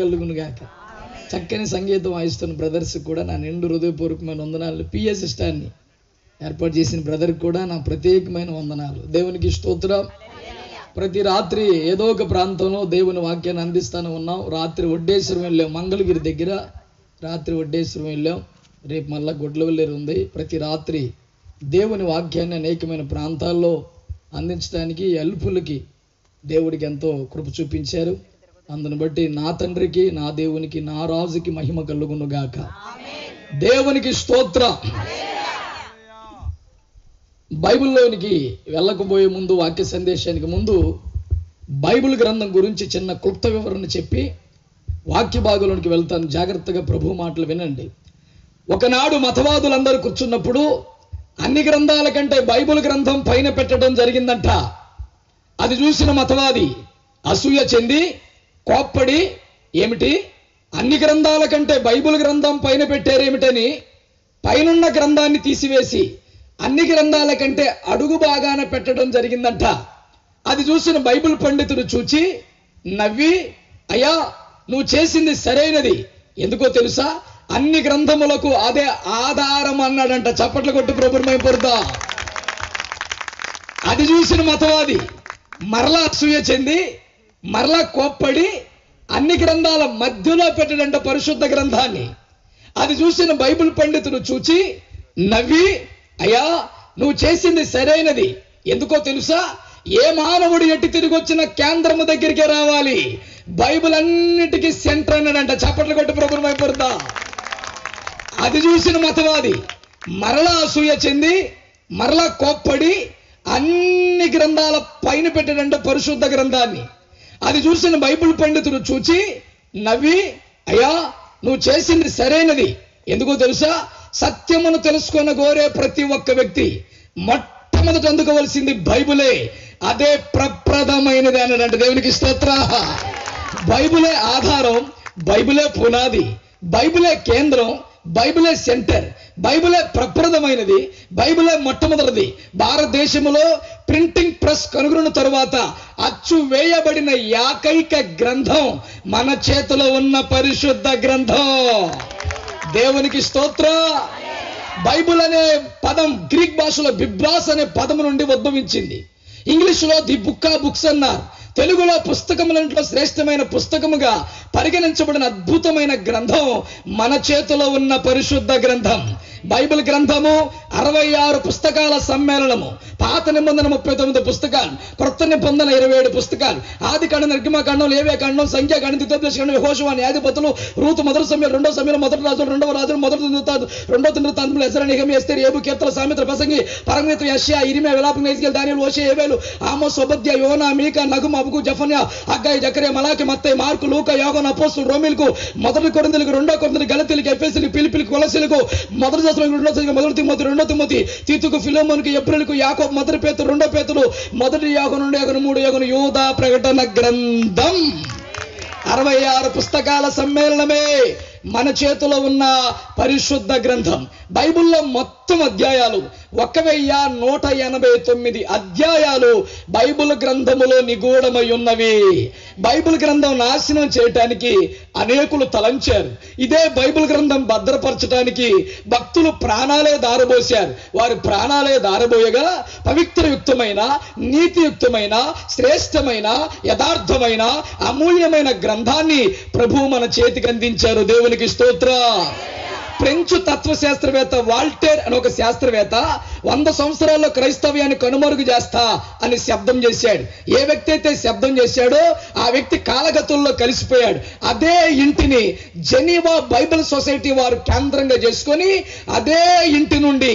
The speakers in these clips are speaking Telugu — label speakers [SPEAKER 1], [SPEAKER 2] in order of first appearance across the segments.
[SPEAKER 1] కలుగును గాక. చక్కని సంగీతం వాయిస్తున్న బ్రదర్స్ కూడా నా నిండు హృదయపూర్వకమైన వందనాలు. పిఎస్ సిస్టాన్ని ఏర్పాటు చేసిన బ్రదర్కి కూడా నా ప్రత్యేకమైన వందనాలు. దేవునికి స్తోత్రం. ప్రతి రాత్రి ఏదో ఒక ప్రాంతంలో దేవుని వాక్యాన్ని అందిస్తాను ఉన్నాం. రాత్రి వడ్డేశ్వరం వెళ్ళాం, మంగళగిరి దగ్గర రాత్రి వడ్డేశ్వరం వెళ్ళాం. రేపు మళ్ళా గుడ్లవల్లేరు ఉంది. ప్రతి రాత్రి దేవుని వాక్యాన్ని అనేకమైన ప్రాంతాల్లో అందించడానికి అల్పులకి దేవుడికి ఎంతో కృప చూపించారు. అందును బట్టి నా తండ్రికి, నా దేవునికి, నా రాజుకి మహిమ కలుగును గాక. దేవునికి స్తోత్రం. బైబిల్లోనికి వెళ్ళకపోయే ముందు, వాక్య సందేశానికి ముందు బైబిల్ గ్రంథం గురించి చిన్న క్లుప్త వివరణ చెప్పి వాక్య భాగంలోనికి వెళ్తాను. జాగ్రత్తగా ప్రభు మాటలు వినండి. ఒకనాడు మతవాదులందరూ కూర్చున్నప్పుడు అన్ని గ్రంథాల కంటే బైబిల్ గ్రంథం పైన పెట్టడం జరిగిందంట. అది చూసిన మతవాది అసూయ చెంది కోప్పడి, ఏమిటి అన్ని గ్రంథాల కంటే బైబిల్ గ్రంథం పైన పెట్టారేమిటని పైనున్న గ్రంథాన్ని తీసివేసి అన్ని గ్రంథాల కంటే అడుగు భాగాన పెట్టడం జరిగిందంట. అది చూసిన బైబిల్ పండితుడు చూచి నవ్వి, అయ్యా నువ్వు చేసింది సరైనది, ఎందుకో తెలుసా, అన్ని గ్రంథములకు అదే ఆధారం అన్నాడంట. చప్పట్లు కొట్టు ప్రభువుని మహిమపరుద్దాం. అది చూసిన మతవాది మరలా అసూయ చెంది మరలా కోప్పడి అన్ని గ్రంథాల మధ్యలో పెట్టడంట పరిశుద్ధ గ్రంథాన్ని. అది చూసిన బైబిల్ పండితుడు చూచి నవ్వి, అయ్యా నువ్వు చేసింది సరైనది, ఎందుకో తెలుసా, ఏ మానవుడు ఎట్టి తిరిగి వచ్చిన కేంద్రము దగ్గరికి రావాలి, బైబిల్ అన్నిటికీ సెంటర్ అన్నాడంట. చప్పట్లు కొట్టి ప్రభువుని మహిమపరుద్దాం. అది చూసిన మతవాది మరలా అసూయ చెంది మరలా కోప్పడి అన్ని గ్రంథాల పైన పెట్టడంట పరిశుద్ధ గ్రంథాన్ని. అది చూసిన బైబిల్ పండితుడు చూచి నవ్వి, అయ్యా నువ్వు చేసింది సరైనది, ఎందుకో తెలుసా, సత్యమును తెలుసుకున్న కోరే ప్రతి ఒక్క వ్యక్తి మొట్టమొదట అందుకోవలసింది బైబిలే, అదే ప్రప్రదమైనది అన్నాడంటే. దేవునికి స్తోత్ర. బైబిలే ఆధారం, బైబిలే పునాది, బైబిలే కేంద్రం, బైబిలే సెంటర్, బైబిలే ప్రప్రదమైనది, బైబిలే మొట్టమొదటిది. భారతదేశంలో ప్రింటింగ్ ప్రెస్ కనుగొన్న తరువాత అచ్చు వేయబడిన ఏకైక గ్రంథం మన చేతిలో ఉన్న పరిశుద్ధ గ్రంథం. దేవునికి స్తోత్ర. బైబిల్ అనే పదం గ్రీక్ భాషలో బిబ్రాస్ అనే పదము నుండి ఉద్భవించింది. ఇంగ్లీషులో ది బుక్ ఆఫ్ బుక్స్ అన్నారు. తెలుగులో పుస్తకములంట్లో శ్రేష్టమైన పుస్తకముగా పరిగణించబడిన అద్భుతమైన గ్రంథం మన చేతిలో ఉన్న పరిశుద్ధ గ్రంథం. బైబిల్ గ్రంథము 66 పుస్తకాల సమ్మేళనము. పాత నిబంధన 39 పుస్తకాలు, క్రొత్త నిబంధన 27 పుస్తకాలు. ఆది కాండం, నిర్గమకాండం, లేవ్యకాండం, సంఖ్యాకాండం, ద్వితీయోపదేశకాండం, యెహోషువ, న్యాయాధిపతులు, రూతు, మొదటి సమూయేలు, రెండో సమూయేలు, మొదటి రాజులు, రెండవ రాజులు, మొదటి దినవృత్తాంతములు, ఎజ్రా, నెహెమియా, ఎస్తేరు, యోబు, కీర్తనలు, సామెతలు, ప్రసంగి, పరమగీత, యెషయా, ఇర్మీయా, విలాపం, ఎజెకియలు, దానియేలు, హోషేయ, యోవేలు, ఆమోస్, ఓబద్యా, యోనా, మీకా, నహుము, హబక్కు, జెఫన్యా, హగ్గయి, జకర్యా, మలాకి, మత్తయి, మార్కు, లూకా, యోహాను, అపోస్తలులు, రోమీయులకు, మొదటి కొరింథీయులకు, రెండో కొరింథీయులకు, గలతీయులకు, ఎఫెసీయులకు, ఫిలిప్పీయులకు, కొలస్సీయులకు, మొదటి దశలోనికి, రెండో దశలోనికి, మొదటి తిమోతి, రెండో తిమోతి, తీతుకు, ఫిలోమోనుకు, ఎబ్రీయులకు, యాకోబు, మొదటి పేతురు, రెండో పేతురు, మొదటి యోహాను, రెండో యోహాను, మూడో యోహాను, యూదా ప్రకటన గ్రంథం. 66 పుస్తకాల సమ్మేళనమే మన చేతిలో ఉన్న పరిశుద్ధ గ్రంథం. బైబిల్లో మొత్తం అధ్యాయాలు 1189 అధ్యాయాలు బైబిల్ గ్రంథములో నిగూఢమై ఉన్నవి. బైబిల్ గ్రంథం నాశనం చేయటానికి అనేకులు తలంచారు. ఇదే బైబిల్ గ్రంథం భద్రపరచడానికి భక్తులు ప్రాణాలే దారబోశారు. వారి ప్రాణాలే దారబోయగా పవిత్రయుక్తమైన, నీతియుక్తమైన, శ్రేష్టమైన, యథార్థమైన, అమూల్యమైన గ్రంథాన్ని ప్రభు మన చేతికి అందించారు. దేవునికి స్తోత్రం. ఫ్రెంచ్ తత్వశాస్త్రవేత్త వాల్టేర్ అని ఒక శాస్త్రవేత్త 100 సంవత్సరాల్లో క్రైస్తవ్యాన్ని కనుమరుగు చేస్తా అని శబ్దం చేశాడు. ఏ వ్యక్తి అయితే శబ్దం చేశాడో ఆ వ్యక్తి కాలగతుల్లో కలిసిపోయాడు. అదే ఇంటిని జెనీవా బైబిల్ సొసైటీ వారు కేంద్రంగా చేసుకొని అదే ఇంటి నుండి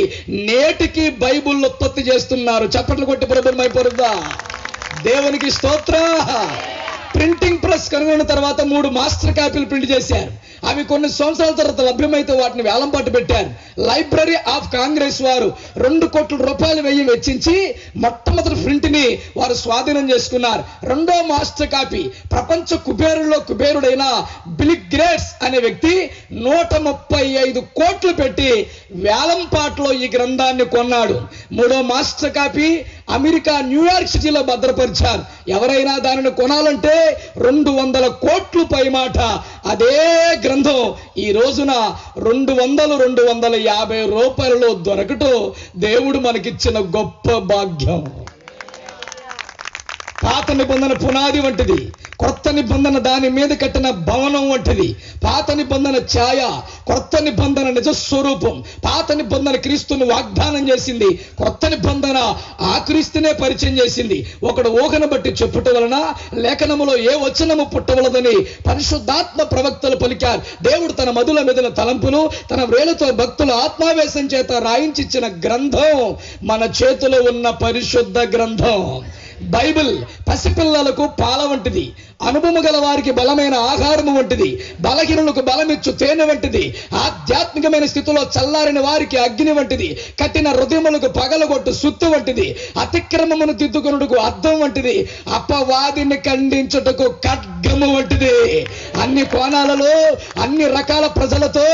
[SPEAKER 1] నేటికి బైబిల్ ఉత్పత్తి చేస్తున్నారు. చప్పట్లు కొట్టి ప్రభువుని మహిమపరుద్దాం. దేవునికి స్తోత్రం. ప్రింటింగ్ ప్రెస్ కనుగొన్న తర్వాత 3 మాస్టర్ కాపీలు ప్రింట్ చేశారు. అవి కొన్ని సంవత్సరాల తర్వాత లభ్యమైతే వాటిని వేలంపాటు పెట్టారు. లైబ్రరీ ఆఫ్ కాంగ్రెస్ వారు 2 కోట్ల రూపాయలు వెచ్చించి మొట్టమొదటి ప్రింట్ ని వారు స్వాధీనం చేసుకున్నారు. రెండో మాస్టర్ కాపీ ప్రపంచ కుబేరుల్లో కుబేరుడైన బిల్ గేట్స్ అనే వ్యక్తి 135 కోట్లు పెట్టి వేలంపాట్లో ఈ గ్రంథాన్ని కొన్నాడు. మూడో మాస్టర్ కాపీ అమెరికా న్యూయార్క్ సిటీలో భద్రపరిచారు. ఎవరైనా దానిని కొనాలంటే 200 కోట్లు పైమాట. అదే గ్రంథం ఈ రోజున 250 రూపాయలలో దొరకటం దేవుడు మనకిచ్చిన గొప్ప భాగ్యం. పాత నిబంధన పునాది వంటిది, కొత్త నిబంధన దాని మీద కట్టిన భవనం వంటిది. పాత నిబంధన ఛాయ, కొత్త నిబంధన నిజస్వరూపం. పాత నిబంధన క్రీస్తుని వాగ్దానం చేసింది, కొత్త నిబంధన ఆ క్రీస్తునే పరిచయం చేసింది. ఒకడు ఊహను బట్టి చెప్పుట వలన లేఖనములో ఏ వచనము పుట్టవలదని పరిశుద్ధాత్మ ప్రవక్తలు పలికారు. దేవుడు తన మధుల మెదిన తలంపులు తన వేలుతో భక్తుల ఆత్మావేశం చేత రాయించిచ్చిన గ్రంథం మన చేతిలో ఉన్న పరిశుద్ధ గ్రంథం. బైబిల్ పసిపిల్లలకు పాల వంటిది, అనుభవం గల వారికి బలమైన ఆహారము వంటిది, బలహీనులకు బలమిచ్చు తేనె వంటిది, ఆధ్యాత్మికమైన స్థితిలో చల్లారిన వారికి అగ్ని వంటిది, కఠిన హృదయములకు పగలగొట్టు సుత్తు వంటిది, అతిక్రమమును దిద్దుకొనుటకు అద్దం వంటిది, అపవాదిని ఖండించుటకు ఖడ్గము వంటిది. అన్ని కోణాలలో అన్ని రకాల ప్రజలతో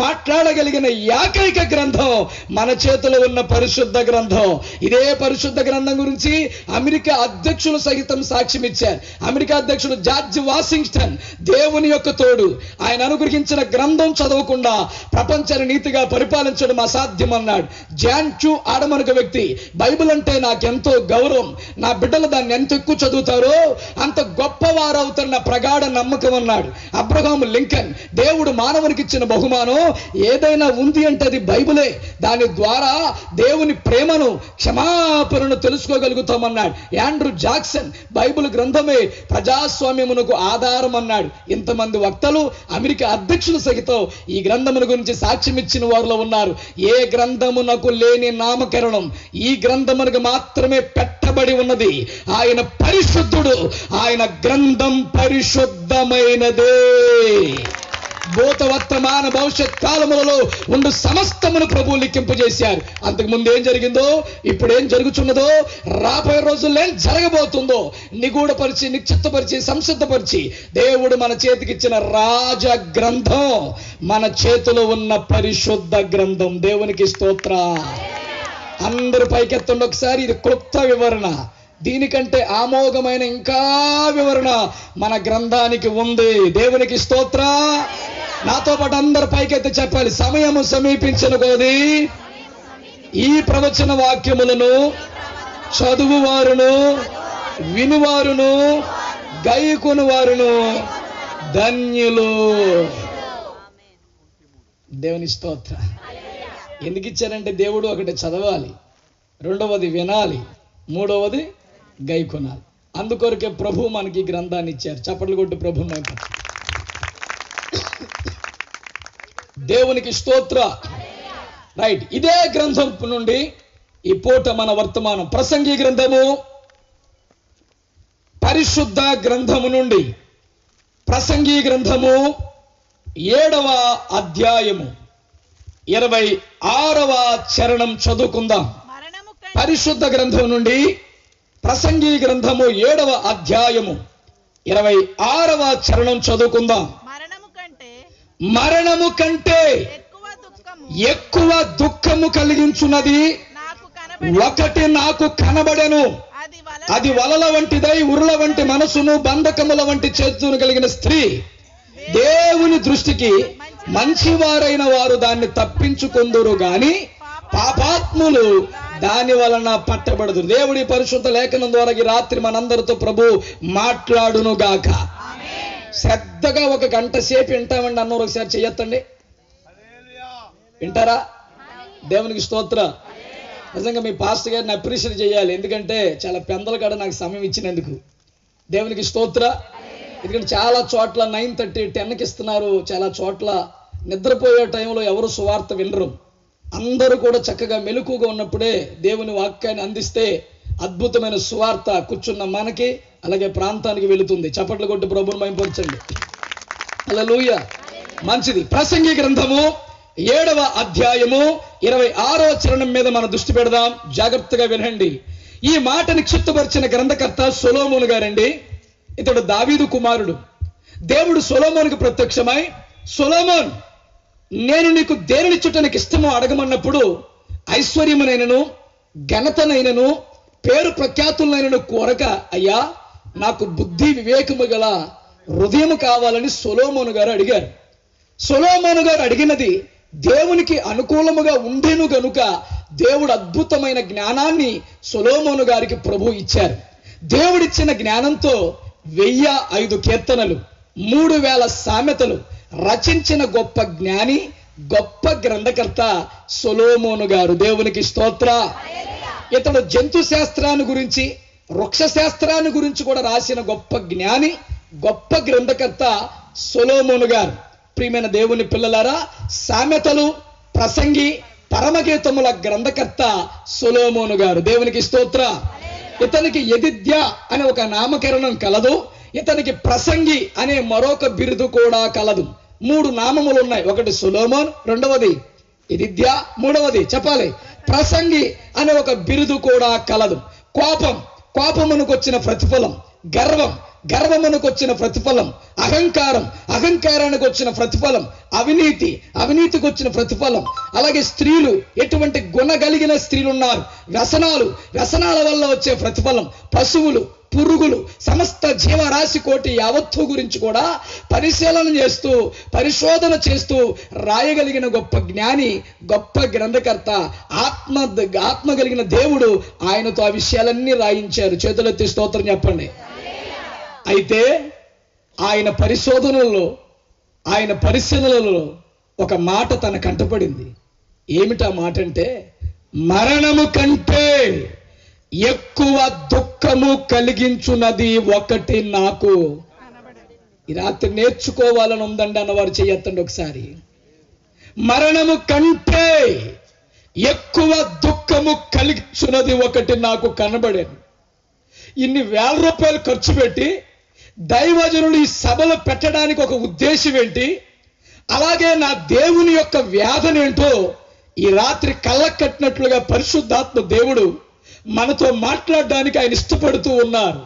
[SPEAKER 1] మాట్లాడగలిగిన ఏకైక గ్రంథం మన చేతిలో ఉన్న పరిశుద్ధ గ్రంథం. ఇదే పరిశుద్ధ గ్రంథం గురించి అమెరికా అధ్యక్షులు సహితం సాక్ష్యం ఇచ్చారు. అమెరికా అధ్యక్షుడు జార్జ్ వాషింగ్టన్ దేవుని యొక్క తోడు, ఆయన అనుగ్రహించిన గ్రంథం చదవకుండా ప్రపంచాన్ని నీతిగా పరిపాలించడం అసాధ్యం అన్నాడు. జాన్ చూ ఆడమనక వ్యక్తి, బైబిల్ అంటే నాకెంతో గౌరవం, నా బిడ్డలు దాన్ని ఎంత ఎక్కువ చదువుతారో అంత గొప్పవారవుతున్న ప్రగాఢ నమ్మకం అన్నాడు. అబ్రహాం లింకన్, దేవుడు మానవునికి ఇచ్చిన బహుమానం ఏదైనా ఉంది అంటే అది బైబిలే, దాని ద్వారా దేవుని ప్రేమను క్షమాపణను తెలుసుకోగలుగుతామన్నాడు. యాండ్రూ జాక్సన్, బైబిల్ గ్రంథమే ప్రజాస్వామ్యమునకు ఆధారం అన్నాడు. ఇంతమంది వక్తలు అమెరికా అధ్యక్షులు సహితం ఈ గ్రంథముల గురించి సాక్ష్యం ఇచ్చిన వారిలో ఉన్నారు. ఏ గ్రంథమునకు లేని నామకరణం ఈ గ్రంథమునకు మాత్రమే పెట్టబడి ఉన్నది. ఆయన పరిశుద్ధుడు, ఆయన గ్రంథం పరిశుద్ధమైనదే. భూత వర్తమాన భవిష్యత్ కాలములలో ఉండు సమస్తమును ప్రభువు లిఖింపజేశారు. అంతకుముందు ఏం జరిగిందో, ఇప్పుడు ఏం జరుగుతున్నదో, రాబోయే రోజుల్లో ఏం జరగబోతుందో నిగూఢపరిచి నిశ్చిత్తపరిచి సంసిద్ధపరిచి దేవుడు మన చేతికిచ్చిన రాజ గ్రంథం మన చేతిలో ఉన్న పరిశుద్ధ గ్రంథం. దేవునికి స్తోత్ర. అందరు పైకెత్తండి ఒకసారి. ఇది క్లుప్త వివరణ. దీనికంటే ఆమోఘమైన ఇంకా వివరణ మన గ్రంథానికి ఉంది. దేవునికి స్తోత్ర. నాతో పాటు అందరు పైకెత్తి చెప్పాలి, సమయము సమీపించిన కొద్దీ ఈ ప్రవచన వాక్యములను చదువువారును వినువారును గైకొను వారును ధన్యులు. దేవుని స్తోత్ర. ఎందుకు ఇచ్చారంటే దేవుడు ఒకటి చదవాలి, రెండవది వినాలి, మూడవది గైకొనాలి. అందుకొరకే ప్రభు మనకి గ్రంథాన్ని ఇచ్చారు. చప్పట్లు కొట్టు ప్రభు. దేవునికి స్తోత్ర. రైట్. ఇదే గ్రంథం నుండి ఈ పూట మన వర్తమానం ప్రసంగి గ్రంథము, పరిశుద్ధ గ్రంథము నుండి ప్రసంగి గ్రంథము 7వ అధ్యాయము 26వ చరణం చదువుకుందాం. పరిశుద్ధ గ్రంథం నుండి ప్రసంగి గ్రంథము 7వ అధ్యాయము 26వ చరణం చదువుకుందాం. మరణము కంటే ఎక్కువ దుఃఖము కలిగించున్నది ఒకటి నాకు కనబడెను. అది వలల వంటిదై ఉరుల వంటి మనసును బంధకముల వంటి చేతును కలిగిన స్త్రీ. దేవుని దృష్టికి మంచివారైన వారు దాన్ని తప్పించుకొందురు గాని పాపాత్ములు దాని వలన పట్టబడదు. దేవుడి పరిశుద్ధ లేఖనం ద్వారా ఈ రాత్రి మనందరితో ప్రభు మాట్లాడును గాక. శ్రద్ధగా 1 గంట సేపు వింటామండి అన్నారు. ఒకసారి చెయ్యొద్దండి, వింటారా? దేవునికి స్తోత్ర. నిజంగా మీ పాస్టర్ గారిని అప్రిషియేట్ చేయాలి, ఎందుకంటే చాలా పెందల కాడ నాకు సమయం ఇచ్చినందుకు. దేవునికి స్తోత్ర. ఎందుకంటే చాలా చోట్ల 9:30, 10కి ఇస్తున్నారు. చాలా చోట్ల నిద్రపోయే టైంలో ఎవరు సువార్త వినరు. అందరూ కూడా చక్కగా మెలకుగా ఉన్నప్పుడే దేవుని వాక్యాన్ని అందిస్తే అద్భుతమైన సువార్త కూర్చున్న మనకి అలాగే ప్రాంతానికి వెళుతుంది. చప్పట్లు కొట్టి ప్రభువుని మహిమపరచండి. హల్లెలూయా. మంచిది. ప్రసంగి గ్రంథము 7వ అధ్యాయము 26వ చరణం మీద మన దృష్టి పెడదాం. జాగ్రత్తగా వినండి. ఈ మాట నిక్షిప్తపరిచిన గ్రంథకర్త సొలొమోను గారండి. ఇతడు దావీదు కుమారుడు. దేవుడు సొలొమోనుకు ప్రత్యక్షమై, సొలొమోన్, నేను నీకు దేనినిచ్చుటనికి ఇష్టమో అడగమన్నప్పుడు ఐశ్వర్యమునైనను ఘనతనైనను పేరు ప్రఖ్యాతులైనను కోరక, అయ్యా నాకు బుద్ధి వివేకము గల హృదయము కావాలని సొలొమోను గారు అడిగారు. సొలొమోను గారు అడిగినది దేవునికి అనుకూలముగా ఉండేను గనుక దేవుడు అద్భుతమైన జ్ఞానాన్ని సొలొమోను గారికి ప్రభు ఇచ్చారు. దేవుడిచ్చిన జ్ఞానంతో 1005 కీర్తనలు, 3000 సామెతలు రచించిన గొప్ప జ్ఞాని, గొప్ప గ్రంథకర్త సొలొమోను గారు. దేవునికి స్తోత్ర. ఇతడు జంతు శాస్త్రాన్ని గురించి, వృక్ష శాస్త్రాన్ని గురించి కూడా రాసిన గొప్ప జ్ఞాని, గొప్ప గ్రంథకర్త సొలొమోను గారు. ప్రియమైన దేవుని పిల్లలారా, సామెతలు, ప్రసంగి, పరమగీతముల గ్రంథకర్త సొలొమోను గారు. దేవునికి స్తోత్ర. ఇతనికి యెదిద్యా అనే ఒక నామకరణం కలదు. ఇతనికి ప్రసంగి అనే మరొక బిరుదు కూడా కలదు. 3 నామములు ఉన్నాయి. ఒకటి సొలొమోన్, రెండవది యెదిద్యా, మూడవది చెప్పాలి ప్రసంగి అనే ఒక బిరుదు కూడా కలదు. కోపమునకు వచ్చిన ప్రతిఫలం, గర్వమునకు వచ్చిన ప్రతిఫలం, అహంకారానికి వచ్చిన ప్రతిఫలం, అవినీతికి వచ్చిన ప్రతిఫలం. అలాగే స్త్రీలు, ఎటువంటి గుణ కలిగిన స్త్రీలు ఉన్నారు, వ్యసనాల వల్ల వచ్చే ప్రతిఫలం, పశువులు, పురుగులు, సమస్త జీవరాశి కోటి యావత్తు గురించి కూడా పరిశోధన చేస్తూ రాయగలిగిన గొప్ప జ్ఞాని, గొప్ప గ్రంథకర్త, ఆత్మ కలిగిన దేవుడు ఆయనతో ఆ విషయాలన్నీ రాయించారు. చేతులెత్తి స్తోత్రం చెప్పండి. అయితే ఆయన పరిశీలనలలో ఒక మాట తన కంటపడింది. ఏమిటా మాట అంటే, మరణము కంటే ఎక్కువ దుఃఖము కలిగించున్నది ఒకటి నాకు. ఈ రాత్రి నేర్చుకోవాలని ఉందండి అన్నవారు చేయొద్దండి ఒకసారి. మరణము కంటే ఎక్కువ దుఃఖము కలిగించున్నది ఒకటి నాకు కనబడేది. ఇన్ని వేల రూపాయలు ఖర్చు పెట్టి దైవజనులు ఈ సభలు పెట్టడానికి ఒక ఉద్దేశం ఏంటి, అలాగే నా దేవుని యొక్క వ్యాధన ఏంటో ఈ రాత్రి కళ్ళకు కట్టినట్లుగా పరిశుద్ధాత్మ దేవుడు మనతో మాట్లాడడానికి ఆయన ఇష్టపడుతూ ఉన్నారు.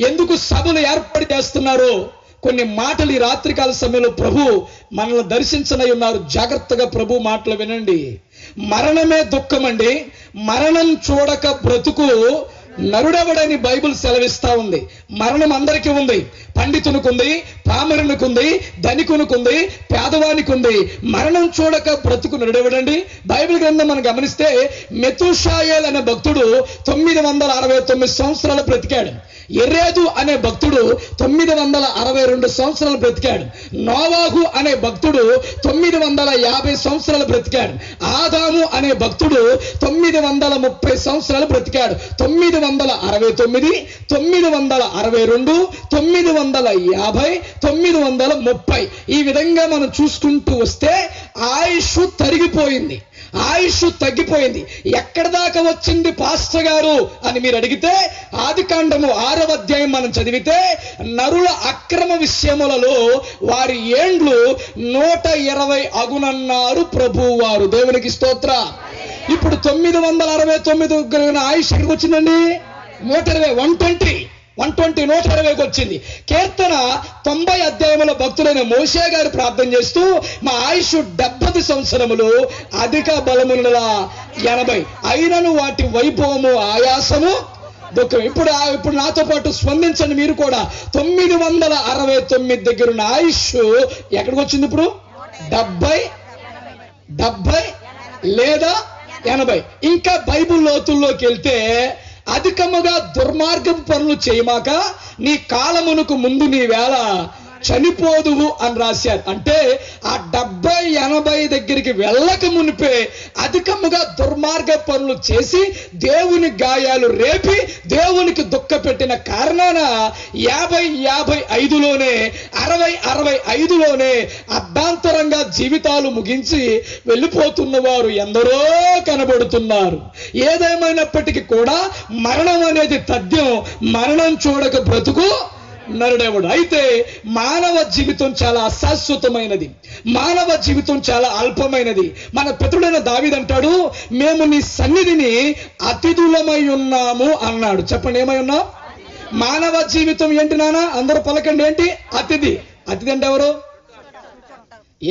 [SPEAKER 1] ఎందుకు సభలు ఏర్పాటు చేస్తున్నారో కొన్ని మాటలు ఈ రాత్రికాల సమయంలో ప్రభు మనల్ని దర్శించనై ఉన్నారు. జాగ్రత్తగా ప్రభు మాటలు వినండి. మరణమే దుఃఖం అండి. మరణం చూడక బ్రతుకు నరుడెవడని బైబిల్ సెలవిస్తా ఉంది. మరణం అందరికీ ఉంది. పండితునికి ఉంది, పామరునికి ఉంది, ధనికునికి ఉంది, పేదవానికి ఉంది. మరణం చూడక బ్రతుకు నరుడెవడండి? బైబిల్ గ్రంథం మనం గమనిస్తే మెతూషాయేల్ అనే భక్తుడు 969 సంవత్సరాలు బ్రతికాడు. ఎర్రేదు అనే భక్తుడు 962 సంవత్సరాలు బ్రతికాడు. నోవాహు అనే భక్తుడు 950 సంవత్సరాలు బ్రతికాడు. ఆదాము అనే భక్తుడు 930 సంవత్సరాలు బ్రతికాడు. 969, 962, 950, 930 ఈ విధంగా మనం చూసుకుంటూ వస్తే ఆయుష్ తరిగిపోయింది, ఆయుష్ తగ్గిపోయింది. ఎక్కడ దాకా వచ్చింది పాస్టర్ గారు అని మీరు అడిగితే, ఆదికాండము 6వ అధ్యాయం మనం చదివితే, నరుల అక్రమ విషయములలో వారి ఏండ్లు 120 అగునన్నారు ప్రభువారు. దేవునికి స్తోత్ర. ఇప్పుడు 969 ఆయుష్ ఎక్కడికి వచ్చిందండి? 120, 120 వచ్చింది. కీర్తన 90 అధ్యాయంలో భక్తులైన మోషే గారు ప్రార్థన చేస్తూ, మా ఆయుష్ 70 సంవత్సరములు, అధిక బలముల 80, అయినను వాటి వైభవము ఆయాసము దుఃఖం. ఇప్పుడు నాతో పాటు స్పందించండి మీరు కూడా. 969 దగ్గర ఉన్న ఆయుష్ ఎక్కడికి వచ్చింది ఇప్పుడు? 70 లేదా 80. ఇంకా బైబిల్ లోతుల్లోకి వెళ్తే, అధికముగా దుర్మార్గపు పనులు చేయమాక నీ కాలమునకు ముందు నీ వేళ చనిపోదువు అని రాశారు. అంటే ఆ 70-80 దగ్గరికి వెళ్ళక మునిపే అధికముగా దుర్మార్గ పనులు చేసి దేవుని గాయాలు రేపి దేవునికి దుఃఖ పెట్టిన కారణాన 50-55లోనే 60-65లోనే అర్ధాంతరంగా జీవితాలు ముగించి వెళ్ళిపోతున్న వారు ఎందరో కనబడుతున్నారు. ఏదేమైనప్పటికీ కూడా మరణం అనేది తథ్యం. మరణం చూడక బ్రతుకు నరుడెవడు. అయితే మానవ జీవితం చాలా అశాశ్వతమైనది, మానవ జీవితం చాలా అల్పమైనది. మన పితరుడైన దావీదు అంటాడు, మేము నీ సన్నిధిని అతిథులమై ఉన్నాము అన్నాడు. చెప్పండి, ఏమై ఉన్నాం? మానవ జీవితం ఏంటి నాన్న? అందరూ పలకండి, ఏంటి? అతిథి. అతిథి అంటే ఎవరు?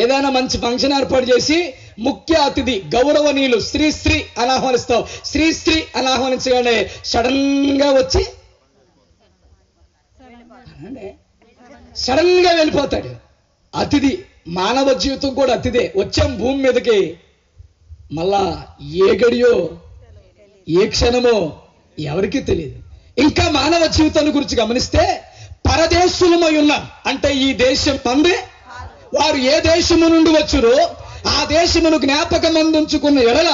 [SPEAKER 1] ఏదైనా మంచి ఫంక్షన్ ఏర్పాటు చేసి ముఖ్య అతిథి గౌరవనీయులు శ్రీ అని ఆహ్వానిస్తావు. శ్రీ అని ఆహ్వానించగానే సడన్ గా వచ్చి సడన్ గా వెళ్ళిపోతాడు. అతిథి. మానవ జీవితం కూడా అతిథే. వచ్చాం భూమి మీదకి, మళ్ళా ఏ గడియో ఏ క్షణమో ఎవరికీ తెలియదు. ఇంకా మానవ జీవితాన్ని గురించి గమనిస్తే పరదేశులమై ఉన్నాం. అంటే ఈ దేశం మందే, వారు ఏ దేశము నుండి వచ్చురో ఆ దేశమును జ్ఞాపకం అందించుకున్న ఎడల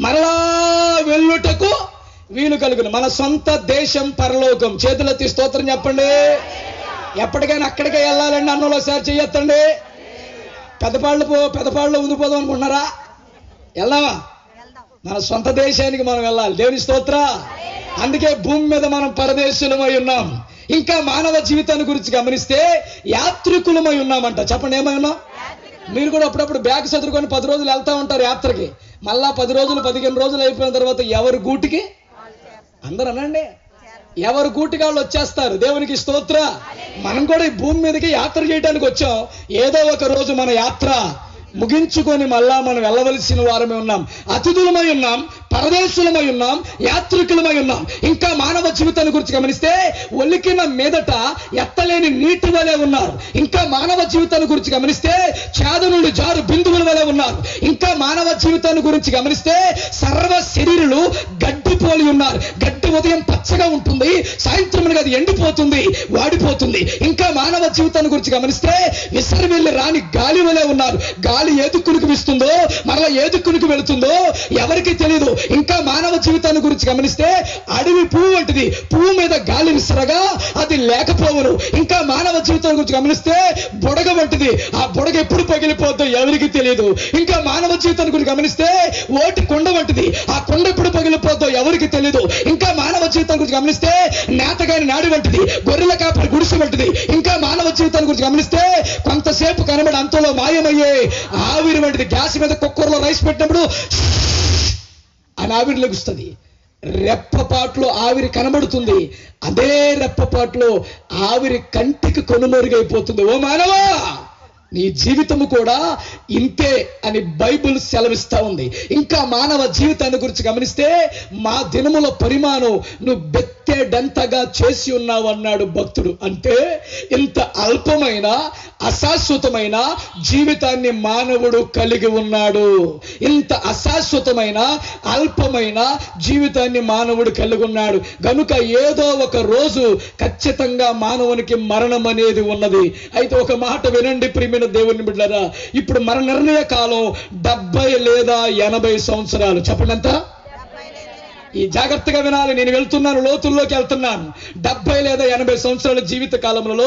[SPEAKER 1] మరలా వెళ్ళుటకు వీలు కలుగును. మన సొంత దేశం పరలోకం. చేతులెత్తి స్తోత్రం చెప్పండి. ఎప్పటికైనా అక్కడికే వెళ్ళాలండి. అన్నంలో సార్ చెయ్యొద్దండి. పెద్దపాళ్ళు ఉండిపోదాం అనుకుంటున్నారా? వెళ్దామా? మన సొంత దేశానికి మనం వెళ్ళాలి. దేవుని స్తోత్ర. అందుకే భూమి మీద మనం పరదేశులమై ఉన్నాం. ఇంకా మానవ జీవితాన్ని గురించి గమనిస్తే యాత్రికులమై ఉన్నామంట. చెప్పండి, ఏమై ఉన్నాం? మీరు కూడా అప్పుడప్పుడు బ్యాగ్ చదువుకొని 10 రోజులు వెళ్తా ఉంటారు యాత్రకి. మళ్ళా 10 రోజులు 15 రోజులు అయిపోయిన తర్వాత ఎవరి గూటికి అందరూ అనండి, ఎవరు గూటికి వాళ్ళు వచ్చేస్తారు. దేవునికి స్తోత్ర. మనం కూడా ఈ భూమి మీదకి యాత్ర చేయడానికి వచ్చాం. ఏదో ఒక రోజు మన యాత్ర ముగించుకొని మళ్ళా మనం వెళ్ళవలసిన వారమే ఉన్నాం. అతిథులమై ఉన్నాం, పరదేశులమై ఉన్నాం, యాత్రికులమై ఉన్నాం. ఇంకా మానవ జీవితాన్ని గురించి గమనిస్తే ఒలికిన మీదట ఎత్తలేని నీటి వలె ఉన్నారు. ఇంకా మానవ జీవితాన్ని గురించి గమనిస్తే చేద నుండి జారు బిందువుల వలె ఉన్నారు. ఇంకా మానవ జీవితాన్ని గురించి గమనిస్తే సర్వ శరీరులు గడ్డి పోలి ఉన్నారు. గడ్డి ఉదయం పచ్చగా ఉంటుంది, సాయంత్రం అది ఎండిపోతుంది, వాడిపోతుంది. ఇంకా మానవ జీవితాన్ని గురించి గమనిస్తే విసరి వెళ్ళి రాని గాలి వలె ఉన్నారు. గాలి ఏదుక్కునికి వీస్తుందో మరలా ఏదుక్కునికి వెళుతుందో ఎవరికి తెలియదు. ఇంకా మానవ జీవితాన్ని గురించి గమనిస్తే అడవి పువ్వు వంటిది. పువ్వు మీద గాలి విసరగా అది లేకపోవును. ఇంకా మానవ జీవితం గురించి గమనిస్తే బుడగ వంటిది. ఆ బుడగ ఎప్పుడు పగిలిపోద్దో ఎవరికి తెలియదు. ఇంకా మానవ జీవితాన్ని గురించి గమనిస్తే ఓటి కొండ వంటిది. ఆ కొండ ఎప్పుడు పగిలిపోద్దో ఎవరికి తెలియదు. ఇంకా మానవ జీవితం గురించి గమనిస్తే నేతగాని నాడి వంటిది, గొర్రెల కాపరి గుడిసె వంటిది. ఇంకా మానవ జీవితాన్ని గురించి గమనిస్తే కొంతసేపు కనబడి అంతలో మాయమయ్యే ఆవిరి వంటిది. గ్యాస్ మీద కుక్కర్లో రైస్ పెట్టినప్పుడు అని ఆవిరి లెగుస్తుంది. రెప్పపాట్లో ఆవిరి కనబడుతుంది. అదే రెప్పపాట్లో ఆవిరి కంటికి కొనుమరుగైపోతుంది. ఓ మానవా, నీ జీవితము కూడా ఇంతే అని బైబిల్ సెలవిస్తా ఉంది. ఇంకా మానవ జీవితాన్ని గురించి గమనిస్తే మా దినముల పరిమాణం నువ్వు బెత్తెడంతగా చేసి ఉన్నావు అన్నాడు భక్తుడు. అంటే ఇంత అల్పమైన అశాశ్వతమైన జీవితాన్ని మానవుడు కలిగి ఉన్నాడు. ఇంత అశాశ్వతమైన అల్పమైన జీవితాన్ని మానవుడు కలిగి ఉన్నాడు. గనుక ఏదో ఒక రోజు ఖచ్చితంగా మానవునికి మరణం అనేది ఉన్నది. అయితే ఒక మాట వినండి ప్రియమైన దేవుని బిడ్డలారా, ఇప్పుడు మన నిర్ణయ కాలం 70 లేదా 80 సంవత్సరాలు. చెప్పండి ఎంత? ఈ జాగ్రత్తగా వినాలి. నేను వెళ్తున్నాను, లోతుల్లోకి వెళ్తున్నాను. 70 లేదా 80 సంవత్సరాల జీవిత కాలంలో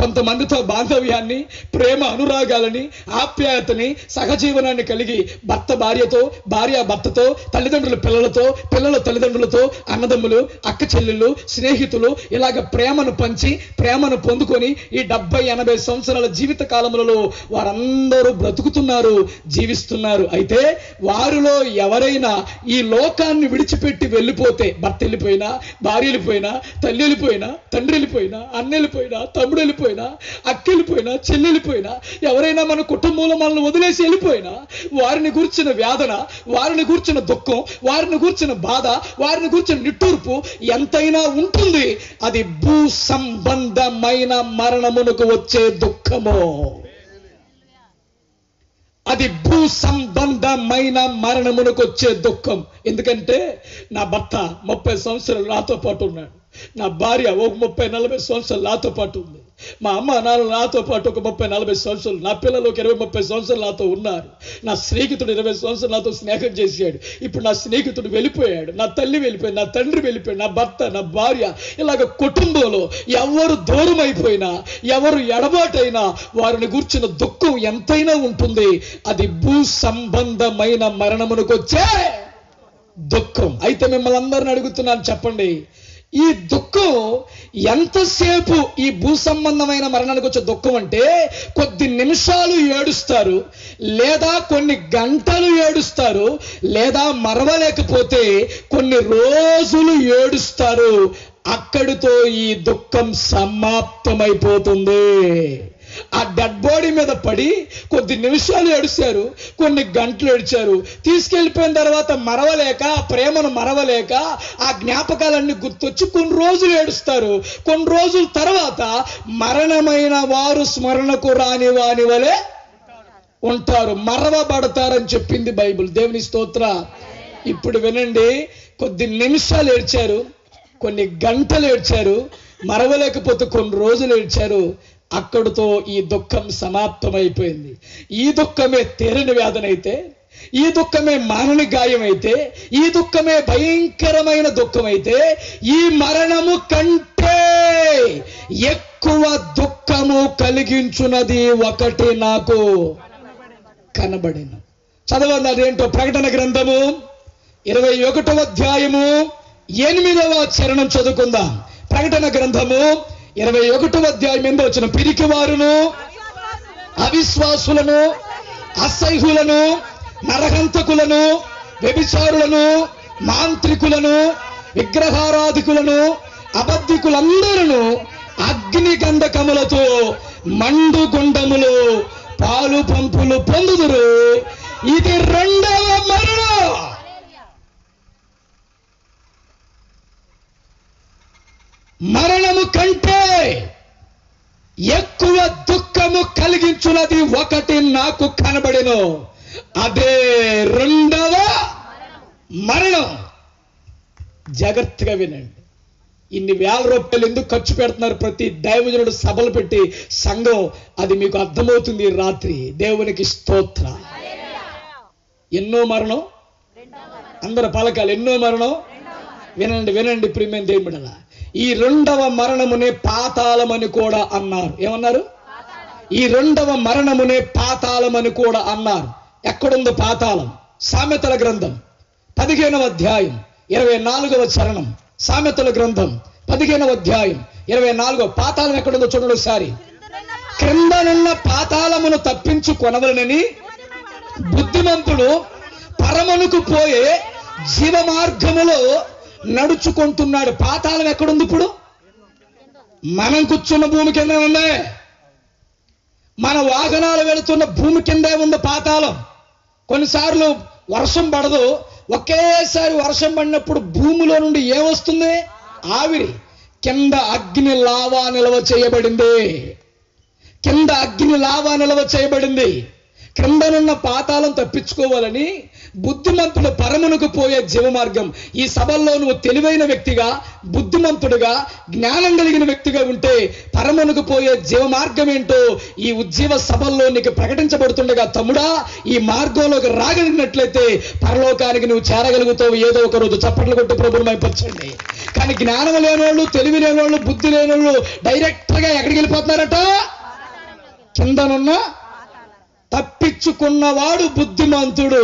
[SPEAKER 1] కొంతమందితో బాంధవ్యాన్ని, ప్రేమ అనురాగాలని, ఆప్యాయతని, సహజీవనాన్ని కలిగి భర్త భార్యతో, భార్య భర్తతో, తల్లిదండ్రులు పిల్లలతో, పిల్లల తల్లిదండ్రులతో, అన్నదమ్ములు, అక్క చెల్లెళ్ళు, స్నేహితులు, ఇలాగ ప్రేమను పంచి ప్రేమను పొందుకొని ఈ 70-80 సంవత్సరాల జీవిత కాలంలో వారందరూ బ్రతుకుతున్నారు, జీవిస్తున్నారు. అయితే వారిలో ఎవరైనా ఈ లోకాన్ని విడిచిపెట్టి వెళ్ళిపోతే, భర్త వెళ్ళిపోయినా, భార్య వెళ్ళిపోయినా, తల్లి వెళ్ళిపోయినా, తండ్రి వెళ్ళిపోయినా, అన్న వెళ్ళిపోయినా, తమ్ముడు వెళ్ళిపోయినా, అక్క వెళ్ళిపోయినా, చెల్లి వెళ్ళిపోయినా, ఎవరైనా మన కుటుంబంలో మనల్ని వదిలేసి వెళ్ళిపోయినా వారిని గూర్చిన వేదన, వారిని గూర్చిన దుఃఖం, వారిని గూర్చిన బాధ, వారిని గూర్చిన నిట్టూర్పు ఎంతైనా ఉంటుంది. అది భూ సంబంధమైన మరణమునకు వచ్చే దుఃఖము. అది భూ సంబంధమైన మరణమునకు వచ్చే దుఃఖం. ఎందుకంటే నా భర్త 30 సంవత్సరాలు నాతో పాటు ఉన్నాడు, నా భార్య ఒక 30-40 సంవత్సరాలు నాతో పాటు ఉంది, మా అమ్మ నాన్న నాతో పాటు ఒక 30-40 సంవత్సరాలు, నా పిల్లలు ఒక 20-30 సంవత్సరాలు నాతో ఉన్నారు, నా స్నేహితుడు 20 సంవత్సరాలు నాతో స్నేహం చేశాడు. ఇప్పుడు నా స్నేహితుడు వెళ్ళిపోయాడు, నా తల్లి వెళ్ళిపోయాడు, నా తండ్రి వెళ్ళిపోయాడు, నా భర్త, నా భార్య, ఇలాగ కుటుంబంలో ఎవరు దూరం అయిపోయినా, ఎవరు ఎడబాటైనా వారిని గూర్చిన దుఃఖం ఎంతైనా ఉంటుంది. అది భూ సంబంధమైన మరణమునకు వచ్చే దుఃఖం. అయితే మిమ్మల్ని అందరిని అడుగుతున్నాను, చెప్పండి, ఈ దుఃఖం ఎంతసేపు ఈ భూ సంబంధమైన మరణానికి వచ్చే దుఃఖం అంటే కొద్ది నిమిషాలు ఏడుస్తారు, లేదా కొన్ని గంటలు ఏడుస్తారు, లేదా మరవలేకపోతే కొన్ని రోజులు ఏడుస్తారు. అక్కడితో ఈ దుఃఖం సమాప్తమైపోతుంది. ఆ డెడ్ బాడీ మీద పడి కొద్ది నిమిషాలు ఏడుస్తారు, కొన్ని గంటలు ఏడ్చారు. తీసుకెళ్ళిపోయిన తర్వాత మరవలేక, ప్రేమను మరవలేక, ఆ జ్ఞాపకాలన్నీ గుర్తొచ్చి కొన్ని రోజులు ఏడుస్తారు. కొన్ని రోజుల తర్వాత మరణమైన వారు స్మరణకు రాని వాని వలె ఉంటారు, మరవబడతారని చెప్పింది బైబిల్. దేవుని స్తోత్ర. ఇప్పుడు వినండి, కొద్ది నిమిషాలు ఏడ్చారు, కొన్ని గంటలు ఏడ్చారు, మరవలేకపోతే కొన్ని రోజులు ఏడ్చారు. అక్కడితో ఈ దుఃఖం సమాప్తమైపోయింది. ఈ దుఃఖమే తీరని వేదనైతే, ఈ దుఃఖమే మానని గాయమైతే, ఈ దుఃఖమే భయంకరమైన దుఃఖమైతే, ఈ మరణము కంటే ఎక్కువ దుఃఖము కలిగించున్నది ఒకటి నాకు కనబడిన. చదవండి అదేంటో. ప్రకటన గ్రంథము 21వ అధ్యాయము 8వ చరణం చదువుకుందాం. ప్రకటన గ్రంథము 21వ అధ్యాయం 8వ వచనం. పిరికి వారును, అవిశ్వాసులను, అసహ్యులను, నరహంతకులను, వ్యభిచారులను, మాంత్రికులను, విగ్రహారాధికులను, అబద్ధికులందరూ అగ్ని గంధకములతో మండు గుండములు పాలు పంపులు పొందుదురు. ఇది రెండవ మరణం. మరణము కంటే ఎక్కువ దుఃఖము కలిగించున్నది ఒకటి నాకు కనబడెను, అదే రెండవ మరణం. జాగ్రత్తగా వినండి. ఇన్ని వేల రూపాయలు ఎందుకు ఖర్చు పెడుతున్నారు ప్రతి దైవజనుడు సభలు పెట్టి సంఘం? అది మీకు అర్థమవుతుంది ఈ రాత్రి. దేవునికి స్తోత్ర. ఎన్నో మరణం, అందరు పలకాలి, ఎన్నో మరణం. వినండి వినండి ప్రియమైన దేవుడల, ఈ రెండవ మరణమునే పాతాళమని కూడా అన్నారు. ఏమన్నారు? ఈ రెండవ మరణమునే పాతాళమని కూడా అన్నారు. ఎక్కడుందో పాతాళం? సామెతల గ్రంథం 15వ అధ్యాయం 24వ చరణం. సామెతల గ్రంథం 15వ అధ్యాయం 24. పాతాళం ఎక్కడుందో చూడండి ఒకసారి. క్రిందనున్న పాతాళమును తప్పించుకొనవలనని బుద్ధిమంతుడు పరమనుకు పోయే జీవ మార్గములో నడుచుకుంటున్నాడు. పాతాళం ఎక్కడుంది? ఇప్పుడు మనం కూర్చున్న భూమి కింద ఉంది, మన వాహనాలు వెళుతున్న భూమి కిందే ఉంది పాతాళం. కొన్నిసార్లు వర్షం పడదు, ఒకేసారి వర్షం పడినప్పుడు భూమిలో నుండి ఏమొస్తుంది? ఆవిరి. కింద అగ్ని లావా నిల్వ చేయబడింది, కింద అగ్ని లావా నిల్వ చేయబడింది. క్రిందనున్న పాతాళం తప్పించుకోవాలని బుద్ధిమంతుడు పరమునకు పోయే జీవ మార్గం. ఈ సభల్లో నువ్వు తెలివైన వ్యక్తిగా, బుద్ధిమంతుడుగా, జ్ఞానం కలిగిన వ్యక్తిగా ఉంటే పరమునకు పోయే జీవ మార్గం ఏంటో ఈ ఉజ్జీవ సభల్లో నీకు ప్రకటించబడుతుండగా, తమ్ముడా ఈ మార్గంలోకి రాగలిగినట్లయితే పరలోకానికి నువ్వు చేరగలుగుతావు ఏదో ఒక రోజు. చప్పట్లు కొట్టి ప్రభువుని మహిమపరచండి. కానీ జ్ఞానం లేనివాళ్ళు, తెలివి లేనివాళ్ళు, బుద్ధి లేనివాళ్ళు డైరెక్ట్గా ఎక్కడికి వెళ్ళిపోతున్నారట? కిందనున్న. తప్పించుకున్నవాడు బుద్ధిమంతుడు,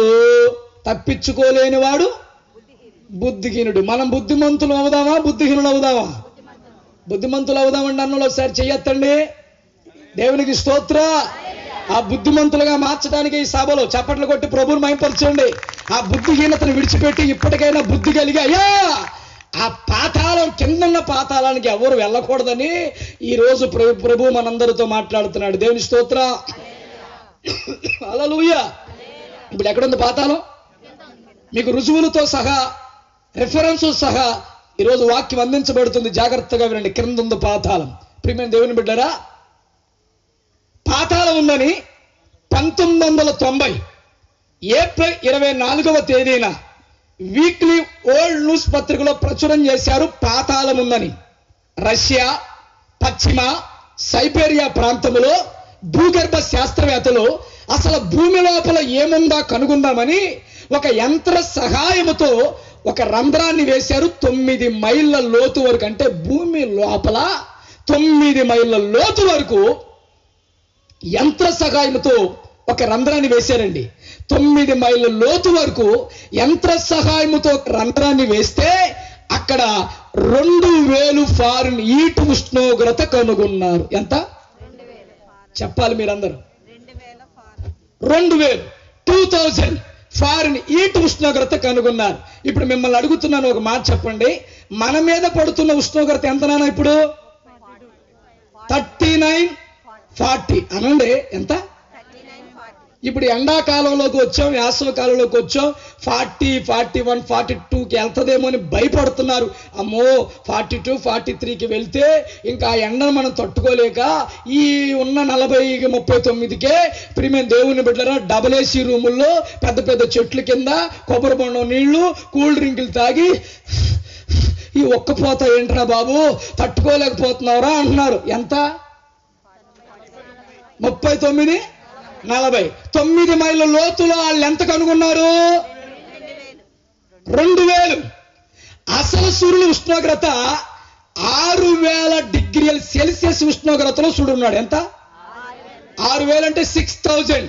[SPEAKER 1] తప్పించుకోలేని వాడు బుద్ధిహీనుడు. మనం బుద్ధిమంతులు అవుదామా, బుద్ధిహీనులు అవుదామా? బుద్ధిమంతులు అవుదామండి. అన్నలో ఒకసారి చెయ్యొద్దండి. దేవునికి స్తోత్ర. ఆ బుద్ధిమంతులుగా మార్చడానికి ఈ సభలో చప్పట్లు కొట్టి ప్రభువుని మహిమపరచండి. ఆ బుద్ధిహీనతను విడిచిపెట్టి ఇప్పటికైనా బుద్ధి కలిగి అయ్యా ఆ పాతాళం, కిందన్న పాతాళానికి ఎవరు వెళ్ళకూడదని ఈరోజు ప్రభు మనందరితో మాట్లాడుతున్నాడు. దేవుని స్తోత్ర. హల్లెలూయా. ఇప్పుడు ఎక్కడుంది పాతాళం? మీకు రుజువులతో సహా, రెఫరెన్స్ సహా ఈరోజు వాక్యం అందించబడుతుంది. జాగ్రత్తగా వినండి. క్రింద ఉంది పాతాళం. ప్రియమైన దేవుని బిడ్డరా, పాతాళం ఉందని 1990 ఏప్రిల్ 24వ తేదీన వీక్లీ ఓల్డ్ న్యూస్ పత్రికలో ప్రచురం చేశారు. పాతాళం ఉందని. రష్యా, పశ్చిమ సైబేరియా ప్రాంతంలో భూగర్భ శాస్త్రవేత్తలు అసలు భూమి లోపల ఏముందా కనుగొందామని ఒక యంత్ర సహాయముతో ఒక రంధ్రాన్ని వేశారు. 9 మైళ్ళ లోతు వరకు, అంటే భూమి లోపల 9 మైళ్ళ లోతు వరకు యంత్ర సహాయంతో ఒక రంధ్రాన్ని వేశారండి. 9 మైళ్ళ లోతు వరకు యంత్ర సహాయముతో రంధ్రాన్ని వేస్తే అక్కడ 2000 ఫారెన్ హీట్ ఉష్ణోగ్రత కనుగొన్నారు. ఎంత చెప్పాలి మీరందరూ? 2000 ఫారెన్ హీట్ ఉష్ణోగ్రత కనుగొన్నారు. ఇప్పుడు మిమ్మల్ని అడుగుతున్నాను, ఒక మాట చెప్పండి. మన మీద పడుతున్న ఉష్ణోగ్రత ఎంతనా ఇప్పుడు? 39-40 అనండి. ఎంత? ఇప్పుడు ఎండాకాలంలోకి వచ్చాం, వేసవి కాలంలోకి వచ్చాం. 40, 41, 42కి వెళ్తుందేమో అని భయపడుతున్నారు. అమ్మో 42, 43కి వెళ్తే ఇంకా ఆ ఎండను మనం తట్టుకోలేక ఈ ఉన్న 40, 39కే ప్రియమైన దేవుని బిడ్డలారా డబుల్ ఏసీ రూముల్లో పెద్ద పెద్ద చెట్ల కింద కొబ్బరి బొండం నీళ్లు, కూల్ డ్రింకులు తాగి ఈ ఒక్కపోత ఏంట్రా బాబు తట్టుకోలేకపోతున్నావురా అంటున్నారు. ఎంత? 39, 40. 9 మైళ్ళ లోతులో వాళ్ళు ఎంత కనుగొన్నారు? 2000. అసలు సూర్యుని ఉష్ణోగ్రత 6000 డిగ్రీల సెల్సియస్ ఉష్ణోగ్రతలో సూర్యుడున్నాడు. ఎంత? 6000 అంటే 6000.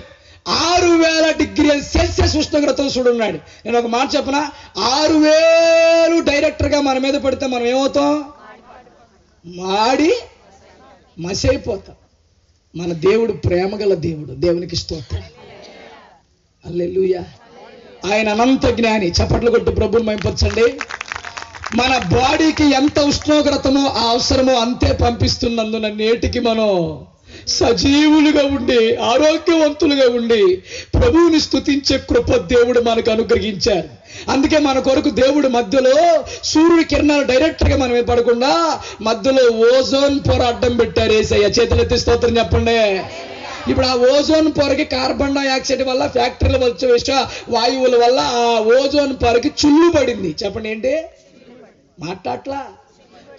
[SPEAKER 1] 6000 డిగ్రీల సెల్సియస్ ఉష్ణోగ్రతలో సూర్యుడున్నాడు. నేను ఒక మాట చెప్పనా, 6000 డైరెక్టర్గా మన మీద పడితే మనం ఏమవుతాం? మాడి మసి అయిపోతాం. మన దేవుడు ప్రేమగల దేవుడు. దేవునికి స్తోత్రం. హల్లెలూయా. ఆయన అనంత జ్ఞాని. చప్పట్లు కొట్టి ప్రభువుని మహిమపరచండి. మన బాడీకి ఎంత ఉష్ణోగ్రతమో ఆ అవసరమో అంతే పంపిస్తున్నందున నేటికి మనం సజీవులుగా ఉండి ఆరోగ్యవంతులుగా ఉండి ప్రభువుని స్తుతించే కృప దేవుడు మనకు అనుగ్రహించారు. అందుకే మన కొరకు దేవుడు మధ్యలో సూర్యుడి కిరణాలు డైరెక్ట్గా మనం పడకుండా మధ్యలో ఓజోన్ పొర అడ్డం పెట్టారు. యేసయ్య చేతులెత్తి స్తోత్రం చెప్పండి. ఇప్పుడు ఆ ఓజోన్ పొరకి కార్బన్ డైఆక్సైడ్ వల్ల ఫ్యాక్టరీలు వచ్చే వాయువుల వల్ల ఆ ఓజోన్ పొరకి చిల్లు పడింది. చెప్పండి ఏంటి? మాట్లాడలా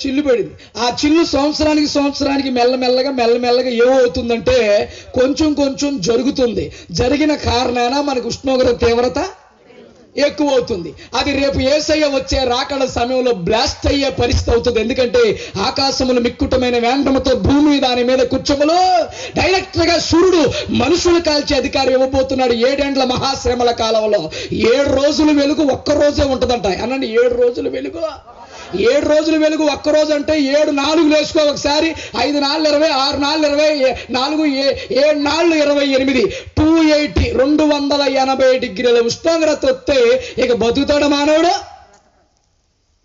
[SPEAKER 1] చిల్లు పడింది. ఆ చిల్లు సంవత్సరానికి మెల్లమెల్లగా ఏమవుతుందంటే కొంచెం జరుగుతుంది. జరిగిన కారణాన మనకు ఉష్ణోగ్రత తీవ్రత ఎక్కువ అవుతుంది. అది రేపు యేసయ్య వచ్చే రాకడ సమయంలో బ్లాస్ట్ అయ్యే పరిస్థితి అవుతుంది. ఎందుకంటే ఆకాశములు మిక్కుటమైన వేండ్రముతో భూమి దాని మీద కూర్చోములు డైరెక్ట్ గా సూర్యుడు మనుషులు కాల్చే అధికారం ఇవ్వబోతున్నాడు. 7 ఏండ్ల మహాశ్రమల కాలంలో 7 రోజులు వెలుగు ఒక్క రోజే ఉంటదంట. అనండి 7 రోజులు వెలుగు. 7 రోజులు వెలుగు ఒక్క రోజు అంటే 7 4 వేసుకో ఒకసారి. 5 4 20, 6 4 20, 4 7 4 28, 280 280 డిగ్రీల ఉష్ణోగ్రత వస్తే ఇక బతుకుతాడు మానవుడు?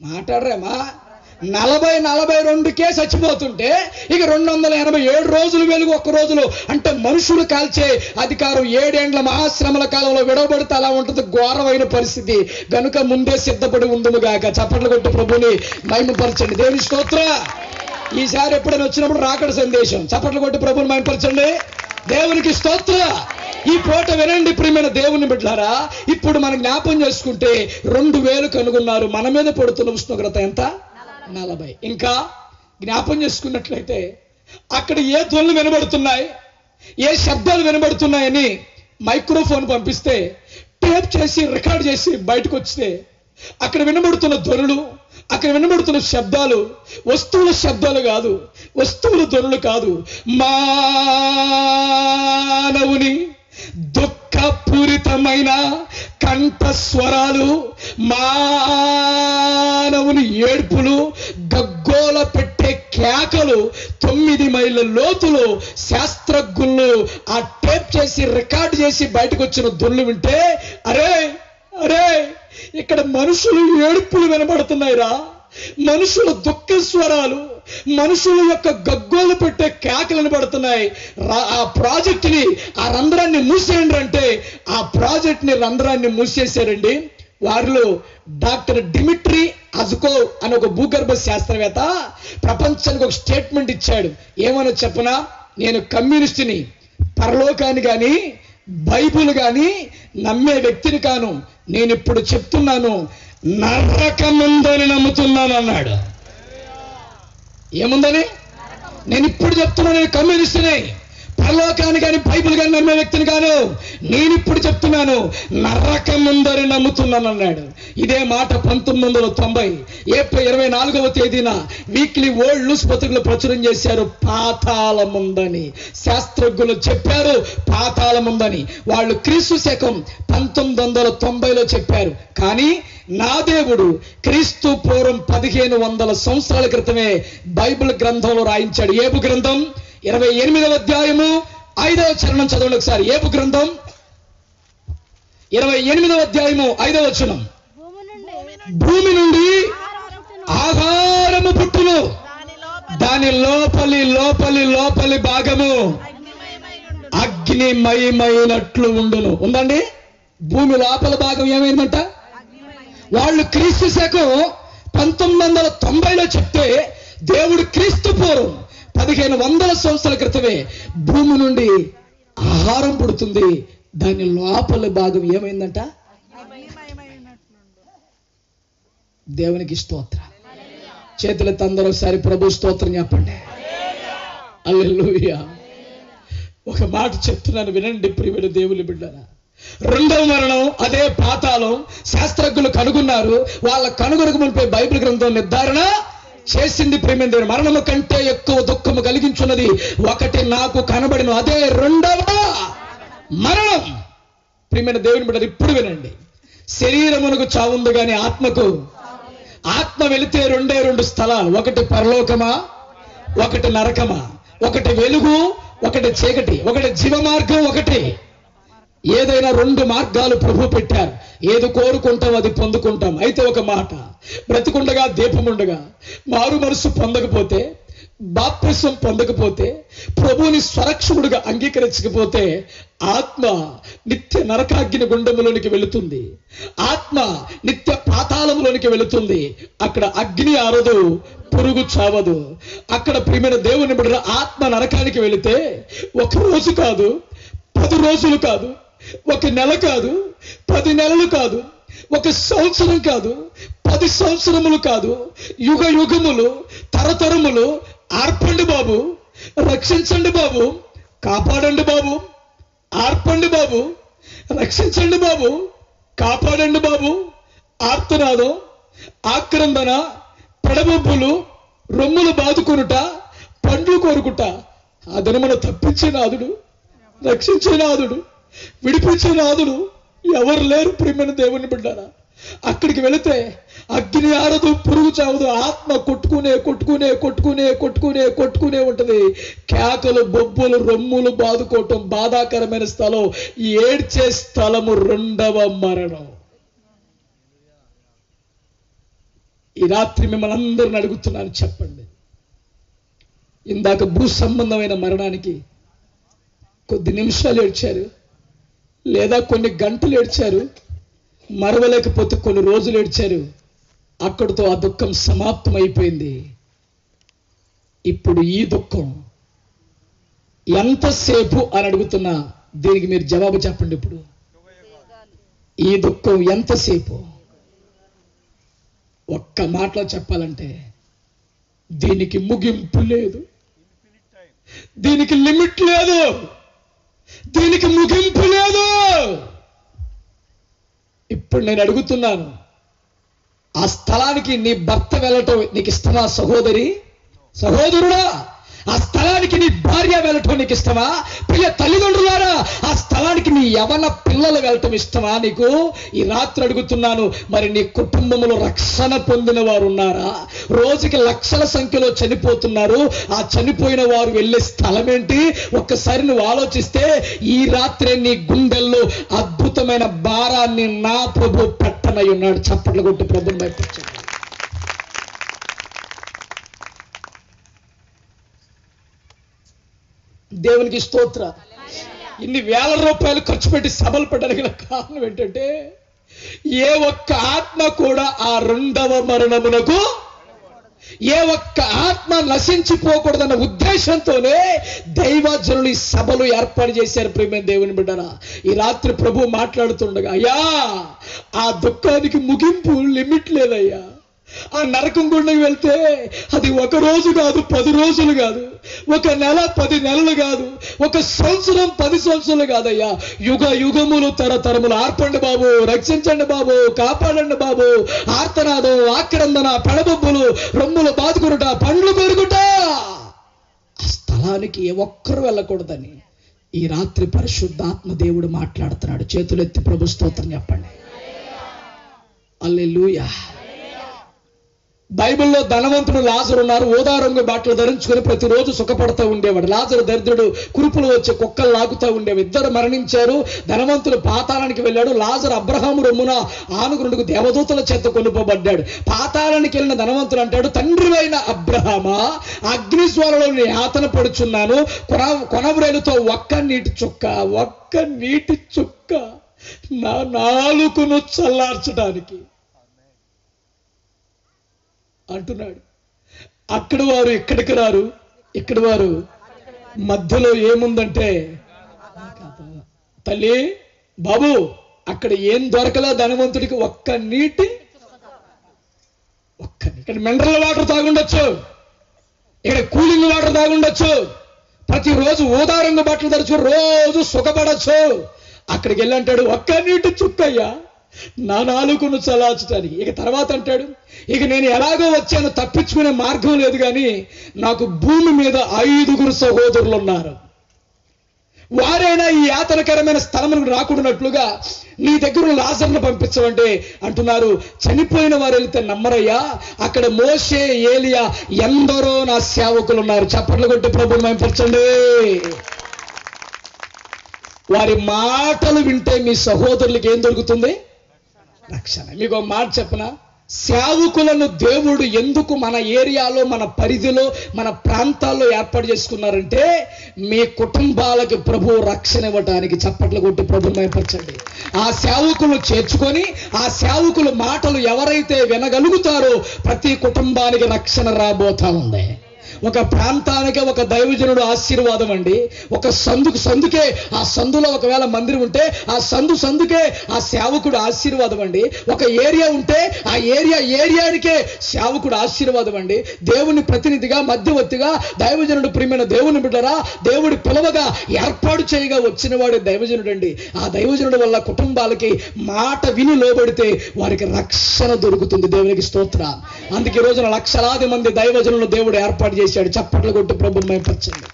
[SPEAKER 1] మాట్లాడరేమా? 40-42కే చచ్చిపోతుంటే ఇక 287 రోజులు వెలుగు ఒక్క రోజులు అంటే మనుషులు కాల్చే అధికారం 7 ఏండ్ల మహాశ్రమల కాలంలో విడవబడితే అలా ఉంటుంది. ఘోరమైన పరిస్థితి గనుక ముందే సిద్ధపడి ఉందుముగాక. చప్పట్లు కొట్టి ప్రభుని మహిమపరచండి. దేవుని స్తోత్ర. ఈసారి ఎప్పుడైనా వచ్చినప్పుడు రాకడ సందేశం. చప్పట్లు కొట్టి ప్రభుని మహిమపరచండి. దేవునికి స్తోత్ర. ఈ పూట వినండి ప్రియమైన దేవుని బిడ్డలారా. ఇప్పుడు మనం జ్ఞాపం చేసుకుంటే 2000 కనుగొన్నారు. మన మీద పడుతున్న ఉష్ణోగ్రత ఎంత? 40. ఇంకా జ్ఞాపం చేసుకున్నట్లయితే అక్కడ ఏ ధ్వనులు వినబడుతున్నాయి, ఏ శబ్దాలు వినబడుతున్నాయని మైక్రోఫోన్ పంపిస్తే టేప్ చేసి రికార్డ్ చేసి బయటకు వస్తే అక్కడ వినబడుతున్న ధ్వనులు, అక్కడ వినబడుతున్న శబ్దాలు వస్తువుల శబ్దాలు కాదు, వస్తువుల ధ్వనులు కాదు, మానవుని దుఃఖపూరితమైన కంఠస్వరాలు, మానవుని ఏడ్పులు, గగ్గోల పెట్టే కేకలు 9 మైళ్ళ లోతులో శాస్త్రజ్ఞులు ఆ టేప్ చేసి రికార్డ్ చేసి బయటకు వచ్చిన ధ్వనులు వింటే అరే ఇక్కడ మనుషులు ఏడుపులు వినబడుతున్నాయిరా, మనుషుల దుఃఖ స్వరాలు, మనుషుల యొక్క గగ్గోలు పెట్టే కేకలు వినబడుతున్నాయి. ఆ ప్రాజెక్టుని ఆ రంధ్రాన్ని మూసేయండి అంటే ఆ ప్రాజెక్ట్ని రంధ్రాన్ని మూసేశారండి. వారిలో డాక్టర్ డిమిట్రీ అజ్కో అని ఒక భూగర్భ శాస్త్రవేత్త ప్రపంచానికి ఒక స్టేట్మెంట్ ఇచ్చాడు. ఏమనో చెప్పనా, నేను కమ్యూనిస్టుని, పరలోకాన్ని కానీ బైబుల్ కానీ నమ్మే వ్యక్తిని కాను, నేను ఇప్పుడు చెప్తున్నాను నరకముందని నమ్ముతున్నాను అన్నాడు. ఏముందని? నేను ఇప్పుడు చెప్తున్నాను, నేను కమ్యూనిస్టుని, పరలోకాన్ని కానీ బైబిల్ కానీ నమ్మే వ్యక్తిని కాను, నేను ఇప్పుడు చెప్తున్నాను నరకముందని నమ్ముతున్నాను. చెప్తున్నానన్నాడు. ఇదే మాట 1990 ఏప్రిల్ 24వ తేదీన వీక్లీ ఓల్డ్ న్యూస్ పత్రికలో ప్రచురం చేశారు. పాతాళముందని శాస్త్రజ్ఞులు చెప్పారు, పాతాళముందని. వాళ్ళు క్రీస్తు శకం 1990లో చెప్పారు. కానీ నా దేవుడు క్రీస్తు పూర్వం 1500 సంవత్సరాల క్రితమే బైబిల్ గ్రంథంలో రాయించాడు. ఏబు గ్రంథం 28వ అధ్యాయము 5వ చరణం చదవండి ఒకసారి. ఏబు గ్రంథం 28వ అధ్యాయము 5వ వచనం. భూమి నుండి ఆహారము పుట్టును, దాని లోపలి లోపలి లోపలి భాగము అగ్నిమయమైనట్లు ఉండును. ఉందండి, భూమి లోపల భాగం ఏమైందంట? వాళ్ళు క్రీస్తు శకం 1990లో చెప్తే దేవుడు క్రీస్తు పూర్వం 1500 సంవత్సరాల క్రితమే భూమి నుండి ఆహారం పుడుతుంది, దాని లోపల భాగం ఏమైందంట? దేవునికి స్తోత్రం. చేతులెత్తి అందరూ ఒకసారి ప్రభు స్తోత్రం చెప్పండి. హల్లెలూయా. ఒక మాట చెప్తున్నాను వినండి ప్రియమైన దేవుని బిడ్డలారా. రెండవ మరణం అదే పాతాళం శాస్త్రజ్ఞులు కనుగొన్నారు. వాళ్ళ కనుగొనకు మునిపే బైబిల్ గ్రంథం నిర్ధారణ చేసింది. ప్రియమైన దేవుని, మరణము కంటే ఎక్కువ దుఃఖము కలిగించున్నది ఒకటి నాకు కనబడిన, అదే రెండవ మరణం. ప్రియమైన దేవుని బిడ్డలు ఇప్పుడు వినండి. శరీరమునకు చావుంది కానీ ఆత్మకు, ఆత్మ వెళితే రెండు స్థలాలు, ఒకటి పరలోకమా, ఒకటి నరకమా, ఒకటి వెలుగు, ఒకటి చీకటి, ఒకటి జీవ మార్గం, ఒకటి. ఏదైనా 2 మార్గాలు ప్రభు పెట్టారు. ఏది కోరుకుంటాం అది పొందుకుంటాం. అయితే ఒక మాట, బ్రతికుండగా దీపముండగా మారు మనసు పొందకపోతే, బాప్తిసం పొందకపోతే, ప్రభువుని స్వరక్షకుడుగా అంగీకరించకపోతే ఆత్మ నిత్య నరకాగ్ని గుండములోనికి వెళుతుంది, ఆత్మ నిత్య పాతాళంలోనికి వెళుతుంది. అక్కడ అగ్ని ఆరదు, పురుగు చావదు. అక్కడ ప్రియమైన దేవుని బిడ్డ ఆత్మ నరకానికి వెళితే 1 రోజు కాదు, 10 రోజులు కాదు, 1 నెల కాదు, 10 నెలలు కాదు, 1 సంవత్సరం కాదు, 10 సంవత్సరములు కాదు, యుగ యుగములు, తరతరములు. ఆర్పండి బాబు, రక్షించండి బాబు, కాపాడండి బాబు, ఆర్పండి బాబు, రక్షించండి బాబు, కాపాడండి బాబు. ఆర్తనాదం, ఆక్రందన, పెడబొబ్బులు, రొమ్ములు బాదుకొనుట, పండ్లు కోరుకుట. ఆ దినమున తప్పించే నాదుడు, రక్షించే నాదుడు, విడిపించే నాదుడు ఎవరు లేరు. ప్రియమైన దేవుని బిడ్డారా, అక్కడికి వెళితే అగ్ని ఆరదు, పురుగు చావదు, ఆత్మ కొట్టుకునే కొట్టుకునే కొట్టుకునే కొట్టుకునే కొట్టుకునే ఉంటది. కేకలు, బొబ్బులు, రొమ్ములు బాదుకోవటం, బాధాకరమైన స్థలం, ఏడ్చే స్థలము రెండవ మరణం. ఈ రాత్రి మిమ్మల్ని అందరిని అడుగుతున్నాను, చెప్పండి. ఇందాక భూ సంబంధమైన మరణానికి కొద్ది నిమిషాలు ఏడ్చారు, లేదా కొన్ని గంటలు ఏడ్చారు, మరవలేకపోతే కొన్ని రోజులు ఏడ్చారు. అక్కడితో ఆ దుఃఖం సమాప్తం అయిపోయింది. ఇప్పుడు ఈ దుఃఖం ఎంతసేపు అని అడుగుతున్నా, దీనికి మీరు జవాబు చెప్పండి. ఇప్పుడు ఈ దుఃఖం ఎంతసేపు? ఒక్క మాటలో చెప్పాలంటే దీనికి ముగింపు లేదు, దీనికి లిమిట్ లేదు, దీనికి ముగింపు లేదు. ఇప్పుడు నేను అడుగుతున్నాను, ఆ స్థలానికి నీ భర్త వెళ్ళటం నీకు ఇష్టమా సహోదరి, సహోదరుడా? ఆ స్థలానికి నీ భార్య వెళ్ళటం నీకు ఇష్టమా? ప్రియ తల్లిదండ్రులారా, ఆ స్థలానికి నీ యవన పిల్లలు వెళ్ళటం ఇష్టమా నీకు? ఈ రాత్రి అడుగుతున్నాను, మరి నీ కుటుంబంలో రక్షణ పొందిన వారు ఉన్నారా? రోజుకి లక్షల సంఖ్యలో చనిపోతున్నారు. ఆ చనిపోయిన వారు వెళ్ళే స్థలం ఏంటి? ఒక్కసారి నువ్వు ఆలోచిస్తే ఈ రాత్రే నీ గుండెల్లో అద్భుతమైన భారాన్ని నా ప్రభు పెట్టనై ఉన్నాడు. చప్పట్లు కొట్టి ప్రభుని భయపరచండి. దేవునికి స్తోత్ర. ఇన్ని వేల రూపాయలు ఖర్చు పెట్టి సభలు పెట్టడానికి కారణం ఏంటంటే, ఏ ఒక్క ఆత్మ కూడా ఆ రెండవ మరణమునకు, ఏ ఒక్క ఆత్మ నశించిపోకూడదన్న ఉద్దేశంతోనే దైవజనులు ఈ సభలు ఏర్పాటు చేశారు. ప్రియమైన దేవుని బిడ్డరా, ఈ రాత్రి ప్రభు మాట్లాడుతుండగా, అయ్యా ఆ దుఃఖానికి ముగింపు లిమిట్ లేదయ్యా, ఆ నరకం గుండకి వెళ్తే అది ఒక రోజు కాదు, 10 రోజులు కాదు, ఒక నెల 10 నెలలు కాదు, ఒక సంవత్సరం 10 సంవత్సరాలు కాదయ్యా, యుగ యుగములు తరతరములు. ఆర్పండి బాబు, రక్షించండి బాబు, కాపాడండి బాబు. ఆర్తనాదం, ఆక్రందన, పెడబొబ్బులు, రొమ్ములు బాదుకునుట, పండ్లు కొరుకుట. ఆ స్థలానికి ఏ ఒక్కరు వెళ్ళకూడదని ఈ రాత్రి పరిశుద్ధాత్మ దేవుడు మాట్లాడుతున్నాడు. చేతులెత్తి ప్రభు స్తోత్రం చెప్పండి. హల్లెలూయా. బైబిల్లో ధనవంతుడు లాజరు ఉన్నారు. ఊదా రంగు బట్టలు ధరించుకుని ప్రతిరోజు సుఖపడుతూ ఉండేవాడు. లాజరు దరిద్రుడు, కురుపులు వచ్చి కుక్కలు లాగుతూ ఉండేవి. ఇద్దరు మరణించారు. ధనవంతుడు పాతాళానికి వెళ్ళాడు. లాజరు అబ్రహాము రొమ్మున ఆనుగురుడుకు దేవదూతల చేత కొనుపోబడ్డాడు. పాతాళానికి వెళ్ళిన ధనవంతుడు అంటాడు, తండ్రివైన అబ్రహామా, అగ్నిజ్వాలలో నేను యాతన పడుచున్నాను. కొనవ్రేలుతో ఒక్క నీటి చుక్క నా నాలుకను చల్లార్చడానికి అంటున్నాడు. అక్కడ వారు ఇక్కడికి రారు, ఇక్కడ వారు మధ్యలో ఏముందంటే, తల్లి బాబు అక్కడ ఏం దొరకలా ధనవంతుడికి, ఒక్క ఇక్కడ మినరల్ వాటర్ తాగుండొచ్చు, ఇక్కడ కూలింగ్ వాటర్ తాగుండొచ్చు, ప్రతిరోజు ఊదా రంగు బట్టలు తరచు, రోజు సుఖపడచ్చు. అక్కడికి వెళ్ళి అంటాడు, ఒక్క నీటి చుక్కయ్యా నా నాలుకను చలార్చడానికి. ఇక తర్వాత అంటాడు, ఇక నేను ఎలాగో వచ్చాను, తప్పించుకునే మార్గం లేదు, కానీ నాకు భూమి మీద 5 సహోదరులు ఉన్నారు. వారైనా ఈ యాతనకరమైన స్థలములకు రాకుండానట్లుగా నీ దగ్గర లాజరును పంపించమంటే అంటున్నారు, చనిపోయిన వారు వెళ్తే నమ్మరయ్యా, అక్కడ మోషే, ఏలియా ఎందరో నా సేవకులు ఉన్నారు. చప్పట్లు కొట్టి ప్రభువుని మహిమపరచండి. వారి మాటలు వింటే మీ సహోదరులకి ఏం దొరుకుతుంది? రక్షణ. మీకు ఒక మాట చెప్పనా, సేవకులను దేవుడు ఎందుకు మన ఏరియాలో, మన పరిధిలో, మన ప్రాంతాల్లో ఏర్పాటు చేసుకున్నారంటే మీ కుటుంబాలకి ప్రభు రక్షణ ఇవ్వటానికి. చప్పట్లు కొట్టి ప్రభువుని మహిమపరచండి. ఆ సేవకులు చేర్చుకొని ఆ సేవకుల మాటలు ఎవరైతే వినగలుగుతారో ప్రతి కుటుంబానికి రక్షణ రాబోతా ఉంది. ఒక ప్రాంతానికి ఒక దైవజనుడు ఆశీర్వాదం అండి. ఒక సందుకే, ఆ సందులో ఒకవేళ మందిరం ఉంటే ఆ సందుకే ఆ సేవకుడు ఆశీర్వాదం అండి. ఒక ఏరియా ఉంటే ఆ ఏరియానికే సేవకుడు ఆశీర్వాదం అండి. దేవుని ప్రతినిధిగా, మధ్యవర్తిగా దైవజనుడు, ప్రియమైన దేవుని బిడ్డరా, దేవుడి పిలవగా ఏర్పాటు చేయగా వచ్చిన వాడు దైవజనుడు అండి. ఆ దైవజనుడు వల్ల కుటుంబాలకి మాట విని లోబడితే వారికి రక్షణ దొరుకుతుంది. దేవునికి స్తోత్రం. అందుకే ఈ రోజున లక్షలాది మంది దైవజనులను దేవుడు ఏర్పాటు చేశాడు. చప్పట్లు కొట్టి ప్రభువుని మహిమపరచండి.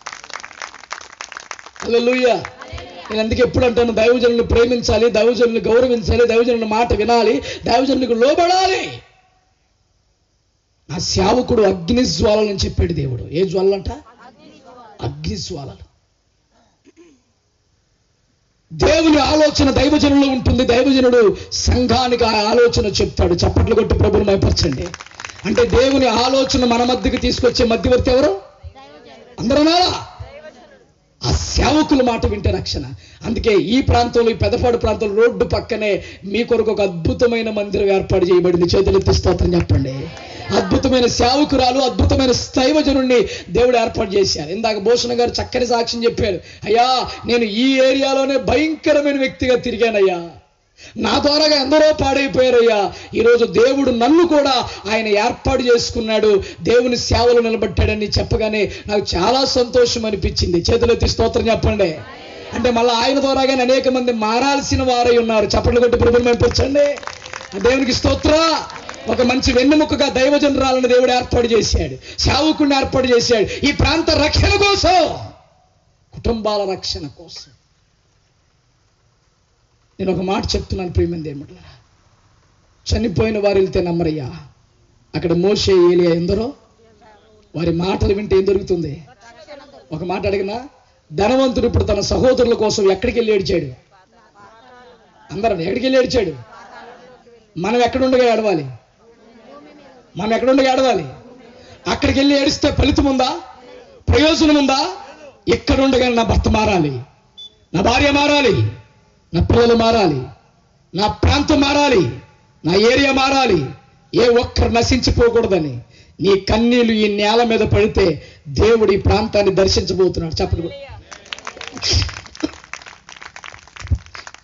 [SPEAKER 1] హల్లెలూయా. నేను అందుకే ఎప్పుడు అంటాను, దైవజనులను ప్రేమించాలి, దైవజనులను గౌరవించాలి, దైవజనుల మాట వినాలి, దైవజనులకు లోబడాలి. ఆ సేవకుడు అగ్నిజ్వాలని చెప్పాడు దేవుడు. ఏ జ్వాలంట? అగ్నిజ్వాలలు. దేవుని ఆలోచన దైవజనులో ఉంటుంది. దైవజనుడు సంఘానికి ఆ ఆలోచన చెప్తాడు. చప్పట్లు కొట్టి ప్రభువుని మహిమపరచండి. అంటే దేవుని ఆలోచన మన మధ్యకి తీసుకొచ్చే మధ్యవర్తి ఎవరు? అందరూ ఆ సేవకుల మాట వింటే రక్షణ. అందుకే ఈ ప్రాంతంలో, ఈ పెదపాడు ప్రాంతంలో రోడ్డు పక్కనే మీ కొరకు ఒక అద్భుతమైన మందిరం ఏర్పాటు చేయబడింది. చేతులెత్తి స్తోత్రం చెప్పండి. అద్భుతమైన సేవకురాలు, అద్భుతమైన దైవజనుడిని దేవుడు ఏర్పాటు చేశారు. ఇందాక భూషణ గారు చక్కని సాక్ష్యం చెప్పారు. అయ్యా, నేను ఈ ఏరియాలోనే భయంకరమైన వ్యక్తిగా తిరిగానయ్యా, నా ద్వారాగా ఎందరో పాడైపోయారయ్యా. ఈరోజు దేవుడు నన్ను కూడా ఆయన ఏర్పాటు చేసుకున్నాడు, దేవుని సేవలు నిలబెట్టాడని చెప్పగానే నాకు చాలా సంతోషం అనిపించింది. చేతులెత్తి స్తోత్రం చెప్పండి. అంటే మళ్ళీ ఆయన ద్వారాగానే అనేక మంది మారాల్సిన వారై ఉన్నారు. చప్పట్లు కొట్టి ప్రభువుని మహిమపరచండి. దేవునికి స్తోత్ర. ఒక మంచి వెన్నెముకగా దైవజనురాలను దేవుడు ఏర్పాటు చేశాడు, సేవకుడిని ఏర్పాటు చేశాడు. ఈ ప్రాంత రక్షణ కోసం, కుటుంబాల రక్షణ కోసం. నేను ఒక మాట చెప్తున్నాను ప్రియమైన దేవుని, చనిపోయిన వారు వెళ్తే నమ్మరయ్యా, అక్కడ మోషే, ఏలియా ఎందరో వారి మాటలు వింటే ఏం దొరుకుతుంది? ఒక మాట అడిగినా, ధనవంతుడు ఇప్పుడు తన సహోదరుల కోసం ఎక్కడికి వెళ్ళి ఏడ్చాడు? అందరం ఎక్కడికి వెళ్ళి ఏడ్చాడు? మనం ఎక్కడుండగా ఏడవాలి? మనం ఎక్కడుండగా ఏడవాలి? అక్కడికి వెళ్ళి ఏడిస్తే ఫలితం ఉందా? ప్రయోజనం ఉందా? ఎక్కడుండగా నా భర్త మారాలి, నా భార్య మారాలి, నా పిల్లలు మారాలి, నా ప్రాంతం మారాలి, నా ఏరియా మారాలి, ఏ ఒక్కరు నశించిపోకూడదని నీ కన్నీళ్లు ఈ నేల మీద పడితే దేవుడు ఈ ప్రాంతాన్ని దర్శించబోతున్నాడు. చెప్పండి.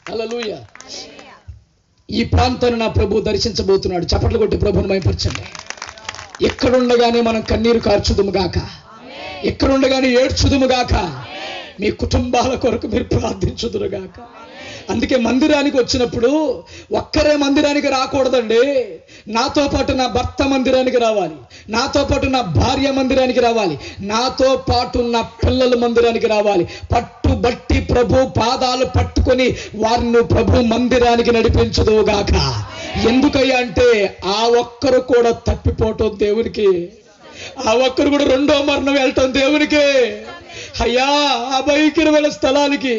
[SPEAKER 1] హల్లెలూయా. ఈ ప్రాంతాన్ని నా ప్రభు దర్శించబోతున్నాడు. చప్పట్లు కొట్టి ప్రభువుని మహిమపరచండి. ఎక్కడుండగానే మనం కన్నీరు కార్చుదుము గాక, ఎక్కడుండగానే ఏడ్చుదుము గాక, మీ కుటుంబాల కొరకు మీరు ప్రార్థించుదురు గాక. అందుకే మందిరానికి వచ్చినప్పుడు ఒక్కరే మందిరానికి రాకూడదండి. నాతో పాటు నా భర్త మందిరానికి రావాలి, నాతో పాటు నా భార్య మందిరానికి రావాలి, నాతో పాటు నా పిల్లల మందిరానికి రావాలి. పట్టుబట్టి ప్రభు పాదాలు పట్టుకొని వారిని ప్రభు మందిరానికి నడిపించదుగాక. ఎందుకయ్యా అంటే ఆ ఒక్కరు కూడా తప్పిపోవటం దేవునికి, ఆ ఒక్కరు కూడా రెండో మరణం వెళ్ళటం దేవునికి. అయ్యా, ఆ భయంకరమైన స్థలానికి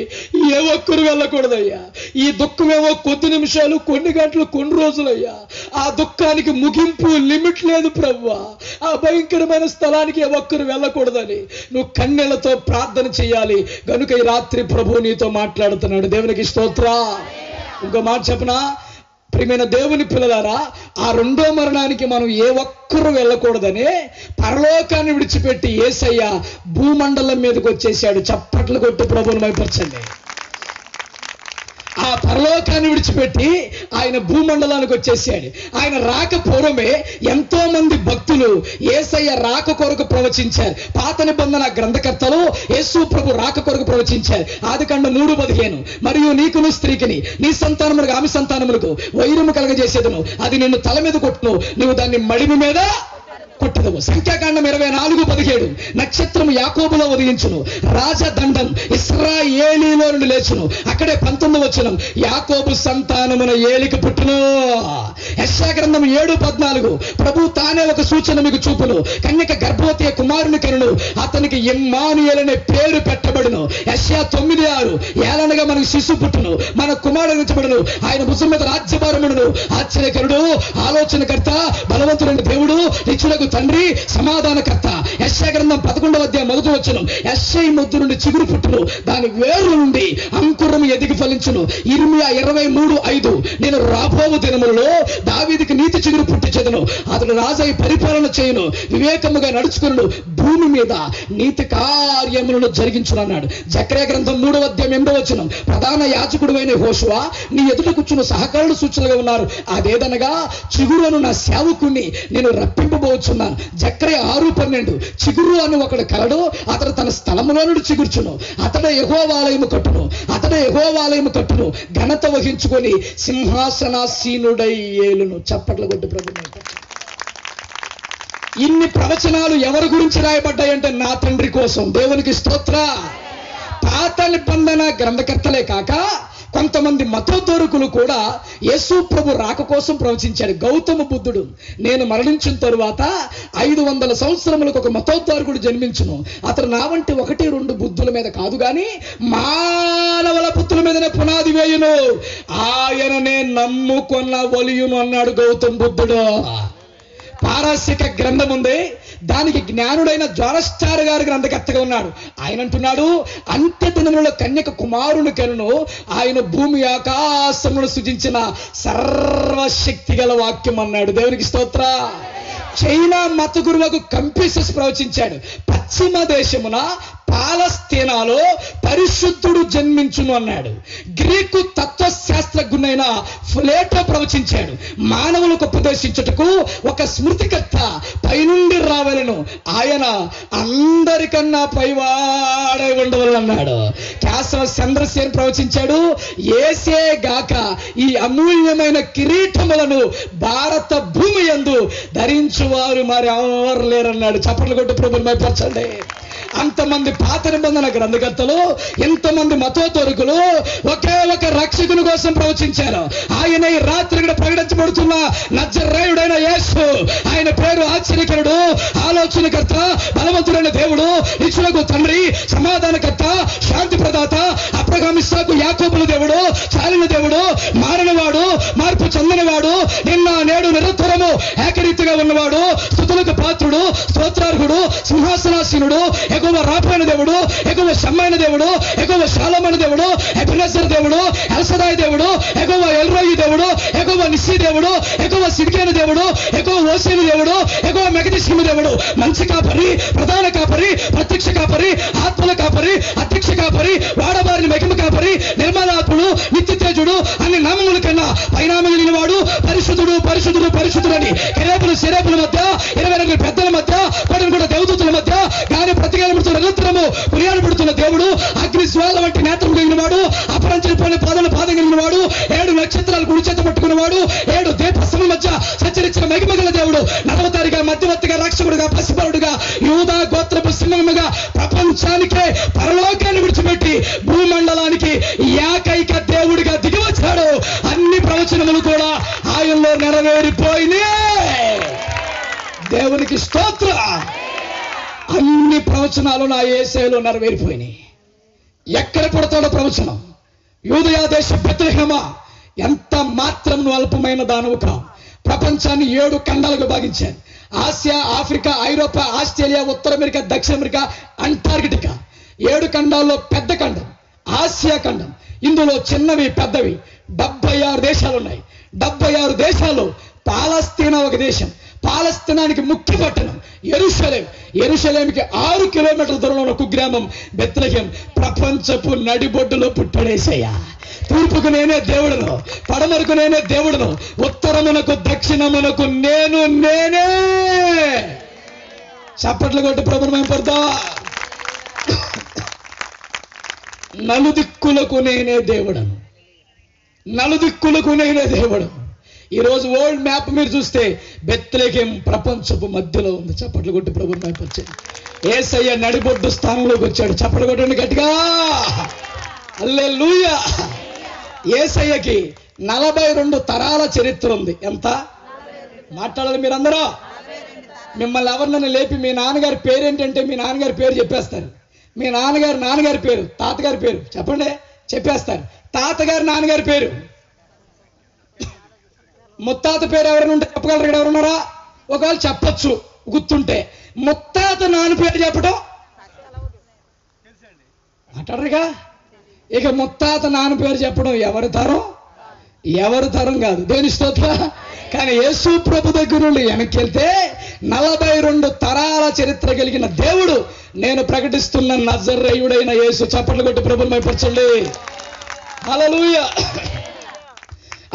[SPEAKER 1] ఏ ఒక్కరు వెళ్ళకూడదయ్యా. ఈ దుఃఖమేమో కొద్ది నిమిషాలు, కొన్ని గంటలు, కొన్ని రోజులయ్యా. ఆ దుఃఖానికి ముగింపు, లిమిట్ లేదు ప్రభువా. ఆ భయంకరమైన స్థలానికి ఏ ఒక్కరు వెళ్ళకూడదని నువ్వు కన్నెలతో ప్రార్థన చేయాలి. కనుక ఈ రాత్రి ప్రభు నీతో మాట్లాడుతున్నాడు. దేవునికి స్తోత్ర. ఇంకో మాట చెప్పనా, ప్రియమైన దేవుని పిల్లలారా, ఆ రెండో మరణానికి మనం ఏ ఒక్కరు వెళ్ళకూడదని పరలోకాన్ని విడిచిపెట్టి యేసయ్య భూమండలం మీదకి వచ్చేసాడు. చప్పట్లు కొట్టి ప్రభువుని మహిమపరచండి. ఆ పరలోకాన్ని విడిచిపెట్టి ఆయన భూమండలానికి వచ్చేసాడు. ఆయన రాక పూర్వమే ఎంతో మంది భక్తులు యేసయ్య రాక కొరకు ప్రవచించారు. పాత నిబంధన గ్రంథకర్తలు యేసు ప్రభు రాక కొరకు ప్రవచించారు. ఆదికాండం 3:15, మరియు నీకును స్త్రీకిని నీ సంతానములకు ఆమె సంతానములకు వైరము కలగజేసేదను, అది నిన్ను తల మీద కొట్టును, నువ్వు దాన్ని మడిమి మీద కొట్టదవు. సంఖ్యాకాండం 24:17, నక్షత్రము యాకోబులో ఉదయించును, రాజదండం ఇశ్రాయేలీలో నుండి లేచును. అక్కడే 19వ వచనం, యాకోబు సంతానమున ఏలిక పుట్టును. యెషయా గ్రంథం 7:14, ప్రభు తానే ఒక సూచన మీకు చూపును, కన్యక గర్భవతి కుమారుని కనును, అతనికి ఇమ్మానుయేల్ అనే పేరు పెట్టబడును. యెషయా 9:6, ఏలనగా మనకు శిశువు పుట్టును, మన కుమారుడు ఉంచబడును, ఆయన భుజం మీద రాజ్యభారమును, ఆశ్చర్యకరుడు, ఆలోచనకర్త, బలవంతుడైన దేవుడు, నిత్యులకు తండ్రి, సమాధానకర్త. యెషయా గ్రంథం 11:1 యెషయి మొద్దు నుండి చిగురు పుట్టును, దాని వేరు నుండి అంకురం ఎదిగి ఫలించును. ఇర్మియా 23:5, నేను రాబోవు దినములలో దావీదుకి నీతి చిగురు పుట్టించెదను, అతడు రాజై పరిపాలన చేయును, వివేకముగా నడుచుకును, భూమి మీద నీతి కార్యములను జరిగించును అన్నాడు. జకర్యా గ్రంథం 3:8, ప్రధాన యాజకుడు అయిన యెహోషువ నీ ఎదుట కూర్చున్న సహకారులు సూచనలుగా ఉన్నారు, అదేదనగా చిగురును నా సేవకుని నేను రప్పింపబోచున్నాను. జకర్యా 6:12, చిగురు అని ఒకడు కలడు, అతడు తన స్థలములో నుండి చిగుర్చును, అతడే యెహోవాలయము కట్టును, అతడే యెహోవాలయము కట్టును, ఘనత వహించుకొని సింహాసనాసీనుడై ఏలును. చప్పట్లు కొట్టి ప్రభువుని. ఇన్ని ప్రవచనాలు ఎవరి గురించి రాయబడ్డాయంటే నా తండ్రి కోసం. దేవునికి స్తోత్ర. పాత నిబంధన గ్రంథకర్తలే కాక కొంతమంది మతోద్ధరకులు కూడా యేసు ప్రభు రాక కోసం ప్రవచించాడు. గౌతమ బుద్ధుడు, నేను మరణించిన తరువాత 500 సంవత్సరములకు ఒక మతోద్ధరకుడు జన్మించును, అతను నా వంటి 1-2 బుద్ధుల మీద కాదు గాని మానవుల పుత్రుల మీదనే పునాది వేయును, ఆయననే నమ్ముకొన్న ఒలియును అన్నాడు గౌతమ బుద్ధుడు. పారసిక గ్రంథం ఉంది, దానికి జ్ఞానుడైన జ్వారస్టార్ గారు గ్రంథకర్తగా ఉన్నాడు. ఆయన అంటున్నాడు, అంత్య దినములలో కన్యక కుమారుని కనును, ఆయన భూమి ఆకాశమును సృజించిన సర్వశక్తి గల వాక్యం అన్నాడు. దేవునికి స్తోత్ర. చైనా మత గురువుకు కంఫ్యూషస్ ప్రవచించాడు, పశ్చిమ దేశమున పాలస్తీనాలో పరిశుద్ధుడు జన్మించును అన్నాడు. గ్రీకు తత్వశాస్త్రజ్ఞుడైన ప్లేటో ప్రవచించాడు, మానవులకు ఉపదేశించుటకు ఒక స్మృతికర్త పైనుండి రావాలను, ఆయన అందరికన్నా పైవాడై ఉండవాలన్నాడు. కేశవ చంద్రసేన్ ప్రవచించాడు, ఏసే గాక ఈ అమూల్యమైన కిరీటములను భారత భూమి యందు ధరించువారు మరి ఎవరు లేరన్నాడు. చప్పట్లు కొట్టి ప్రభువుని మహిమపరచండి. అంతమంది పాత నిబంధన గ్రంథకర్తలు, ఎంతమంది మతోద్ధరకులు ఒకే ఒక రక్షకుని కోసం ప్రవచించారు. ఆయన ఈ రాత్రి ఇక్కడ ప్రకటించబడుతున్న నజరేయుడైన యేసు, ఆయన పేరు ఆశ్చర్యకరుడు, ఆలోచనకర్త, బలవంతుడైన దేవుడు, నిత్యులకు తండ్రి, సమాధానకర్త, శాంతి ప్రదాత, అబ్రహాము ఇస్సాకు యాకోబుల దేవుడు, చాలిన దేవుడు, మారనివాడు, మార్పు చెందినవాడు, నిన్న నేడు నిరంతరము ఏకరీతిగా ఉన్నవాడు, స్తుతులకు పాత్రుడు, స్తోత్రార్హుడు, సింహాసనాసీనుడు, యెహోవా రాపోయిన దేవుడు, యెహోవా షమ్మైన దేవుడు, యెహోవా షాలోమైన దేవుడు, ఎబెనెజర్ దేవుడు, ఎల్సదాయి దేవుడు, యెహోవా ఎల్రోయి దేవుడు, యెహోవా నిస్సీ దేవుడు, యెహోవా సిద్కేను దేవుడు, యెహోవా ఓసేను దేవుడు, యెహోవా మెగదిషిము దేవుడు. మంచి కాపరి, ప్రధాన కాపరి, ప్రత్యక్ష కాపరి, ఆత్మల కాపరి, అధ్యక్ష కాపరి, వాడబారిన మహిమ కాపరి, నిర్మలాత్ముడు, నిత్యతేజుడు, అన్ని నామముల కన్నా పైనామం కలిగిన వాడు, పరిశుద్ధుడు పరిశుద్ధుడు పరిశుద్ధుడని కెరేపులు శరేపుల మధ్య 22 పెద్దల మధ్య కూడా దేవదూతుల మధ్య గాని ప్రతిగాలముతో నిరంతరము కొనియాడబడుతున్న దేవుడు, అగ్ని జ్వాల వంటి నేత్రం కలిగిన వాడు, అపరంచనిపోయిన పాదం కలిగిన వాడు, 7 నక్షత్రాలు కుడి చేత పట్టుకున్నవాడు, 7 దీపస్తముల మధ్య సంచరించిన మహిమ గల దేవుడు, నరవతారిగా మధ్యవర్తిగా రక్షకుడుగా పసిపారుడుగా యూదా గోత్రపు సింహముగా ప్రపంచానికే పరలోకాన్ని విడిచిపెట్టి భూమండలానికి ఏకైక దేవుడిగా దిగివచ్చాడు. అన్ని ప్రవచనములు కూడా ఆయనలో నెరవేరిపోయినాయి. దేవునికి స్తోత్ర. అన్ని ప్రవచనాలు నా యేసేలో నెరవేరిపోయినాయి. ఎక్కడ పుడతాడో ప్రవచనం, యూదయా దేశ బెత్లెహేమా, ఎంత మాత్రం అల్పమైన దానవు కావు. ప్రపంచాన్ని 7 ఖండాలకు భాగించారు. ఆసియా, ఆఫ్రికా, ఐరోపా, ఆస్ట్రేలియా, ఉత్తర అమెరికా, దక్షిణ అమెరికా, అంటార్కిటికా. 7 ఖండాల్లో పెద్ద ఖండం ఆసియా ఖండం. ఇందులో చిన్నవి పెద్దవి 76 దేశాలు ఉన్నాయి. 76 దేశాలు. పాలస్తీనా ఒక దేశం. పాలస్తీనానికి ముఖ్య పట్టణం యెరూషలేం. యెరూషలేంకి 6 కిలోమీటర్ల దూరంలో ఉన్న కుగ్రామం బెత్లెహేం. ప్రపంచపు నడిబొడ్డులో పుట్టాడేసయ్యా. తూర్పుకు నేనే దేవుడును, పడమరకు నేనే దేవుడును, ఉత్తరమునకు దక్షిణమునకు నేనే. చప్పట్లు కొట్టి ప్రభువును మహిమపడతా. నలుదిక్కులకు నేనే దేవుడను, నలుదిక్కులకు నేనే దేవుడు. ఈరోజు వరల్డ్ మ్యాప్ మీరు చూస్తే బెత్లెహేం ప్రపంచపు మధ్యలో ఉంది. చప్పట్లు కొట్టి ప్రభువును మహిమపరచండి. యేసయ్య నడిబొడ్డు స్థానంలోకి వచ్చాడు. చప్పట్లు కొట్టండి గట్టిగా. హల్లెలూయా. యేసయ్యకి 42 తరాల చరిత్ర ఉంది. ఎంత మాట్లాడాలి మీరందరూ? మిమ్మల్ని ఎవరినైనా లేపి మీ నాన్నగారి పేరేంటంటే మీ నాన్నగారి పేరు చెప్పేస్తారు. మీ నాన్నగారి పేరు, తాతగారి పేరు చెప్పండి, చెప్పేస్తారు. తాతగారి నాన్నగారి పేరు, ముత్తాత పేరు ఎవరైనా ఉంటే చెప్పగలరు? ఇక్కడ ఎవరున్నారా? ఒకవేళ చెప్పచ్చు గుర్తుంటే. ముత్తాత నాన్న పేరు చెప్పడం మాట్లాడరుగా. ఇక ముత్తాత నాన్న పేరు చెప్పడం ఎవరి తరం కాదు. దేని స్తోత్ర. కానీ యేసు ప్రభు దగ్గర నుండి వెనక్కి వెళ్తే 42 తరాల చరిత్ర కలిగిన దేవుడు నేను ప్రకటిస్తున్న నజరేయుడైన యేసు. చప్పట్లు కొట్టి ప్రభువును మహిమపరచండి. హల్లెలూయా.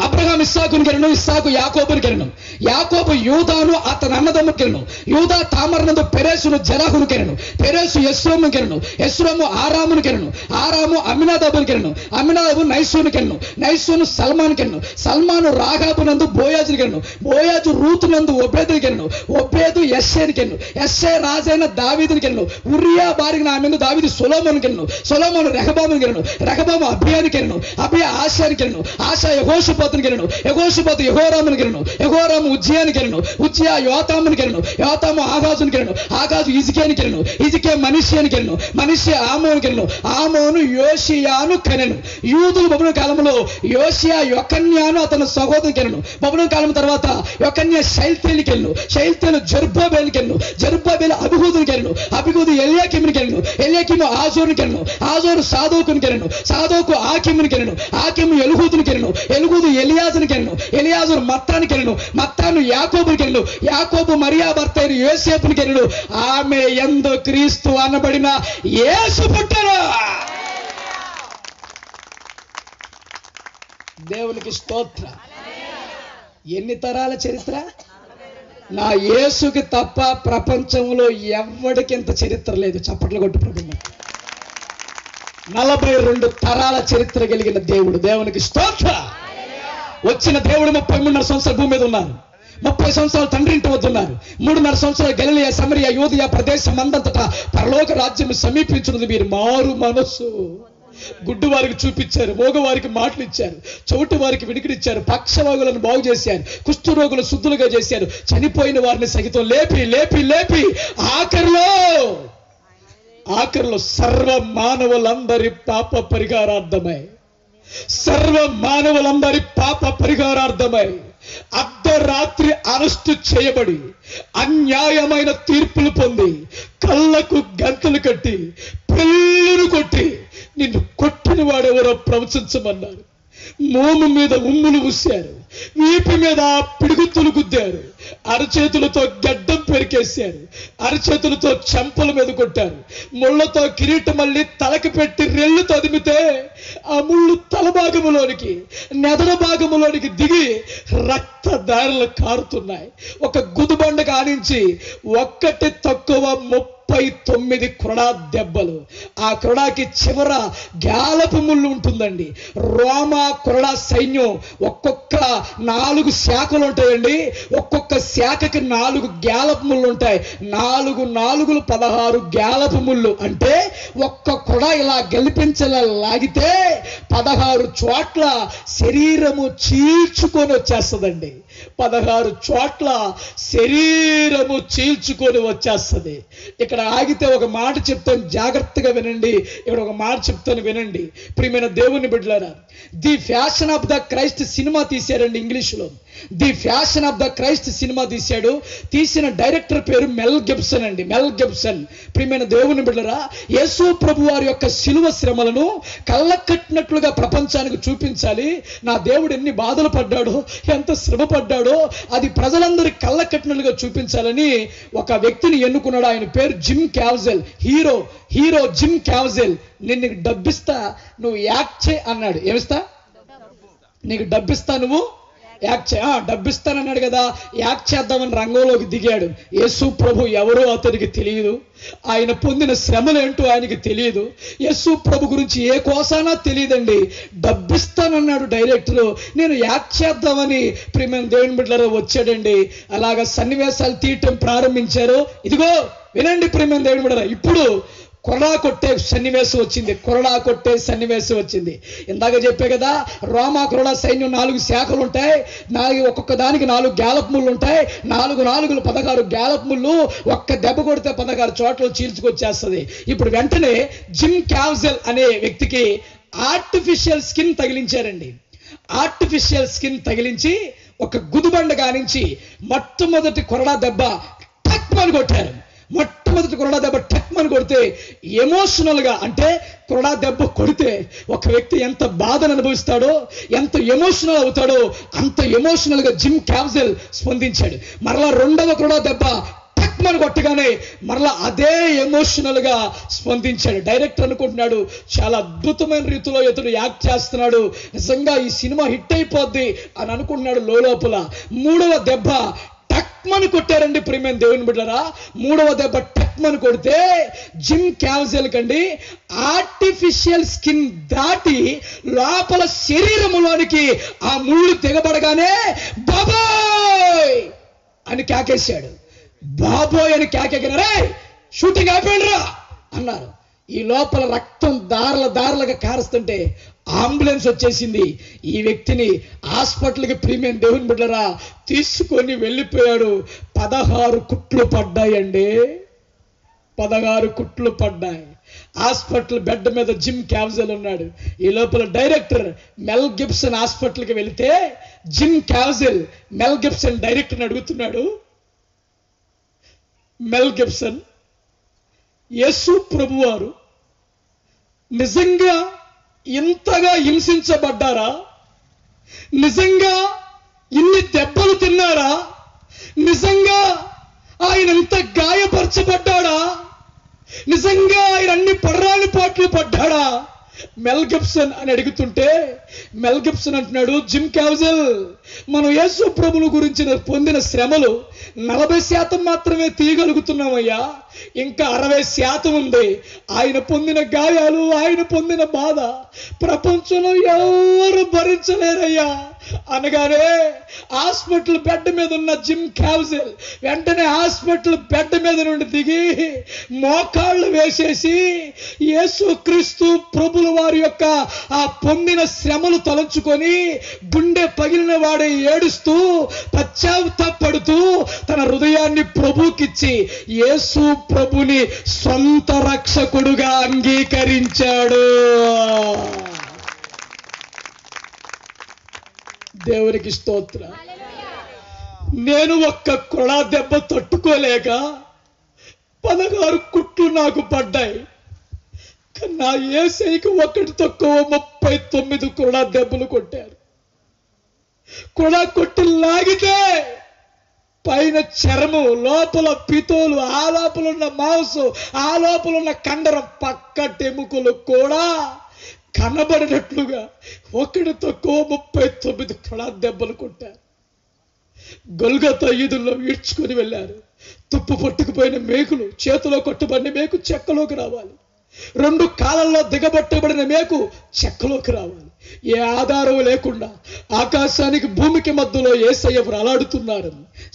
[SPEAKER 1] అబ్రహాం ఇస్సాకుని కెరను, ఇస్సాకు యాకోబుని కెరను, యాకోబు యూదాను అతని అన్నదమ్ముని కెరను, యూదా తామరనందు పెరేసును జెరహును కెరను, పెరేసు యెస్రోమును కెరను, యెస్రోము ఆరామును కెరను, ఆరాము అమ్మినాదాబుని కెరను, అమ్మినాదాబు నైసూను కెరను, నైసూను సల్మాను కెరను, సల్మాను రాగాబునందు బోయాజుని కెరను, బోయాజు రూతునందు ఒబేదుని కెరను, ఒబేదు యెస్సేని కెరను, యెస్సే రాజైన దావీదుని కెరను, ఉరియా బారిన ఆమెను దావీదు సొలొమోను కెరను, సొలొమోను రెహబామును కెరను, రెహబాము అబియాని కెరను, అబియా ఆశాని కెరను, ఆశా యెహోషాపాతుని కెరను, యెహోషాపాతు యెహోరాముని కెరను, యెహోరాము ఉజ్జియాని కెరను, ఉజ్జియా యోతాముని కెరను, యోతాము ఆగాజుని కెరను, ఆగాజు ఇజికేని కెరను, ఇజికే మనిషిని కెరను, మనిషి ఆమోను కెరను, ఆమోను యోషియాను కనెను. యూదులు బబులోను కాలంలో యోషియా యొకన్యాను అతని సహోదరుని కెరను. బబులోను కాలం తర్వాత యొకన్యా షైల్తేని కెరను, షైల్తేను జెరుబ్బాబెలుని కెరను, జెరుబ్బాబెలు అబిహూదుని కెరను, అబిహూదు ఎల్యాకీముని కెరను, ఎల్యాకీము ఆజోరుని కెరను, ఆజోరు సాదోకుని కెరను, సాదోకు ఆకిముని కెరను, ఆకిము ఎలుహూదుని కెరను, ఎలుహూదు ఎలియాజుని కెరను, ఎలియాజరు మత్తాని కెరను, మత్తాను యాకోబుని కెరను, యాకోబు మరియా భర్త అయిన యోసేపుని కెరను. ఆమె యందు క్రీస్తు అనబడిన యేసు పుట్టెను. దేవునికి స్తోత్ర. ఎన్ని తరాల చరిత్ర? నా యేసుకి తప్ప ప్రపంచంలో ఎవ్వడికి ఇంత చరిత్ర లేదు. చప్పట్లు కొట్టు ప్రభువు. 42 తరాల చరిత్ర కలిగిన దేవుడు. దేవునికి స్తోత్ర. వచ్చిన దేవుడు 33.5 సంవత్సరాలు భూమి మీద ఉన్నారు. 30 సంవత్సరాలు తండ్రి ఇంటి వద్ద ఉన్నారు. 3.5 సంవత్సరాలు గలిలయ, సమరయ, యూదయ ప్రదేశం అందంతటా పరలోక రాజ్యం సమీపించినది. మీరు మారు మనస్సు. గుడ్డు వారికి చూపించారు, మోగవారికి మాటలు ఇచ్చారు, చెవిటి వారికి వినికిడిచ్చారు, పక్షవాగులను బాగు చేశారు, కుష్ఠరోగులు శుద్ధులుగా చేశారు, చనిపోయిన వారిని సహితం లేపి లేపి లేపి ఆఖరిలో సర్వ మానవులందరి పాప పరిహారార్థమై అర్ధరాత్రి అరెస్టు చేయబడి అన్యాయమైన తీర్పులు పొంది కళ్ళకు గంతలు కట్టి పెళ్ళును కొట్టి నిన్ను కొట్టిన వాడెవరో ప్రవచించమన్నారు. మోము మీద ఉమ్ములు ఊశారు, వీపు మీద పిడుగుతులు గుద్దారు, అరచేతులతో గడ్డం పెరికేశారు, అరచేతులతో చెంపల మీద కొట్టారు, ముళ్ళతో కిరీటం మళ్ళీ తలకి పెట్టి రెళ్ళు తదిమితే ఆ ముళ్ళు తల భాగములోనికి నెదల భాగములోనికి దిగి రక్తధారలు కారుతున్నాయి. ఒక గుదుబండ కానించి ఒక్కటి తక్కువ 39 కొరడా దెబ్బలు. ఆ కొరడాకి చివర గాలపు ముళ్ళు ఉంటుందండి. రోమా కొరడా సైన్యం ఒక్కొక్క 4 శాఖలు ఉంటాయండి. ఒక్కొక్క శాఖకి 4 గాలపు ముళ్ళు ఉంటాయి. 4 4 16 గాలపు ముళ్ళు. అంటే ఒక్క కొరడా ఇలా గెలిపించేలా లాగితే 16 చోట్ల శరీరము చీల్చుకొని వచ్చేస్తుందండి. 16 చోట్ల శరీరము చీల్చుకొని వచ్చేస్తుంది. ఇక్కడ ఆగితే ఒక మాట చెప్తాను, జాగ్రత్తగా వినండి. ఇక్కడ ఒక మాట చెప్తాను, వినండి. ప్రియమైన దేవుని బిడ్డలారా, the passion of the Christ cinema తీశారండి ఇంగ్లీష్లో. The passion of the Christ cinema తీశాడు. తీసిన డైరెక్టర్ పేరు మెల్ గిబ్సన్ అండి, మెల్ గిబ్సన్. ప్రియమైన దేవుని బిడ్డలారా, యేసు ప్రభు వారి యొక్క శిలువ శ్రమలను కళ్ళకట్టినట్లుగా ప్రపంచానికి చూపించాలి. నా దేవుడు ఎన్ని బాధలు పడ్డాడో, ఎంత శ్రమ పడ్డాడో అది ప్రజలందరికీ కళ్ళకట్టినట్లుగా చూపించాలని ఒక వ్యక్తిని ఎన్నుకున్నాడు. ఆయన పేరు Jim Caviezel. Hero Jim Caviezel. నేను నీకు డబ్బిస్తా, నువ్వు యాక్ట్ చే అన్నాడు. ఏమిస్తా? నీకు డబ్బిస్తా, నువ్వు యాక్ట్ చే. డబ్బిస్తానన్నాడు కదా, యాక్ట్ చేద్దామని రంగంలోకి దిగాడు. యేసు ప్రభు ఎవరో అతనికి తెలియదు. ఆయన పొందిన శ్రమలు ఏంటో ఆయనకి తెలియదు. యేసు ప్రభు గురించి ఏ కోసానా తెలియదండి. డబ్బిస్తానన్నాడు డైరెక్టర్. నేను యాక్ట్ చేద్దామని ప్రియమైన దేవుని బిడ్డలారా వచ్చాడండి. అలాగా సన్నివేశాలు తీయటం ప్రారంభించారు. ఇదిగో వినండి ప్రియమైన దేవుని బిడ్డలారా, ఇప్పుడు కొరడా కొట్టే సన్నివేశం వచ్చింది. ఇందాక చెప్పే కదా, రోమా కొరడా సైన్యం 4 శాఖలు ఉంటాయి. ఒక్కొక్క దానికి 4 గ్యాలప్ ముళ్ళు ఉంటాయి. 4 4 16 గ్యాలప్ ముళ్ళు. ఒక్క దెబ్బ కొడితే 16 చోట్ల చీల్చుకొచ్చేస్తుంది. ఇప్పుడు వెంటనే జిమ్ క్యావ్జెల్ అనే వ్యక్తికి ఆర్టిఫిషియల్ స్కిన్ తగిలించారండి. ఆర్టిఫిషియల్ స్కిన్ తగిలించి ఒక గుదుబండ కానించి మొట్టమొదటి కొరడా దెబ్బ టక్మని కొట్టారు. మొట్టమొదటి కొరడా దెబ్బ టక్మని కొడితే ఎమోషనల్గా, అంటే కొరడా దెబ్బ కొడితే ఒక వ్యక్తి ఎంత బాధను అనుభవిస్తాడో, ఎంత ఎమోషనల్ అవుతాడో అంత ఎమోషనల్గా జిమ్ క్యావ్జెల్ స్పందించాడు. మరలా రెండవ కొరడా దెబ్బ టక్మని కొట్టగానే మరలా అదే ఎమోషనల్గా స్పందించాడు. డైరెక్టర్ అనుకుంటున్నాడు చాలా అద్భుతమైన రీతిలో ఇతడు యాక్ట్ చేస్తున్నాడు, నిజంగా ఈ సినిమా హిట్ అయిపోద్ది అని అనుకుంటున్నాడు లోపల. మూడవ దెబ్బ టక్మని కొట్టారండి ప్రియమైన దేవుని బిడ్డలారా. మూడవ దెబ్బ టక్మని కొడితే జిమ్ క్యావ్జెల్ కండి ఆర్టిఫిషియల్ స్కిన్ దాటి లోపల శరీరములోనికి ఆ ముళ్ళు దిగబడగానే బాబోయ్ అని కేకేశాడు. బాబోయ్ అని కేకేగానే షూటింగ్ ఆపేయండిరా అన్నారు. ఈ లోపల రక్తం దారలుగా కారుస్తుంటే అంబులెన్స్ వచ్చేసింది. ఈ వ్యక్తిని హాస్పిటల్కి ప్రియమైన దేవుని బిడ్డలారా తీసుకొని వెళ్ళిపోయాడు. 16 కుట్లు పడ్డాయండి. 16 కుట్లు పడ్డాయి. హాస్పిటల్ బెడ్ మీద జిమ్ క్యావ్జెల్ ఉన్నాడు. ఈ లోపల డైరెక్టర్ మెల్ గిబ్సన్ హాస్పిటల్కి వెళితే జిమ్ క్యావ్జెల్ మెల్ గిబ్సన్ డైరెక్టర్ని అడుగుతున్నాడు, మెల్ గిబ్సన్, యేసు ప్రభువారు నిజంగా ఇంతగా హింసించబడ్డారా? నిజంగా ఇన్ని దెబ్బలు తిన్నారా? నిజంగా ఆయన ఎంత గాయపరచబడ్డాడా? నిజంగా ఆయన అన్ని పర్రాని పాటలు పడ్డాడా? మెల్ గిబ్సన్ అని అడుగుతుంటే మెల్ గిబ్సన్ అంటున్నాడు, జిమ్ క్యావ్జెల్, మనం యేసు ప్రభువుల గురించి పొందిన శ్రమలు 40% మాత్రమే తీయగలుగుతున్నామయ్యా. ఇంకా 60% ఉంది. ఆయన పొందిన గాయాలు, ఆయన పొందిన బాధ ప్రపంచంలో ఎవరు భరించలేరయ్యా అనగానే హాస్పిటల్ బెడ్ మీద ఉన్న జిమ్ క్యావ్జెల్ వెంటనే హాస్పిటల్ బెడ్ మీద నుండి దిగి మోకాళ్ళు వేసేసి యేసుక్రీస్తు ప్రభుల వారి యొక్క ఆ పొందిన శ్రమలు తలంచుకొని గుండె పగిలిన వాడే ఏడుస్తూ పశ్చాత్తాపడుతూ తన హృదయాన్ని ప్రభుకిచ్చి యేసు ప్రభుని సొంత రక్షకుడుగా అంగీకరించాడు. దేవునికి స్తోత్రం. నేను ఒక్క కొడా దెబ్బ తట్టుకోలేక 16 కుట్లు నాకు పడ్డాయి. నా యేసయ్యకి ఒకటి తక్కువ 39 కొడా దెబ్బలు కొట్టారు. కొడా కొట్టి లాగితే పైన చర్మం, లోపల పితోలు, ఆ లోపల ఉన్న మాంసం, ఆ లోపల ఉన్న కండరం, పక్కటెముకలు కూడా కనబడినట్లుగా ఒకటి తక్కువ 39 కొడా దెబ్బలు కొట్టారు. గొల్గొతా వీధుల్లో ఈడ్చుకొని వెళ్ళారు. తుప్పు పట్టుకుపోయిన మేకులు, చేతిలో కొట్టబడిన మేకు చెక్కలోకి రావాలి. 2 కాళ్ళల్లో దిగబట్టబడిన మేకు చెక్కలోకి రావాలి. ఏ ఆధారం లేకుండా ఆకాశానికి భూమికి మధ్యలో యేసయ్య వేలాడుతున్నారు.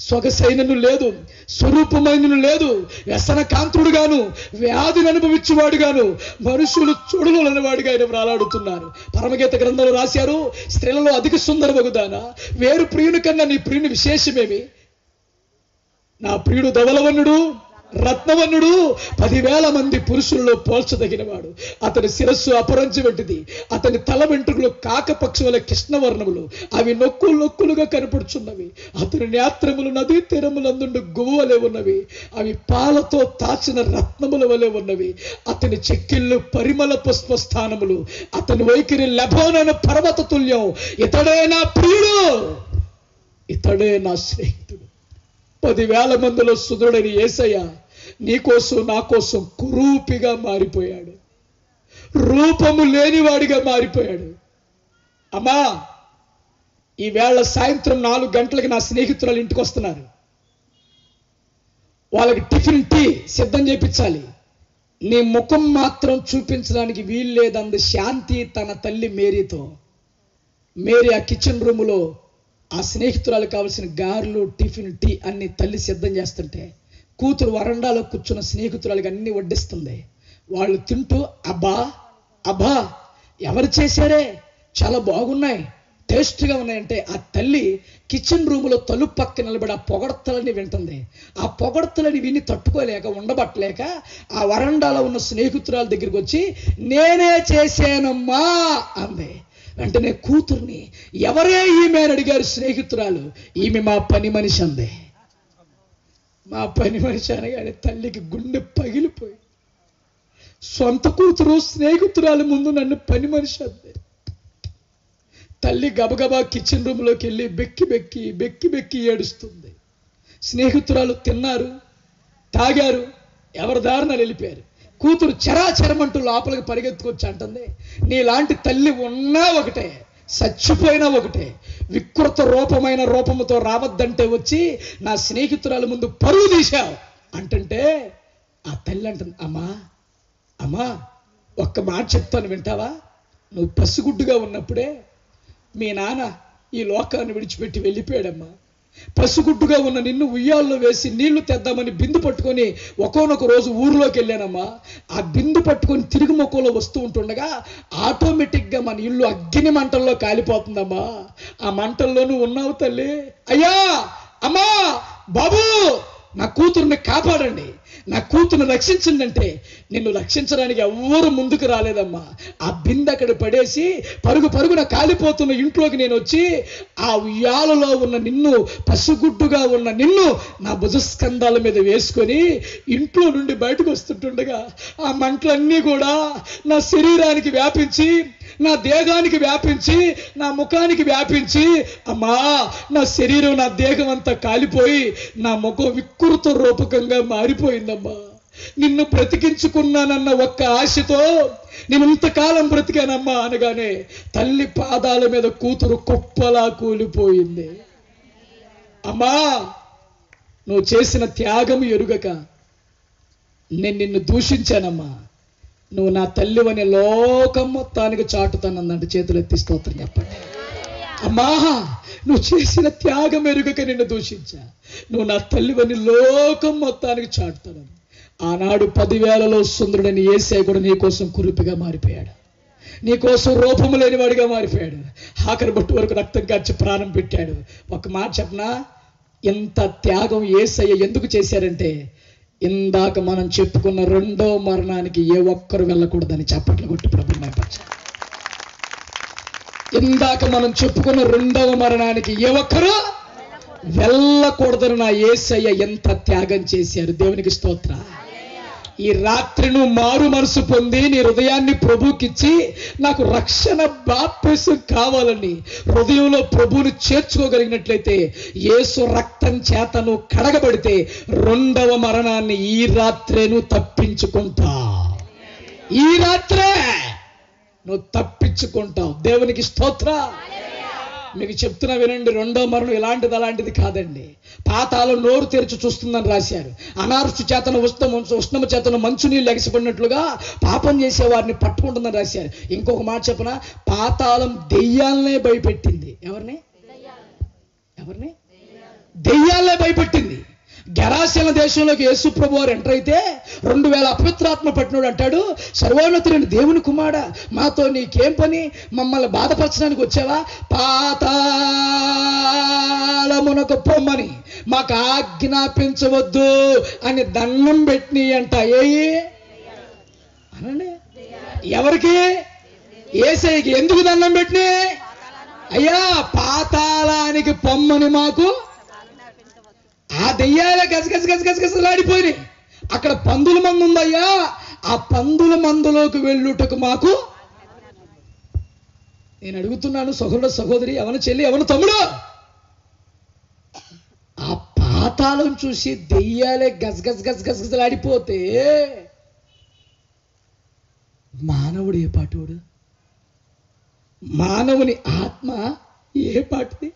[SPEAKER 1] సొగసైనను లేదు, స్వరూపమైనను లేదు, వ్యసన కాంతుడుగాను, వ్యాధిని అనుభవించేవాడుగాను, మనుషులు చూడలేని వాడిగా ఆయన వేలాడుతున్నారు. పరమగీత గ్రంథంలో రాశారు, స్త్రీలలో అధిక సుందరమగుదానా, వేరు ప్రియుని కన్నా నీ ప్రియుని విశేషమేమి? నా ప్రియుడు ధవలవన్నుడు, రత్నవన్నుడు, 10,000 మంది పురుషుల్లో పోల్చదగినవాడు. అతని శిరస్సు అపరంజి వంటిది, అతని తల వెంట్రుకలు కాకపక్షుల కృష్ణవర్ణములు, అవి నొక్కులుగా కనపడుచున్నవి. అతని నేత్రములు నదీ తీరములందుండు గువ్వలే ఉన్నవి, అవి పాలతో తాచిన రత్నముల వలె ఉన్నవి. అతని చెక్కిళ్ళు పరిమళ పుష్పస్థానములు, అతని వైఖరి లెబానోను పర్వత తుల్యం. ఇతడే నా ప్రియుడు, ఇతడే నా స్నేహితుడు. 10,000 మందిలో సుదృఢని యేసయ్య నీకోసం నా కోసం కురూపిగా మారిపోయాడు, రూపము లేనివాడిగా మారిపోయాడు. అమ్మా, ఈవేళ సాయంత్రం 4 గంటలకి నా స్నేహితురాలు ఇంటికి వస్తున్నారు. వాళ్ళకి టిఫిన్ టీ సిద్ధం చేయించాలి. నీ ముఖం మాత్రం చూపించడానికి వీలు లేదంది శాంతి తన తల్లి మేరీతో. మేరీ ఆ కిచెన్ రూములో ఆ స్నేహితురాలు కావాల్సిన గారెలు, టిఫిన్, టీ అన్ని తల్లి సిద్ధం చేస్తుంటే కూతురు వరండాలో కూర్చున్న స్నేహితురాలకి అన్ని వడ్డిస్తుంది. వాళ్ళు తింటూ అబ్బా అబ్బా ఎవరు చేశారే, చాలా బాగున్నాయి, టేస్ట్గా ఉన్నాయంటే ఆ తల్లి కిచెన్ రూములో తలుపు పక్క నిలబడి ఆ పొగడతలని వింటుంది. ఆ పొగడతలని విని తట్టుకోలేక ఉండబట్టలేక ఆ వరండాలో ఉన్న స్నేహితురాల దగ్గరికి వచ్చి నేనే చేశానమ్మా అంది. వెంటనే కూతుర్ని ఎవరే ఈమె అని అడిగారు స్నేహితురాలు. ఈమె మా పని మనిషి అంది. మా పని మనిషి అనగానే తల్లికి గుండె పగిలిపోయి, సొంత కూతురు స్నేహితురాలు ముందు నన్ను పని మనిషి అంది. తల్లి గబగబా కిచెన్ రూమ్లోకి వెళ్ళి బెక్కి బెక్కి ఏడుస్తుంది. స్నేహితురాలు తిన్నారు, తాగారు, ఎవరి దారిన వెళ్ళిపోయారు. కూతురు చరాచరమంటూ లోపలికి పరిగెత్తుకొచ్చి అంటుంది, నీలాంటి తల్లి ఉన్నా ఒకటే, చచ్చిపోయినా ఒకటే, వికృత రూపమైన రూపముతో రావద్దంటే వచ్చి నా స్నేహితురాల ముందు పరువు తీశావు అంటుంటే ఆ తల్లి అంటుంది, అమ్మా ఒక్క మాట చెప్తాను వింటావా? నువ్వు పసిగుడ్డుగా ఉన్నప్పుడే మీ నాన్న ఈ లోకాన్ని విడిచిపెట్టి వెళ్ళిపోయాడమ్మా. పసిగుడ్డుగా ఉన్న నిన్ను ఉయ్యాల్లో వేసి నీళ్లు తెద్దామని బిందు పట్టుకొని ఒక్కొనొక రోజు ఊర్లోకి వెళ్ళానమ్మా. ఆ బిందు పట్టుకొని తిరుగు మొక్కలో వస్తూ ఉంటుండగా ఆటోమేటిక్గా మన ఇల్లు అగ్ని మంటల్లో కాలిపోతుందమ్మా. ఆ మంటల్లో నువ్వు ఉన్నావు తల్లి. అయ్యా, అమ్మా, బాబు, నా కూతుర్ని కాపాడండి, నా కూతురుని రక్షించండి అంటే నిన్ను రక్షించడానికి ఎవ్వరు ముందుకు రాలేదమ్మా. ఆ బిందె అక్కడ పడేసి పరుగున కాలిపోతున్న ఇంట్లోకి నేను వచ్చి ఆ ఉయ్యాలలో ఉన్న నిన్ను, పసిగుడ్డుగా ఉన్న నిన్ను నా భుజస్కంధాల మీద వేసుకొని ఇంట్లో నుండి బయటకు వస్తుంటుండగా ఆ మంటలన్నీ కూడా నా శరీరానికి వ్యాపించి, నా దేహానికి వ్యాపించి, నా ముఖానికి వ్యాపించి, అమ్మా నా శరీరం, నా దేహం అంతా కాలిపోయి నా ముఖం వికృత రూపకంగా మారిపోయిందమ్మా. నిన్ను బ్రతికించుకున్నానన్న ఒక్క ఆశతో నేను ఇంతకాలం బ్రతికానమ్మా అనగానే తల్లి పాదాల మీద కూతురు కుప్పలా కూలిపోయింది. అమ్మా, నువ్వు చేసిన త్యాగం ఎరుగక నేను నిన్ను దూషించానమ్మా. నువ్వు నా తల్లివని లోకం మొత్తానికి చాటుతానందంటే చేతులు ఎత్తి స్తోత్రం చెప్పండి. అమ్మా, నువ్వు చేసిన త్యాగం ఎరుగక నిన్ను దూషించా, నువ్వు నా తల్లివని లోకం మొత్తానికి చాటుతాను. ఆనాడు 10,000లో సుందరుడని యేసయ్య కూడా నీకోసం కురుపిగా మారిపోయాడు, నీకోసం రూపము లేనివాడిగా మారిపోయాడు. ఆఖరి బొట్టు వరకు రక్తం కార్చి ప్రాణం పెట్టాడు. ఒక మాట చెప్పనా, ఎంత త్యాగం యేసయ్య ఎందుకు చేశారంటే ఇందాక మనం చెప్పుకున్న 2వ మరణానికి ఏ ఒక్కరు వెళ్ళకూడదని చప్పట్లు కొట్టి ప్రభువుని మహిమపరచాలి. ఇందాక మనం చెప్పుకున్న 2వ మరణానికి ఏ ఒక్కరు వెళ్ళకూడదని నా యేసయ్య ఎంత త్యాగం చేశారు. దేవునికి స్తోత్ర. ఈ రాత్రి నువ్వు మారు మనసు పొంది నీ హృదయాన్ని ప్రభుకిచ్చి నాకు రక్షణ బాప్తిసం కావాలని హృదయంలో ప్రభువుని చేర్చుకోగలిగినట్లయితే, యేసు రక్తం చేత నువ్వు కడగబడితే రెండవ మరణాన్ని ఈ రాత్రే నువ్వు తప్పించుకుంటావు. ఈ రాత్రే నువ్వు తప్పించుకుంటావు. దేవునికి స్తోత్ర. మీకు చెప్తున్నా వినండి, రెండో మరణం అలాంటిది కాదండి. పాతాళం నోరు తెరిచి చూస్తుందని రాశారు. అనారుష్టి చేతను ఉష్ణము చేతను మంచునీళ్ళు ఎగసిపడినట్లుగా పాపం చేసే వారిని పట్టుకుంటుందని రాశారు. ఇంకొక మాట చెప్పనా, పాతాళం దెయ్యాలనే భయపెట్టింది. ఎవరిని? దెయ్యాలనే భయపెట్టింది. గెరాసేన దేశంలోకి యేసు ప్రభు వారు ఎంటర్ అయితే 2000 అపవిత్రాత్మ పట్టినోడు అంటాడు, సర్వోన్నతుడైన దేవుని కుమారుడా, మాతో నీకేం పని? మమ్మల్ని బాధపరచడానికి వచ్చావా? పాతాళమునకు పొమ్మని మాకు ఆజ్ఞాపించవద్దు అని దండం పెట్టిని అంట. అనండి, ఎవరికి? యేసయ్యకి. ఎందుకు దండం పెట్టిని? అయ్యా, పాతాళానికి పొమ్మని మాకు. ఆ దెయ్యాలే గజగజలాడిపోయినాయి. అక్కడ పందుల మందు ఉందయ్యా, ఆ పందుల మందులోకి వెళ్ళుటకు మాకు. నేను అడుగుతున్నాను, సహోదర సహోదరి, ఎవరి చెల్లి, ఎవరి తమ్ముడు, ఆ పాతాళం చూసి దెయ్యాలే గజగజలాడిపోతే మానవుడు ఏ పాటోడు? మానవుని ఆత్మ ఏ పాటిది?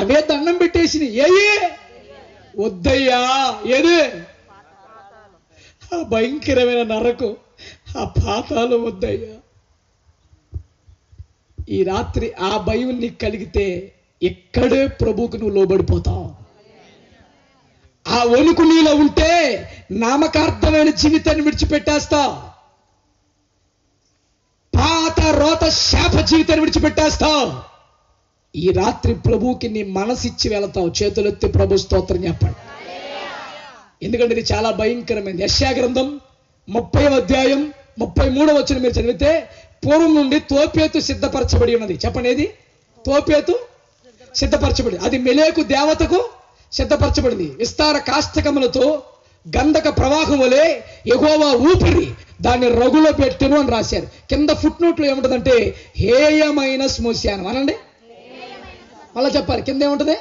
[SPEAKER 1] అవే దండం పెట్టేసి వద్దయ్యా. ఏది? ఆ భయంకరమైన నరకం, ఆ పాతాళం వద్దయ్యా. ఈ రాత్రి ఆ భయం నీకు కలిగితే ఇక్కడే ప్రభువుకు నువ్వు లోబడిపోతావు. ఆ వణుకు నీలో ఉంటే నామకార్థమైన జీవితాన్ని విడిచిపెట్టేస్తావు. పాత రోత శాప జీవితాన్ని విడిచిపెట్టేస్తావు. ఈ రాత్రి ప్రభువుకి నీ మనసిచ్చి వెళతావు. చేతులెత్తి ప్రభు స్తోత్రం చెప్పండి. ఎందుకంటే ఇది చాలా భయంకరమైనది. యెషయా గ్రంథం 30వ అధ్యాయం 33వ వచనం మీరు చదివితే, పూర్వం నుండి తోపేతు సిద్ధపరచబడి ఉన్నది. చెప్పండి, ఏది? తోపేతు సిద్ధపరచబడి, అది మెలేకు దేవతకు సిద్ధపరచబడింది. విస్తార కాష్టకములతో గంధక ప్రవాహం వలె యెహోవా ఊపిరి దాన్ని రగులో పెట్టెను అని రాశారు. కింద ఫుట్ నోట్లో ఏముంటుందంటే హేయమైన శ్మశానం అనండి. మళ్ళా చెప్పాలి, కింద ఏముంటది?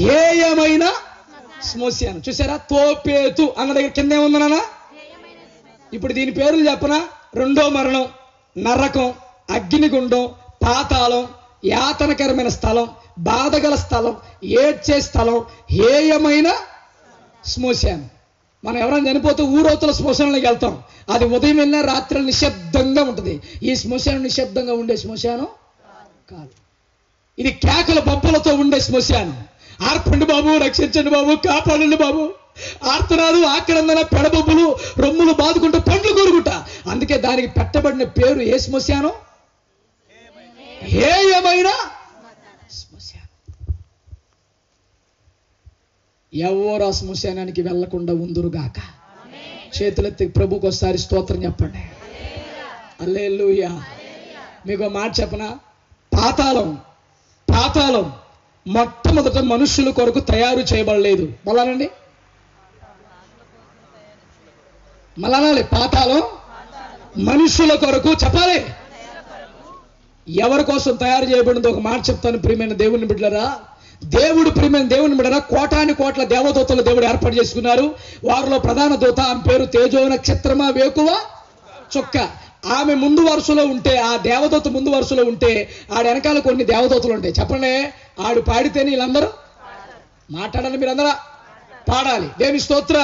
[SPEAKER 1] హేయమైన శ్మశానం. చూసారా? తోపేతు అన్న దగ్గర కింద ఏముందనా? ఇప్పుడు దీని పేర్లు చెప్పనా? రెండో మరణం, నరకం, అగ్నిగుండం, పాతాళం, యాతనకరమైన స్థలం, బాధగల స్థలం, ఏడ్చే స్థలం, హేయమైన శ్మశానం. మనం ఎవరైనా చనిపోతే ఊరవతల శ్మశానంలోకి వెళ్తాం. అది ఉదయం వెళ్ళినా రాత్రి నిశ్శబ్దంగా ఉంటుంది. ఈ శ్మశానం నిశ్శబ్దంగా ఉండే శ్మశానం కాదు. ఇది కేకల బొబ్బలతో ఉండే శ్మశానం. ఆర్పండి బాబు, రక్షించండి బాబు, కాపాడండి బాబు, ఆర్తనాలు, ఆక్రందన, పెడబొబ్బులు, రొమ్ములు బాదుకుంటూ పండ్లు కోరుకుంటా. అందుకే దానికి పెట్టబడిన పేరు ఏ శ్మశానం? హేయమైన శ్మశానం. ఎవరు ఆ శ్మశానానికి వెళ్లకుండా ఉందురుగాక. చేతులెత్తి ప్రభుకు ఒకసారి స్తోత్రం చెప్పండి. హల్లెలూయా. మీకు మాట చెప్పనా? పాతాళం మొట్టమొదట మనుషుల కొరకు తయారు చేయబడలేదు. మళ్ళానండి, మళ్ళానాలి. పాతాళం మనుషుల కొరకు చెప్పాలి. ఎవరి కోసం తయారు చేయబడిందో ఒక మాట చెప్తాను. ప్రియమైన దేవుని బిడ్డలారా, ప్రియమైన దేవుని బిడ్డలారా, కోటాని కోట్ల దేవదూతలు దేవుడు ఏర్పాటు చేసుకున్నారు. వారిలో ప్రధాన దూత, ఆమె పేరు తేజో నక్షత్రమా వేకువ చుక్క. ఆమె ముందు వరుసలో ఉంటే, ఆ దేవదూత ముందు వరుసలో ఉంటే ఆడ వెనకాల కొన్ని దేవదూతలు ఉంటాయి. చెప్పండి, ఆడు పాడితేనే వీళ్ళందరూ మాట్లాడాలి. మీరందరూ పాడాలి. దేవుని స్తోత్ర.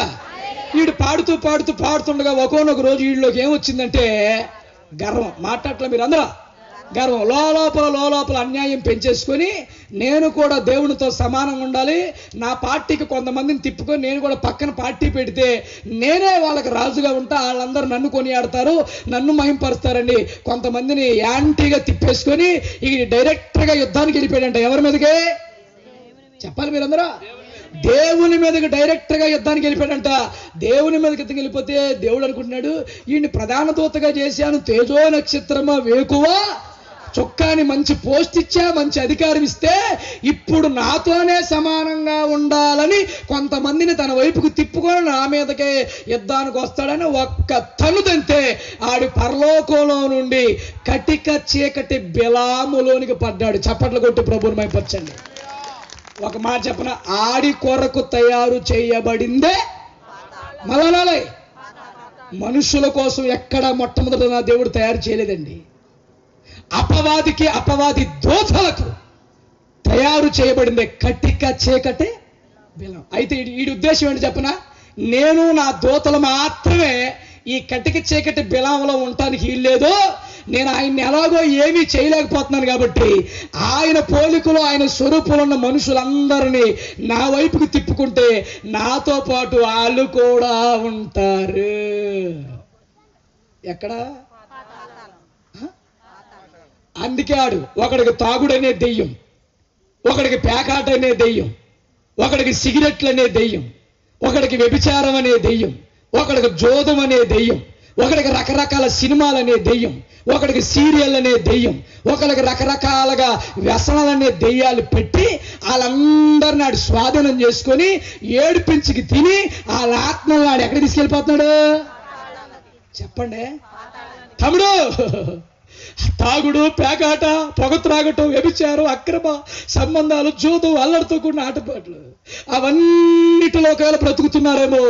[SPEAKER 1] వీడు పాడుతుండగా ఒకనొక రోజు వీళ్ళలోకి ఏమొచ్చిందంటే గర్వం. మాట్లాడలే మీరందరూ? గర్వం. లోపల అన్యాయం పెంచేసుకొని, నేను కూడా దేవునితో సమానంగా ఉండాలి, నా పార్టీకి కొంతమందిని తిప్పుకొని నేను కూడా పక్కన పార్టీ పెడితే నేనే వాళ్ళకి రాజుగా ఉంటా, వాళ్ళందరూ నన్ను కొనియాడతారు, నన్ను మహింపరుస్తారండి. కొంతమందిని యాంటీగా తిప్పేసుకొని ఇక డైరెక్ట్గా యుద్ధానికి వెళ్ళిపోయాడంట. ఎవరి మీదకే? చెప్పాలి మీరందరూ. దేవుని మీదకి డైరెక్ట్గా యుద్ధానికి వెళ్ళిపోయాడంట. దేవుని మీదకి వెళ్ళిపోతే దేవుడు అనుకుంటున్నాడు, ఈయన్ని ప్రధాన దూతగా చేశాను, తేజో నక్షత్రమా వేకువ చొక్కాని మంచి పోస్ట్ ఇచ్చా, మంచి అధికారం ఇస్తే ఇప్పుడు నాతోనే సమానంగా ఉండాలని కొంతమందిని తన వైపుకు తిప్పుకొని నా మీదకే యుద్ధానికి వస్తాడని ఒక్క తనుదంతే ఆడి పరలోకంలో నుండి కటిక చీకటి బిలాములోనికి పడ్డాడు. చప్పట్లు కొట్టి ప్రభువుని మైపరచండి. ఒక మాట చెప్పన, ఆడి కొరకు తయారు చేయబడిందే మలనాలే. మనుషుల కోసం ఎక్కడ మొట్టమొదట నా దేవుడు తయారు చేయలేదండి. అపవాదికి, అపవాది దోతలకు తయారు చేయబడిందే కటిక చీకటి బిలం. అయితే ఈ ఉద్దేశం ఏంటి చెప్పనా, నేను నా దోతలు మాత్రమే ఈ కటిక చీకటి బిలంలో ఉండటానికి వీల్లేదు. నేను ఆయన్ని ఎలాగో ఏమీ చేయలేకపోతున్నాను కాబట్టి ఆయన పోలికలో ఆయన స్వరూపంలో ఉన్న మనుషులందరినీ నా వైపుకి తిప్పుకుంటే నాతో పాటు వాళ్ళు కూడా ఉంటారు. ఎక్కడ? అందుకే ఆడు ఒకడికి తాగుడనే దెయ్యం, ఒకడికి పేకాట అనే దెయ్యం, ఒకడికి సిగరెట్లు అనే దెయ్యం, ఒకడికి వ్యభిచారం అనే దెయ్యం, ఒకడికి జోదం అనే దెయ్యం, ఒకడికి రకరకాల సినిమాలు అనే దెయ్యం, ఒకడికి సీరియల్ అనే దెయ్యం, ఒకడికి రకరకాలుగా వ్యసనాలనే దెయ్యాలు పెట్టి వాళ్ళందరిని ఆడు స్వాధీనం చేసుకొని ఏడిపించికి తిని వాళ్ళ ఆత్మలను ఆడు ఎక్కడ తీసుకెళ్ళిపోతున్నాడు చెప్పండి తమ్ముడు? తాగుడు, పేకాట, పొగ త్రాగటం, వ్యభిచారం, అక్రమ సంబంధాలు, జూదం, అల్లరితో కూడిన ఆటపాట్లు, అవన్నిటిలో ఒకవేళ బ్రతుకుతున్నారేమో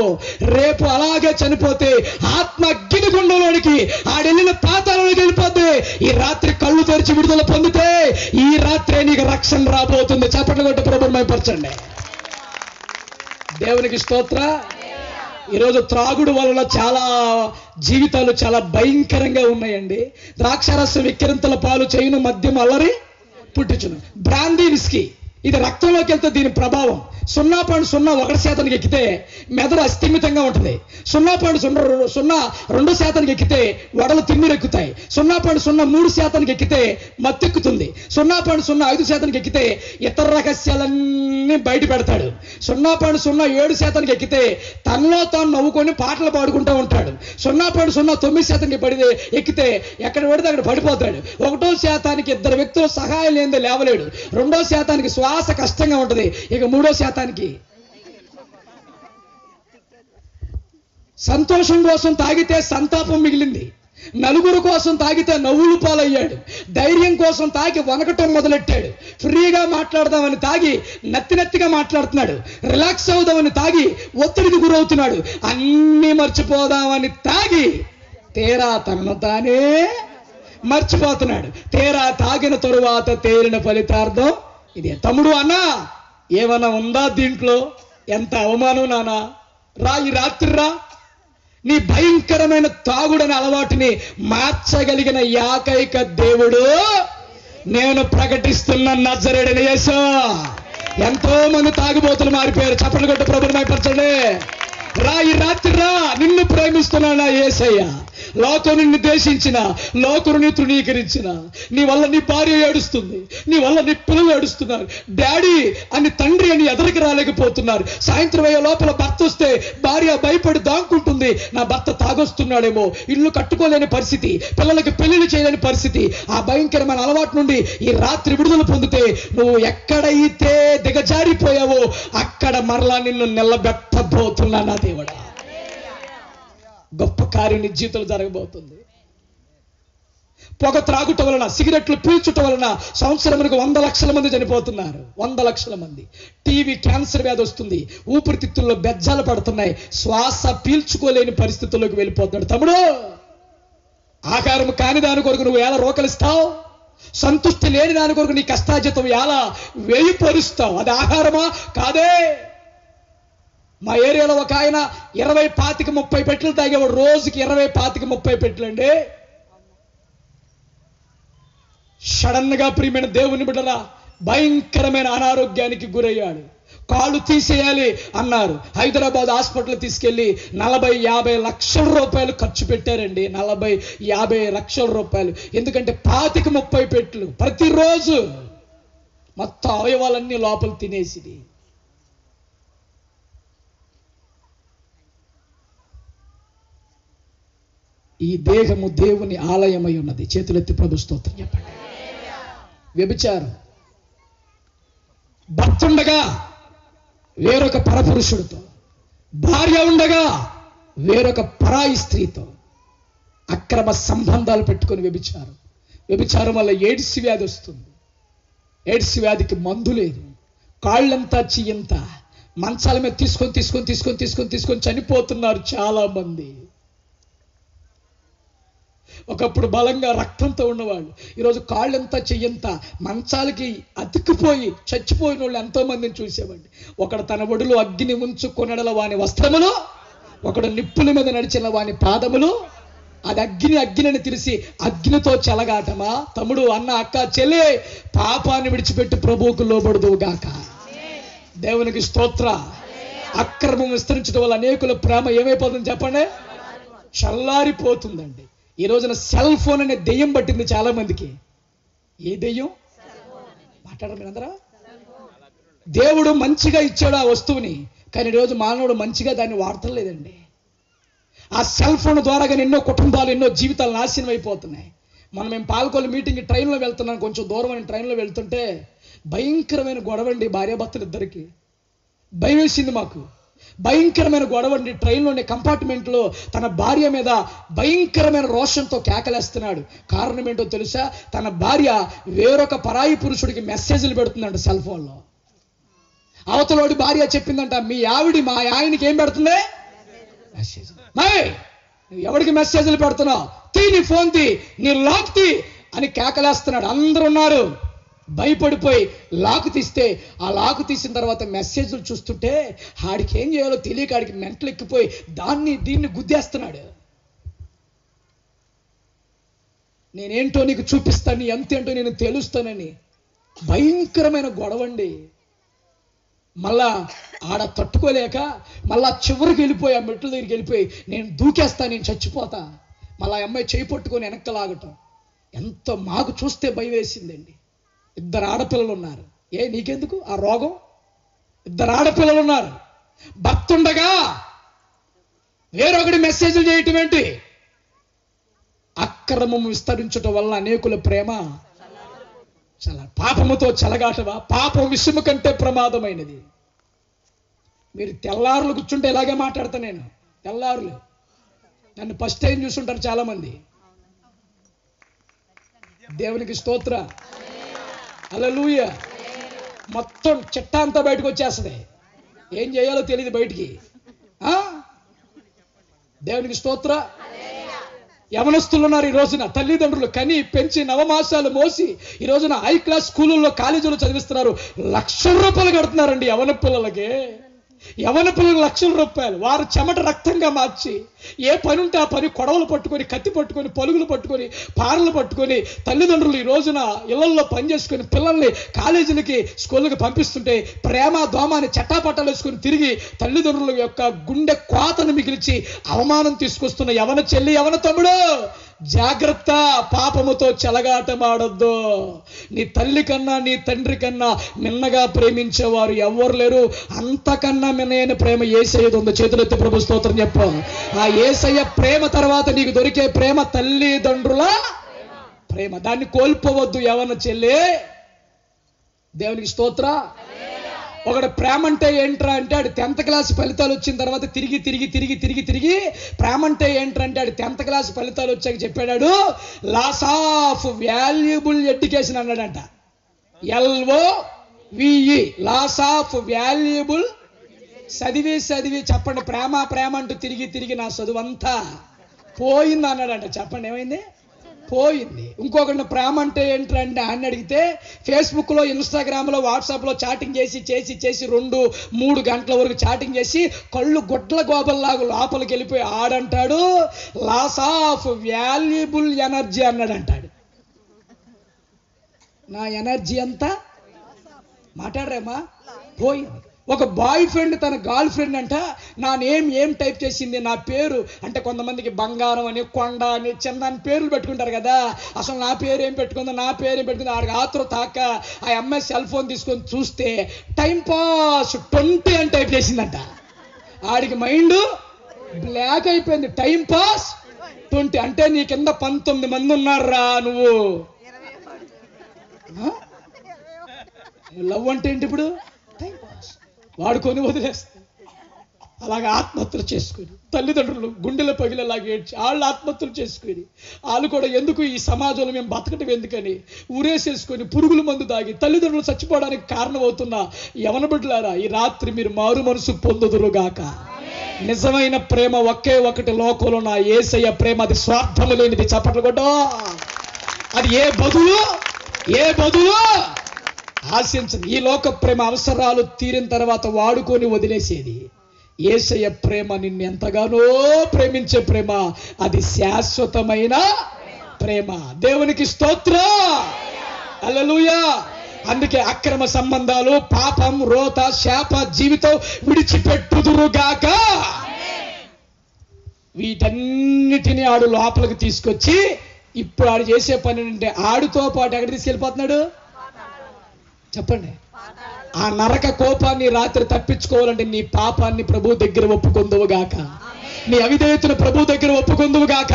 [SPEAKER 1] రేపు అలాగే చనిపోతే ఆత్మ అగ్నిగుండంలోనికి ఆడెళ్ళిన పాతాళంలోకి వెళ్ళిపోతే ఈ రాత్రి కళ్ళు తెరిచి విడుదల పొందితే ఈ రాత్రే నీకు రక్షణ రాబోతుంది. చప్పట్లు కొట్టి ప్రభువుని మైపరచండి. దేవునికి స్తోత్ర. ఈరోజు త్రాగుడు వలన చాలా జీవితాలు చాలా భయంకరంగా ఉన్నాయండి. ద్రాక్షారసం విక్కిరింతల పాలు చేయును, మద్యం అల్లరి పుట్టించును. బ్రాందీ విస్కీ ఇది రక్తంలోకి వెళ్తే దీని ప్రభావం 0.01% ఎక్కితే మెదడు అస్థిమితంగా ఉంటుంది. 0.02% ఎక్కితే వడలు తిమ్మిరెక్కుతాయి. 0.03% ఎక్కితే మత్తెక్కుతుంది. 0.05% ఎక్కితే ఇతర రహస్యాలన్నీ బయట పెడతాడు. 0.07% ఎక్కితే తనలో తాను నవ్వుకొని పాటలు పాడుకుంటూ ఉంటాడు. 0.09% ఎక్కితే ఎక్కడ పడితే అక్కడ పడిపోతాడు. 1% ఇద్దరు వ్యక్తులు సహాయం లేనిదే లేవలేడు. 2% శ్వాస కష్టంగా ఉంటుంది. ఇక 3% సంతోషం కోసం తాగితే సంతాపం మిగిలింది. నలుగురు కోసం తాగితే నవ్వులు పాలయ్యాడు. ధైర్యం కోసం తాగి వనకటం మొదలెట్టాడు. ఫ్రీగా మాట్లాడదామని తాగి నత్తినత్తిగా మాట్లాడుతున్నాడు. రిలాక్స్ అవుదామని తాగి ఒత్తిడికి గురవుతున్నాడు. అన్నీ మర్చిపోదామని తాగి తీరా తనను తానే మర్చిపోతున్నాడు. తీరా తాగిన తరువాత తేలిన ఫలితార్థం ఇదే. తమ్ముడు అన్నా ఏమన్నా ఉందా దీంట్లో? ఎంత అవమానం నానా. రా ఈ రాత్రి రా, నీ భయంకరమైన తాగుడని అలవాటుని మార్చగలిగిన ఏకైక దేవుడు నేను ప్రకటిస్తున్న నజరేయుడైన యేసు. ఎంతో మంది తాగుబోతులు మారిపోయారు. చప్పట్లు కొట్టి ప్రభువుని మైపరచండి. రా ఈ రాత్రి రా, నిన్ను ప్రేమిస్తున్నానా యేసయ్య. లోకం నిన్ను ద్వేషించిన, లోకం నీ తృణీకరించిన, నీ వల్ల నీ భార్య ఏడుస్తుంది, నీ వల్ల నీ పిల్లలు ఏడుస్తున్నారు. డాడీ అని తండ్రి అని ఎదరికి రాలేకపోతున్నారు. సాయంత్రం అయ్యే లోపల భర్త వస్తే భార్య భయపడి దాక్కుంటుంది. నా భర్త తాగొస్తున్నాడేమో, ఇల్లు కట్టుకోలేని పరిస్థితి, పిల్లలకి పెళ్లిళ్ళు చేయలేని పరిస్థితి. ఆ భయంకరమైన అలవాటు నుండి ఈ రాత్రి విడుదల పొందితే నువ్వు ఎక్కడైతే దిగజారిపోయావో అక్కడ మరలా నిన్ను నిలబెట్టబోతున్నా నా దేవుడా. గొప్ప కార్యం నీ జీవితంలో జరగబోతుంది. పొగ త్రాగుట వలన, సిగరెట్లు పీల్చుట వలన సంవత్సరానికి 100 లక్షల మంది చనిపోతున్నారు. 100 లక్షల మంది. టీవీ క్యాన్సర్ వ్యాధి వస్తుంది. ఊపిరితిత్తుల్లో బెజ్జాలు పడుతున్నాయి. శ్వాస పీల్చుకోలేని పరిస్థితుల్లోకి వెళ్ళిపోతున్నాడు. తమ్ముడు, ఆకారం కాని దాని కొరకు నువ్వు ఎలా రోకలిస్తావు? సంతృష్టి లేని దాని కొరకు నీ కష్టాజితం ఎలా వేయిపరుస్తావు? అది ఆహారమా? కాదే. మా ఏరియాలో ఒక ఆయన 20, 25, 30 పెట్టెలు తాగేవాడు. రోజుకి 20, 25, 30 పెట్టెలు అండి. సడన్ గా ప్రియమైన దేవుని బిడ్డలా భయంకరమైన అనారోగ్యానికి గురయ్యాడు. కాళ్ళు తీసేయాలి అన్నారు. హైదరాబాద్ హాస్పిటల్ తీసుకెళ్లి 40-50 లక్షల రూపాయలు ఖర్చు పెట్టారండి. 40-50 లక్షల రూపాయలు. ఎందుకంటే 25-30 పెట్టెలు ప్రతిరోజు మొత్తం అవయవాలన్నీ లోపల తినేసిది. ఈ దేహము దేవుని ఆలయమై ఉన్నది. చేతులెత్తి ప్రభు స్తోత్రం చెప్పండి. వ్యభిచారం. భర్త ఉండగా వేరొక పరపురుషుడితో, భార్య ఉండగా వేరొక పరాయి స్త్రీతో అక్రమ సంబంధాలు పెట్టుకొని వ్యభిచారం. వ్యభిచారం వల్ల ఎయిడ్స్ వ్యాధి వస్తుంది. ఎయిడ్స్ వ్యాధికి మందు లేదు. కాళ్ళంతా చెయ్యంతా మంచాల మీద తీసుకొని చనిపోతున్నారు చాలా మంది. ఒకప్పుడు బలంగా రక్తంతో ఉన్నవాళ్ళు ఈరోజు కాళ్ళంతా చెయ్యంతా మంచాలకి అతుక్కుపోయి చచ్చిపోయిన వాళ్ళు ఎంతో మందిని చూసేవాడిని. ఒకడు తన ఒడిలో అగ్ని ఉంచుకొనడల వాని వస్త్రములు, ఒకడు నిప్పుల మీద నడిచిన వాని పాదములు. అది అగ్నిని తెలిసి అగ్నితో చెలగాటమా? తమ్ముడు, అన్న, అక్క, చెల్లె, పాపాన్ని విడిచిపెట్టి ప్రభువుకు లోబడుదువు గాక. దేవునికి స్తోత్ర. అక్రమం విస్తరించడం వల్ల అనేకుల ప్రేమ ఏమైపోతుంది చెప్పండి? చల్లారిపోతుందండి. ఈ రోజున సెల్ ఫోన్ అనే దెయ్యం పట్టింది చాలా మందికి. ఏ దెయ్యం? మాట్లాడరు మీరందరా? దేవుడు మంచిగా ఇచ్చాడు ఆ వస్తువుని, కానీ ఈరోజు మానవుడు మంచిగా దాన్ని వాడటం లేదండి. ఆ సెల్ ఫోన్ ద్వారాగా ఎన్నో కుటుంబాలు, ఎన్నో జీవితాలు నాశనం అయిపోతున్నాయి. మేము పాలకొల్లు మీటింగ్కి ట్రైన్లో వెళ్తున్నాం. కొంచెం దూరం అని ట్రైన్లో వెళ్తుంటే భయంకరమైన గొడవండి. భార్యాభర్తలు ఇద్దరికి భయం వేసింది మాకు. భయంకరమైన గొడవండి. ట్రైన్లోని కంపార్ట్మెంట్లో తన భార్య మీద భయంకరమైన రోషంతో కేకలేస్తున్నాడు. కారణం ఏంటో తెలుసా? తన భార్య వేరొక పరాయి పురుషుడికి మెసేజ్లు పెడుతుందంట సెల్ ఫోన్లో. అవతలోడి భార్య చెప్పిందంట, మీ ఆవిడి మా ఆయనకి ఏం పెడుతుంది? మెసేజ్. నువ్వు ఎవరికి మెసేజ్లు పెడుతున్నావు? తీ నీ ఫోన్ తీ, నీ లాక్ తీ అని కేకలేస్తున్నాడు. అందరూ ఉన్నారు. భయపడిపోయి లాక్ తీస్తే, ఆ లాక్ తీసిన తర్వాత మెసేజ్లు చూస్తుంటే ఆడికి ఏం చేయాలో తెలియక ఆడికి మెంటలు ఎక్కిపోయి దీన్ని గుద్దేస్తున్నాడు. నేనేంటో నీకు చూపిస్తాను, ఎంతేంటో నేను తెలుస్తానని. భయంకరమైన గొడవండి. మళ్ళా ఆడ తట్టుకోలేక మళ్ళా చివరికి వెళ్ళిపోయి, ఆ మెట్ల దగ్గరికి వెళ్ళిపోయి, నేను దూకేస్తా, నేను చచ్చిపోతా. మళ్ళా అమ్మాయి చేయి పట్టుకొని వెనక్కి లాగటం. ఎంత మాకు చూస్తే భయం వేసిందండి. 2 ఆడపిల్లలు ఉన్నారు. నీకెందుకు ఆ రోగం? 2 ఆడపిల్లలు ఉన్నారు. భర్త ఉండగా వేరొకటి మెసేజ్లు చేయటం ఏంటి? అక్రమం విస్తరించటం వల్ల అనేకుల ప్రేమ పాపముతో చెలగాటవా? పాపం విషము కంటే ప్రమాదమైనది. మీరు తెల్లారులు కూర్చుంటే ఇలాగే మాట్లాడతా నేను. తెల్లారులు నన్ను ఫస్ట్ టైం చూసుంటారు చాలా మంది. దేవునికి స్తోత్ర. హల్లెలూయా. మొత్తం చిట్టా అంతా బయటకు వచ్చేస్తుంది. ఏం చేయాలో తెలియదు బయటికి. దేవునికి స్తోత్ర. యవనస్తులు ఉన్నారు ఈ రోజున. తల్లిదండ్రులు కని పెంచి నవమాసాలు మోసి ఈ రోజున హై క్లాస్ స్కూళ్ళల్లో, కాలేజీలో చదివిస్తున్నారు. లక్షల రూపాయలు కడుతున్నారండి యవన పిల్లలకి. యవన పిల్లలకు లక్షల రూపాయలు వారు చెమట రక్తంగా మార్చి ఏ పని ఉంటే ఆ పని కొడవలు పట్టుకొని, కత్తి పట్టుకొని, పలుగులు పట్టుకొని, పారలు పట్టుకొని తల్లిదండ్రులు ఈ రోజున ఇళ్లలో పనిచేసుకొని పిల్లల్ని కాలేజీలకి, స్కూళ్ళకి పంపిస్తుంటే ప్రేమ దోమాని చట్టాపట్టాలు వేసుకొని తిరిగి తల్లిదండ్రుల యొక్క గుండె కోతను మిగిల్చి అవమానం తీసుకొస్తున్న యవన చెల్లి, యవన తమ్ముడు, జాగ్రత్త. పాపముతో చెలగాటమాడొద్దు. నీ తల్లి కన్నా నీ తండ్రి కన్నా మిన్నగా ప్రేమించేవారు ఎవరు లేరు. అంతకన్నా మిన్నైన ప్రేమ యేసయ్యది ఉంది. చేతులెత్తి ప్రభు స్తోత్రం చెప్పు. ఆ యేసయ్య ప్రేమ తర్వాత నీకు దొరికే ప్రేమ తల్లిదండ్రుల ప్రేమ. దాన్ని కోల్పోవద్దు యవన చెల్లి. దేవునికి స్తోత్ర. ఒకడు ప్రేమ అంటే ఏంట్రా అంటే ఆడు 10th క్లాస్ ఫలితాలు వచ్చిన తర్వాత తిరిగి ప్రేమ అంటే ఏంట్రా అంటే ఆడు 10th క్లాస్ ఫలితాలు వచ్చాక చెప్పాడు, లాస్ ఆఫ్ వాల్యుబుల్ ఎడ్యుకేషన్ అన్నాడంట. LOVE, loss of valuable. చదివి చెప్పండి, ప్రేమ అంటూ తిరిగి నా చదువంతా పోయింది అన్నాడంట. చెప్పండి ఏమైంది? పోయింది. ఇంకొకరిని ప్రేమ అంటే ఏంటంటే అని అడిగితే ఫేస్బుక్లో, ఇన్స్టాగ్రామ్లో, వాట్సాప్లో చాటింగ్ చేసి 2-3 గంటల వరకు చాటింగ్ చేసి కళ్ళు గుడ్ల గోబల్లాగా లోపలికి వెళ్ళిపోయి ఆడంటాడు లాస్ ఆఫ్ వాల్యుబుల్ ఎనర్జీ అన్నాడంటాడు. నా ఎనర్జీ అంతా మాట్లాడరేమా పోయింది. ఒక బాయ్ ఫ్రెండ్ తన గర్ల్ ఫ్రెండ్ అంట నా నేమ్ ఏం టైప్ చేసింది, నా పేరు అంటే కొంతమందికి బంగారం అని, కొండ అని, చంద అని పేర్లు పెట్టుకుంటారు కదా. అసలు నా పేరు ఏం పెట్టుకుందో ఆడికి ఆత్రం తాక ఆ అమ్మాయి సెల్ ఫోన్ తీసుకొని చూస్తే టైం పాస్ 20 అని టైప్ చేసిందంట. ఆడికి మైండ్ బ్లాక్ అయిపోయింది. టైం పాస్ 20 అంటే నీ కింద 19 మంది ఉన్నారా నువ్వు? లవ్ అంటే ఏంటి? ఇప్పుడు టైం పాస్, వాడుకొని వదిలేస్తా. అలాగే ఆత్మహత్యలు చేసుకుని తల్లిదండ్రులు గుండెల పగిలేలాగా ఏడ్చి వాళ్ళు ఆత్మహత్యలు చేసుకుని వాళ్ళు కూడా ఎందుకు ఈ సమాజంలో మేము బతకటం ఎందుకని ఊరేసేసుకొని పురుగుల మందు దాగి తల్లిదండ్రులు చచ్చిపోవడానికి కారణమవుతున్న యవన బిడ్డలారా, ఈ రాత్రి మీరు మారు మనసు పొందుదురుగాక. నిజమైన ప్రేమ ఒకే ఒకటి లోకంలో నా యేసయ్య ప్రేమ. అది స్వార్థము లేనిది. చప్పట్లు కొట్టో. అది ఏ బదులు ఆశించదు. ఈ లోక ప్రేమ అవసరాలు తీరిన తర్వాత వాడుకొని వదిలేసేది. యేసయ్య ప్రేమ నిన్ను ఎంతగానో ప్రేమించే ప్రేమ. అది శాశ్వతమైన ప్రేమ. దేవునికి స్తోత్రం. హల్లెలూయా. అందుకే అక్రమ సంబంధాలు, పాపం, రోత, శాప జీవితం విడిచిపెట్టుదురుగాక. వీటన్నిటిని ఆడు లోపలికి తీసుకొచ్చి ఇప్పుడు ఆడు చేసే పని అంటే ఆడుతో పాటు ఎక్కడ తీసుకెళ్ళిపోతున్నాడు చెప్పండి? ఆ నరక కోపాన్ని రాత్రి తప్పించుకోవాలంటే నీ పాపాన్ని ప్రభు దగ్గర ఒప్పుకొందువుగాక. నీ అవిధేయతను ప్రభు దగ్గర ఒప్పుకొందువుగాక.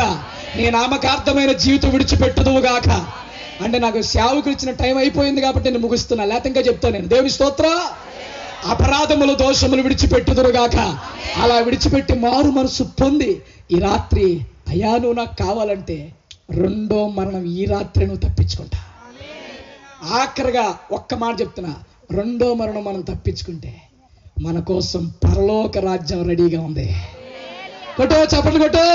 [SPEAKER 1] నీ నామకార్థమైన జీవితం విడిచిపెట్టుదువుగాక. అంటే నాకు సేవకులు ఇచ్చిన టైం అయిపోయింది కాబట్టి నేను ముగిస్తున్నా, లేకపోతే ఇంకా చెప్తాను నేను. దేవుని స్తోత్రం. అపరాధములు, దోషములు విడిచిపెట్టుదురుగాక. అలా విడిచిపెట్టి మారు మనసు పొంది ఈ రాత్రి అయ్యా నువ్వు నాకు కావాలంటే రెండో మరణం ఈ రాత్రి నువ్వు తప్పించుకుంటా. ఆఖరిగా ఒక్క మాట చెప్తున్నా, రెండో మరణం మనం తప్పించుకుంటే మన కోసం పరలోక రాజ్యం రెడీగా ఉంది. కొట్టో, చప్పట్లు కొట్టో.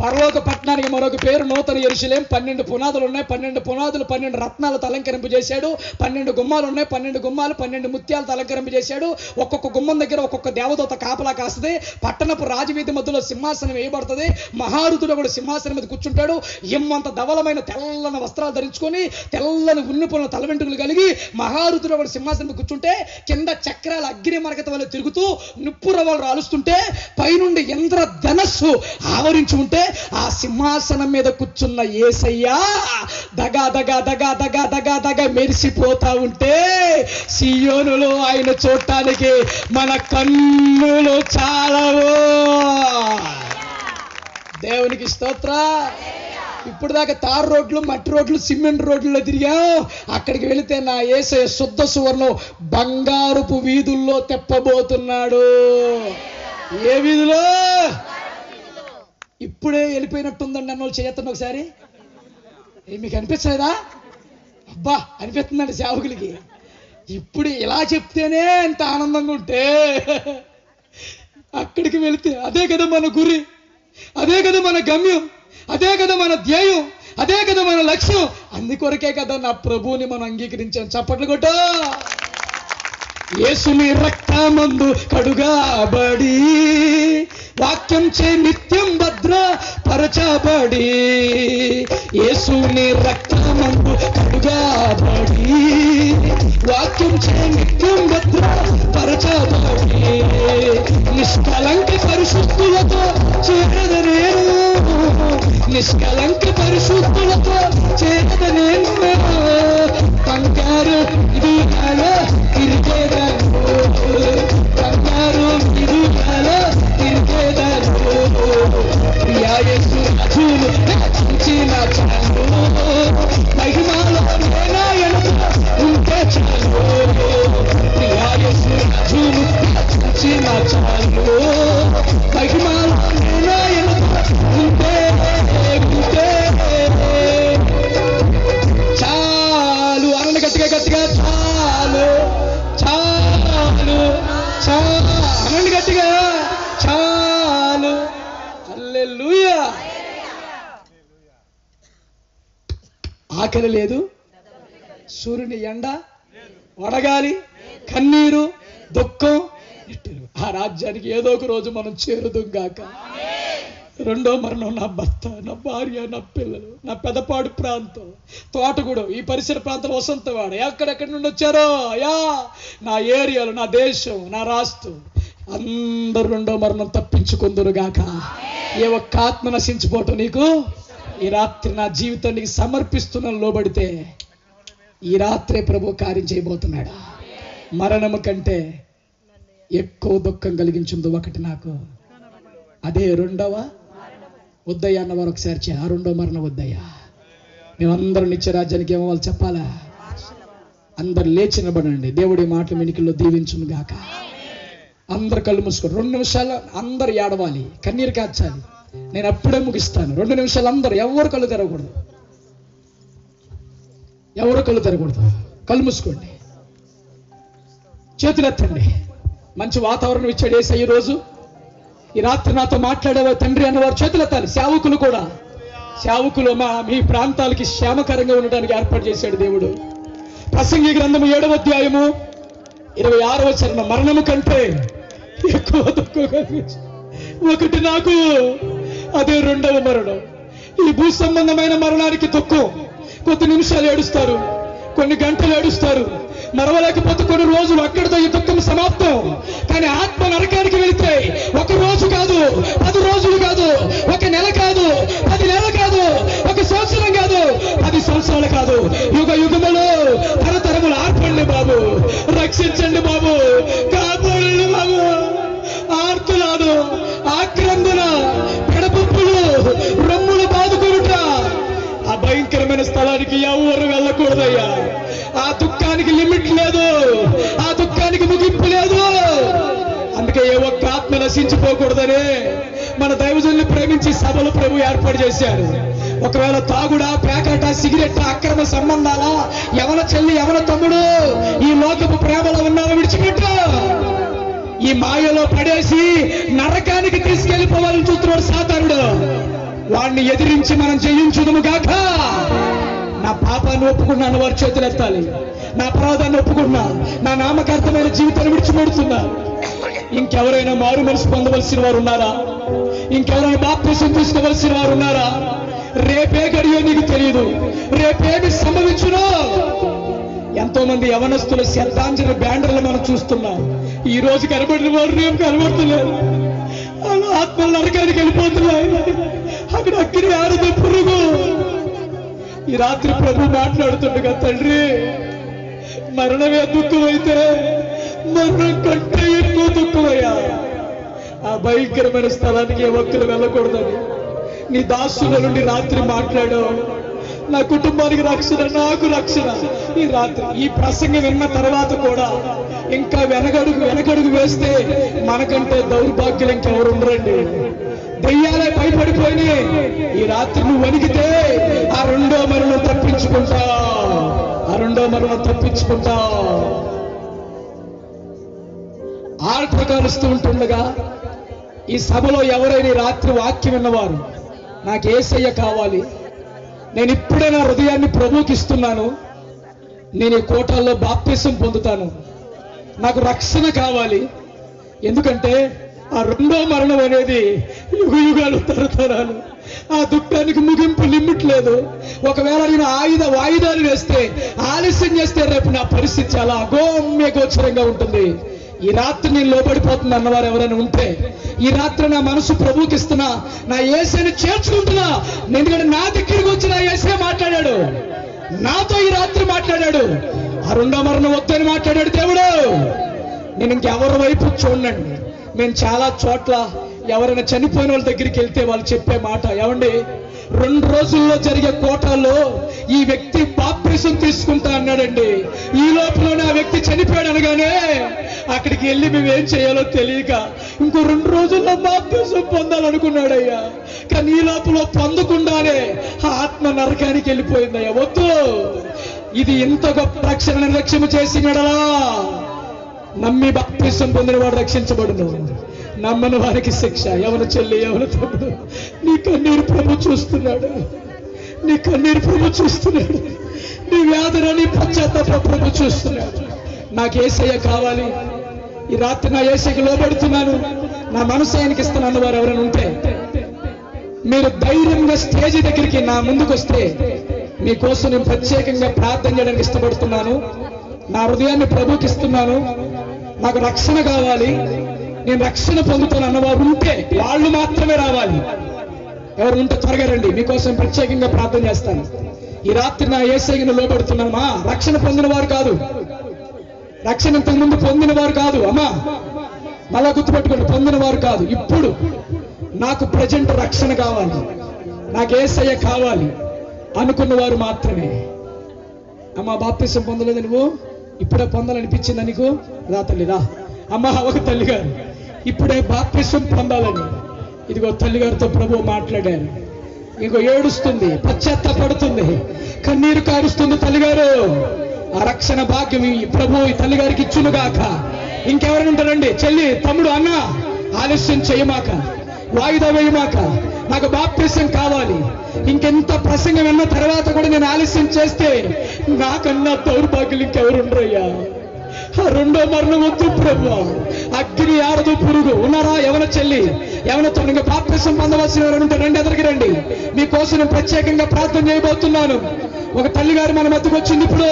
[SPEAKER 1] పరలోక పట్టణానికి మరొక పేరు నూతన యెరూషలేము. 12 పునాదులు ఉన్నాయి. 12 పునాదులు 12 రత్నాలతో అలంకరింపు చేశాడు. 12 గుమ్మాలు ఉన్నాయి. 12 గుమ్మాలు 12 ముత్యాలతో అలంకరింపు చేశాడు. ఒక్కొక్క గుమ్మం దగ్గర ఒక్కొక్క దేవదూత కాపలా కాస్తుంది. పట్టణపు రాజవీధి మధ్యలో సింహాసనం వేయబడుతుంది. మహారుతుడు కూడా సింహాసనం మీద కూర్చుంటాడు. ఎమ్మంత ధవలమైన తెల్లని వస్త్రాలు ధరించుకొని తెల్లని ఉన్ని పొల తల వెంట్రుకలు కలిగి మహారుతుడు కూడా సింహాసనం మీద కూర్చుంటే కింద చక్రాల అగ్ని మరకత వల్ల తిరుగుతూ నిప్పు రవ్వలు రాలుస్తుంటే పైనుండి ఇంద్ర ధనస్సు ఆవరించి ఉంటే ఆ సింహాసనం మీద కూర్చున్న యేసయ్య దగా దగా దగా దగా దగా దగా మెరిసిపోతా ఉంటే సియోనులో ఆయన చూడటానికి మన కన్నులు చాలవు. దేవునికి స్తోత్రం. ఇప్పుడు దాకా తారు రోడ్లు, మట్టి రోడ్లు, సిమెంట్ రోడ్లలో తిరిగాం. అక్కడికి వెళితే నా యేసయ్య శుద్ధ సువర్ణం బంగారుపు వీధుల్లో తెప్పబోతున్నాడు. ఏ వీధిలో? ఇప్పుడే వెళ్ళిపోయినట్టుందండి అన్న వాళ్ళు చేయొద్దండి ఒకసారి. మీకు అనిపించలేదా? అబ్బా అనిపిస్తుందండి సేవకులకి. ఇప్పుడు ఇలా చెప్తేనే ఎంత ఆనందంగా ఉంటే అక్కడికి వెళితే అదే కదా మన గురి, అదే కదా మన గమ్యం, అదే కదా మన ధ్యేయం, అదే కదా మన లక్ష్యం. అందుకొరకే కదా నా ప్రభువుని మనం అంగీకరించాం. చప్పట్లు కొట్టో. యేసుని రక్తమందు కడుగాబడి వాక్యం చే నిత్యం భద్ర పరచబడి, యేసుని రక్తమందు కడుగాబడి వాక్యం చే నిత్యం భద్ర పరచబడి నిష్కలంక పరిశుద్ధులతో చేరద నేను, నిష్కలంక పరిశుద్ధులతో చేరద నేను. కంగారు ఇది తిరిగేదాను, కంగారు ఇది తిరిగేదాను. ప్రియా యేసు రాజును రక్షించిన చాలు, మహిమలో నేనాయన ఉంటే చాలు. ప్రియా యేసు రాజును రక్షించిన చాలు, మహిమలో నేనాయన ఉంటే చాలు. అనండి గట్టిగా గట్టిగా చాలు చాలు చాలు అనండి గట్టిగా చాలు. హల్లెలూయా. ఆకలి లేదు, సూర్యుని ఎండ, వడగాలి, కన్నీరు, దుఃఖం, ఆ రాజ్యానికి ఏదో ఒక రోజు మనం చేరుదుగాక. రెండో మరణం నా భర్త, నా భార్య, నా పిల్లలు, నా పెదపాడు ప్రాంతం, తోటగూడెం, ఈ పరిసర ప్రాంతం, వసంతవాడ, ఎక్కడెక్కడి నుండి వచ్చారో అయ్యా, నా ఏరియాలో, నా దేశం, నా రాష్ట్రం, అందరూ రెండో మరణం తప్పించుకుందురుగాక. ఏ ఒక్క ఆత్మ నశించిపోవటం నీకు ఈ రాత్రి నా జీవితానికి సమర్పిస్తున్న లోబడితే ఈ రాత్రే ప్రభు కార్యం చేయబోతున్నాడు. మరణము కంటే ఎక్కువ దుఃఖం కలిగించింది ఒకటి నాకు, అదే రెండవ వద్దయ్యా అన్నవారు ఒకసారి ఆ రెండో మరణం వద్దయ్యా. మేమందరం నిత్యరాజ్యానికి ఏమో వాళ్ళు చెప్పాలా? అందరు లేచి నిలబడండి. దేవుడి మాటలు వెనుకల్లో దీవించును గాక. అందరు కళ్ళు మూసుకోండి. 2 నిమిషాలు అందరు ఏడవాలి, కన్నీరు కార్చాలి. నేను అప్పుడే ముగిస్తాను. 2 నిమిషాలు అందరు ఎవరు కళ్ళు తెరవకూడదు, ఎవరు కళ్ళు తెరవకూడదు. కళ్ళు మూసుకోండి, చేతులు ఎత్తండి. మంచి వాతావరణం ఇచ్చాడు యేసయ్య. ఈ రోజు ఈ రాత్రి నాతో మాట్లాడేవా తండ్రి అన్నవారు చేతులు ఎత్తాలి. సేవకులు కూడా, సేవకులు మీ ప్రాంతాలకి క్షేమకరంగా ఉండడానికి ఏర్పాటు చేశాడు దేవుడు. ప్రసంగి గ్రంథము 7వ అధ్యాయము 26వ వచనం, మరణము కంటే ఎక్కువ దుఃఖం కలిగించు ఒకటి నాకు, అదే 2వ మరణం. ఈ భూ సంబంధమైన మరణానికి దుఃఖం. కొద్ది నిమిషాలు ఏడుస్తారు, కొన్ని గంటలు ఏడుస్తారు, మరవలేకపోతే కొన్ని రోజులు, అక్కడితో ఈ దుఃఖం సమాప్తం. కానీ ఆత్మ నరకానికి వెళితే 1 రోజు కాదు, 10 రోజులు కాదు, 1 నెల కాదు, 10 నెలలు కాదు, 1 సంవత్సరం కాదు, 10 సంవత్సరాలు కాదు, యుగ యుగములు తరతరములు ఆర్పండి బాబు, రక్షించండి బాబు, కాపాడండి బాబు. ఆర్తులాదు, ఆక్రందన, పెడపప్పులు, రొమ్ములు బాదుకొనుట, ఆ భయంకరమైన స్థలానికి ఎవరు వెళ్ళకూడదయ్యా. ఆ దుఃఖానికి లిమిట్ లేదు, ఆ దుఃఖానికి ముగింపు లేదు. అందుకే ఏ ఒక్క ఆత్మ నశించిపోకూడదని మన దైవజనుల్ని ప్రేమించి సభలు ప్రభు ఏర్పాటు చేశారు. ఒకవేళ తాగుడా, పేకాట, సిగరెట్, అక్రమ సంబంధాల, ఎవన చెల్లి, ఎవన తమ్ముడు ఈ లోకపు ప్రేమలో ఉన్నారో విడిచిపెట్టు. ఈ మాయలో పడేసి నరకానికి తీసుకెళ్లిపోవాలని చూస్తున్నాడు సాతానుడు. వాడిని ఎదిరించి మనం జయించుదుము గాక. నా పాపాన్ని ఒప్పుకున్నాను వారి చేతులు ఎత్తాలి. నా అపరాధాన్ని ఒప్పుకున్నా, నా నామకార్థమైన జీవితాన్ని విడిచిపెడుతున్నా. ఇంకెవరైనా మారు మనసు పొందవలసిన వారు ఉన్నారా? ఇంకెవరైనా బాప్తిసం తీసుకోవలసిన వారు ఉన్నారా? రేపే గడియో నీకు తెలియదు, రేపేమి సంభవించునో. ఎంతో మంది యవనస్తులు శ్రద్ధాంజలి బ్యాండర్లు మనం చూస్తున్నాం. ఈ రోజు కనబడిన వారు రేపు కనబడుతున్నారు. వాళ్ళు ఆత్మలు నరకానికి వెళ్ళిపోతున్నాయి. అక్కడ అగ్ని ఆరుదు పురుగు. ఈ రాత్రి ప్రభు మాట్లాడుతుండగా, తండ్రి మరణమే దుఃఖమైతే మరణం కంటే ఎక్కువ దుఃఖమయ్యా. ఆ భయంకరమైన స్థలానికి ఏ ఒక్కరు వెళ్ళకూడదని నీ దాసుల నుండి రాత్రి మాట్లాడావు. నా కుటుంబానికి రక్షణ, నాకు రక్షణ. ఈ రాత్రి ఈ ప్రసంగం విన్న తర్వాత కూడా ఇంకా వెనకడుగు వేస్తే మనకంటే దౌర్భాగ్యులు ఇంకెవరు ఉండరండి. దెయ్యాలే భయపడిపోయినాయి. ఈ రాత్రి నువ్వు వణికితే ఆ 2వ మరణం తప్పించుకుంటా, ఆ 2వ మరణం తప్పించుకుంటా. ఆర్డర్ కలుస్తూ ఉంటుండగా ఈ సభలో ఎవరైనా రాత్రి వాక్యం విన్నవారు, నాకు యేసయ్య కావాలి, నేను ఇప్పుడే నా హృదయాన్ని ప్రభువుకి ఇస్తున్నాను, నేను ఈ కోటాల్లో బాప్తిసం పొందుతాను, నాకు రక్షణ కావాలి. ఎందుకంటే ఆ 2వ మరణం అనేది యుగ యుగాలు తరతరాలు. ఆ దుఃఖానికి ముగింపు లిమిట్ లేదు. ఒకవేళ నేను వాయిదాలు వేస్తే, ఆలస్యం చేస్తే రేపు నా పరిస్థితి చాలా అగోమ్య గోచరంగా ఉంటుంది. ఈ రాత్రి నేను లోబడిపోతుంది అన్నవారు ఎవరైనా ఉంటే, ఈ రాత్రి నా మనసు ప్రభువుకి ఇస్తున్నా, నా యేసుని చేర్చుకుంటున్నా. ఎందుకంటే నా దగ్గరికి వచ్చి నా యేసే మాట్లాడాడు, నాతో ఈ రాత్రి మాట్లాడాడు. ఆ 2వ మరణం వద్దని మాట్లాడాడు దేవుడు. నేను ఇంకెవరి వైపు చూడండి. మేము చాలా చోట్ల ఎవరైనా చనిపోయిన వాళ్ళ దగ్గరికి వెళ్తే వాళ్ళు చెప్పే మాట, ఏమండి 2 రోజుల్లో జరిగే కోటాల్లో ఈ వ్యక్తి బాప్తిసం తీసుకుంటా అన్నాడండి. ఈ లోపలనే ఆ వ్యక్తి చనిపోయాడు అనగానే అక్కడికి వెళ్ళి మేము ఏం చేయాలో తెలియక ఇంకో 2 రోజుల్లో బాప్తిసం పొందాలనుకున్నాడయ్యా. కానీ ఈ లోపల పొందకుండానే ఆ ఆత్మ నరకానికి వెళ్ళిపోయిందయ్యా. వద్దు, ఇది ఇంత గొప్ప రక్షణ నిర్లక్ష్యం చేసినడలా. నమ్మి బాప్తిసం పొందిన వాడు రక్షించబడును, నమ్మని వారికి శిక్ష. ఎవరు చెల్లి, ఎవరు తమ్ముడు, నీ కన్నీరు ప్రభు చూస్తున్నాడు, నీ కన్నీరు ప్రభు చూస్తున్నాడు, నీ వేదన, నీ పశ్చాత్తాప ప్రభు చూస్తున్నాడు. నాకు యేసయ్య కావాలి, ఈ రాత్రి నా యేసయ్యకి లోబడుతున్నాను, నా మనసు ఆయనకి ఇస్తున్నాను వారు ఎవరైనా ఉంటే మీరు ధైర్యంగా స్టేజ్ దగ్గరికి నా ముందుకు వస్తే మీకోసం నేను ప్రత్యేకంగా ప్రార్థన చేయడానికి ఇష్టపడుతున్నాను. నా హృదయాన్ని ప్రభుకి ఇస్తున్నాను. నాకు రక్షణ కావాలి, నేను రక్షణ పొందుతాను అన్నవారు ఉంటే వాళ్ళు మాత్రమే రావాలి. ఎవరు ఉంటే త్వరగా రండి, మీకోసం ప్రత్యేకంగా ప్రార్థన చేస్తాను. ఈ రాత్రి నా యేసయ్యను లోబడుతున్నామా. రక్షణ పొందిన వారు కాదు, రక్షణ ఇంతకు ముందు పొందిన వారు కాదు అమ్మా, మళ్ళా గుర్తుపెట్టుకోండి, పొందిన వారు కాదు. ఇప్పుడు నాకు ప్రజెంట్ రక్షణ కావాలి, నాకు యేసయ్య కావాలి, అనుకున్న వారు మాత్రమే. అమ్మా బాప్తిసం పొందలేదు నువ్వు, ఇప్పుడే పొందాలనిపించిందా నీకు? రా తల్లి రా. అమ్మ ఒక తల్లిగారు ఇప్పుడే బాప్తిసం పొందాలని ఇదిగో తల్లిగారితో ప్రభు మాట్లాడారు. ఇంకో ఏడుస్తుంది, పశ్చాత్తాపడుతుంది, కన్నీరు కారుస్తుంది తల్లిగారు. ఆ రక్షణ భాగ్యం ఈ ప్రభు ఈ తల్లిగారికి ఇచ్చునుగాక. ఇంకెవరైనా ఉంటారండి? చెల్లి, తమ్ముడు, అన్న, ఆలస్యం చేయమాక, వాయిదా వేయమాక. నాకు బాప్తిసం కావాలి. ఇంకెంత ప్రసంగం విన్న తర్వాత కూడా నేను ఆలస్యం చేస్తే నాకన్నా దౌర్భాగ్యులు ఇంకెవరుండ్రయ్యా. ఆ రెండో మరణం వద్దు ప్రభు. అగ్ని ఆరదు, పురుగు. ఉన్నారా ఎవన చెల్లి, ఎవన తమ్ముడు? ఇంకా బాప్తిసం పొందవలసిన ఎవరు ఉంటే రండి, ఎదురుకి రండి. మీకోసం నేను ప్రత్యేకంగా ప్రార్థన చేయబోతున్నాను. ఒక తల్లిగారు మన మధ్యకు వచ్చింది, ఇప్పుడు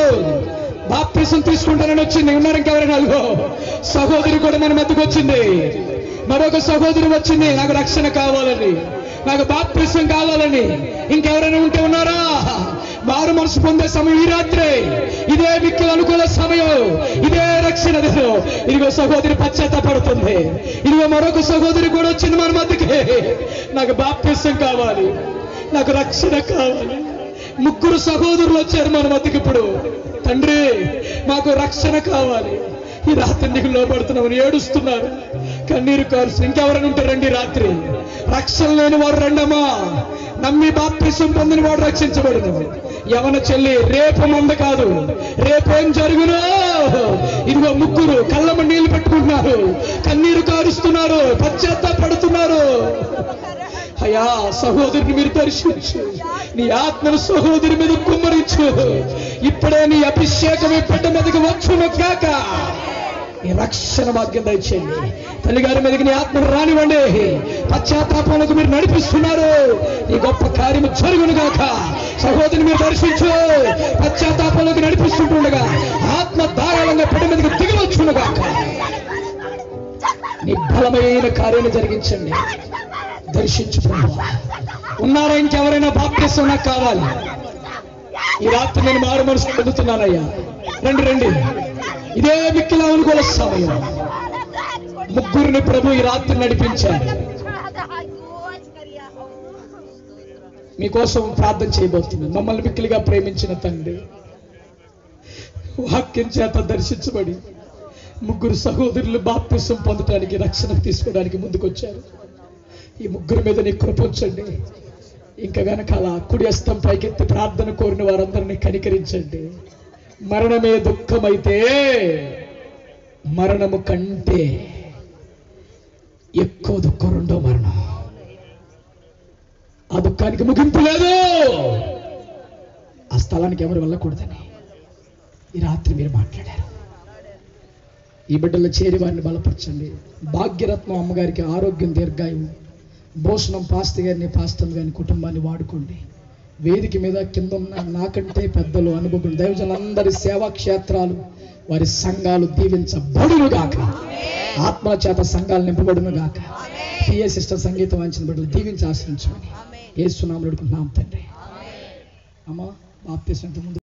[SPEAKER 1] బాప్తిసం తీసుకుంటానని వచ్చింది. ఉన్నారు ఇంకెవరైనా? సహోదరి కూడా మన మధ్యకు వచ్చింది. మరొక సహోదరి వచ్చింది, నాకు రక్షణ కావాలని, నాకు బాప్తిసం కావాలని. ఇంకెవరైనా ఉంటే ఉన్నారా? మారు మనసు పొందే సమయం ఈ రాత్రి, ఇదే మిక్కిలి అనుకూల సమయం, ఇదే రక్షణ. ఇదిగో సహోదరి పశ్చాత్తాపడుతుంది. ఇదిగో మరొక సహోదరి కూడా వచ్చింది మన మధ్యకి, నాకు బాప్తిసం కావాలి, నాకు రక్షణ కావాలి. ముగ్గురు సహోదరులు వచ్చారు మన మధ్యకి ఇప్పుడు. తండ్రి, మాకు రక్షణ కావాలి. ఈ రాత్రి నీకు లోపడుతున్నామని ఏడుస్తున్నారు, కన్నీరు కారుస్తున్నారు. ఇంకెవరైనా ఉంటారండి రాత్రి? రక్షణ లేని వారు రండమ్మా. నమ్మి బాప్తిసం పొందిన వాడు రక్షించబడును. యవన చెల్లి, రేపు మంద కాదు, రేపేం జరుగునో. ఇదిగో ముగ్గురు కళ్ళమ్మ నీళ్లు పెట్టుకుంటున్నారు, కన్నీరు కారుస్తున్నారు, పశ్చాత్తాపడుతున్నారు. అయ్యా, సహోదరుని మీరు దర్శించు, నీ ఆత్మను సహోదరి మీద కుమ్మరించు. ఇప్పుడే నీ అభిషేకం ఈ బిడ్డ మీదకి వచ్చును కాక. నీ రక్షణ భాగ్యం దయచేయండి. తల్లిగారి మీదకి నీ ఆత్మను రానివ్వండి. పశ్చాత్తాపంలోకి మీరు నడిపిస్తున్నారు. ఈ గొప్ప కార్యము జరుగును గాక. సహోదరిని మీరు దర్శించు, పశ్చాత్తాపంలోకి నడిపిస్తుంటుండగా ఆత్మ ధారాళంగా బిడ్డ మీదకి దిగవచ్చును గాక. నీ బలమైన కార్యాన్ని జరిగించండి. దర్శించు ప్రభు. ఉన్నారా ఇంకెవరైనా? బాప్తిసం నాకు కావాలి. ఈ రాత్రి నేను మారు మనసు పొందుతున్నానయ్యా. రండి రండి, ఇదే మిక్కిలి అనుకూల సమయం. ముగ్గురిని ప్రభు ఈ రాత్రి నడిపించారు. మీకోసం ప్రార్థన చేయబోతున్నాను. మమ్మల్ని మిక్కిలిగా ప్రేమించిన తండ్రి, వాక్యం చేత దర్శించబడి ముగ్గురు సహోదరులు బాప్తిసం పొందడానికి, రక్షణ తీసుకోవడానికి ముందుకొచ్చారు. ఈ ముగ్గురు మీద నీ కృప ఉంచండి. ఇంకా గనక అలా కుడి హస్తం పైకెత్తి ప్రార్థన కోరిన వారందరినీ కనికరించండి. మరణమే దుఃఖమైతే మరణము కంటే ఎక్కువ దుఃఖం రెండో మరణం. ఆ దుఃఖానికి ముగింపు లేదు. ఆ స్థలానికి ఎవరు వెళ్ళకూడదని ఈ రాత్రి మీరు మాట్లాడారు. ఈ బిడ్డల్లో చేరి వారిని బలపరచండి. భాగ్యరత్నం అమ్మగారికి ఆరోగ్యం, దీర్ఘాయువు, భూషణం పాస్తి గారిని, పాస్తం గారిని, కుటుంబాన్ని వాడుకోండి. వేదిక మీద కింద ఉన్న నాకంటే పెద్దలు, అనుభవం దైవజనులందరి సేవా క్షేత్రాలు, వారి సంఘాలు దీవించబడును గాక. ఆత్మల చేత సంఘాలు నింపబడును గాక. పిఏ సిస్టర్ సంగీతం వాయించిన బిడ్డలు దీవించి ఆశ్రయించమని యేసు నామములో వేడుకుంటున్నాం తండ్రి. అమ్మా, బాప్తిసం ముందు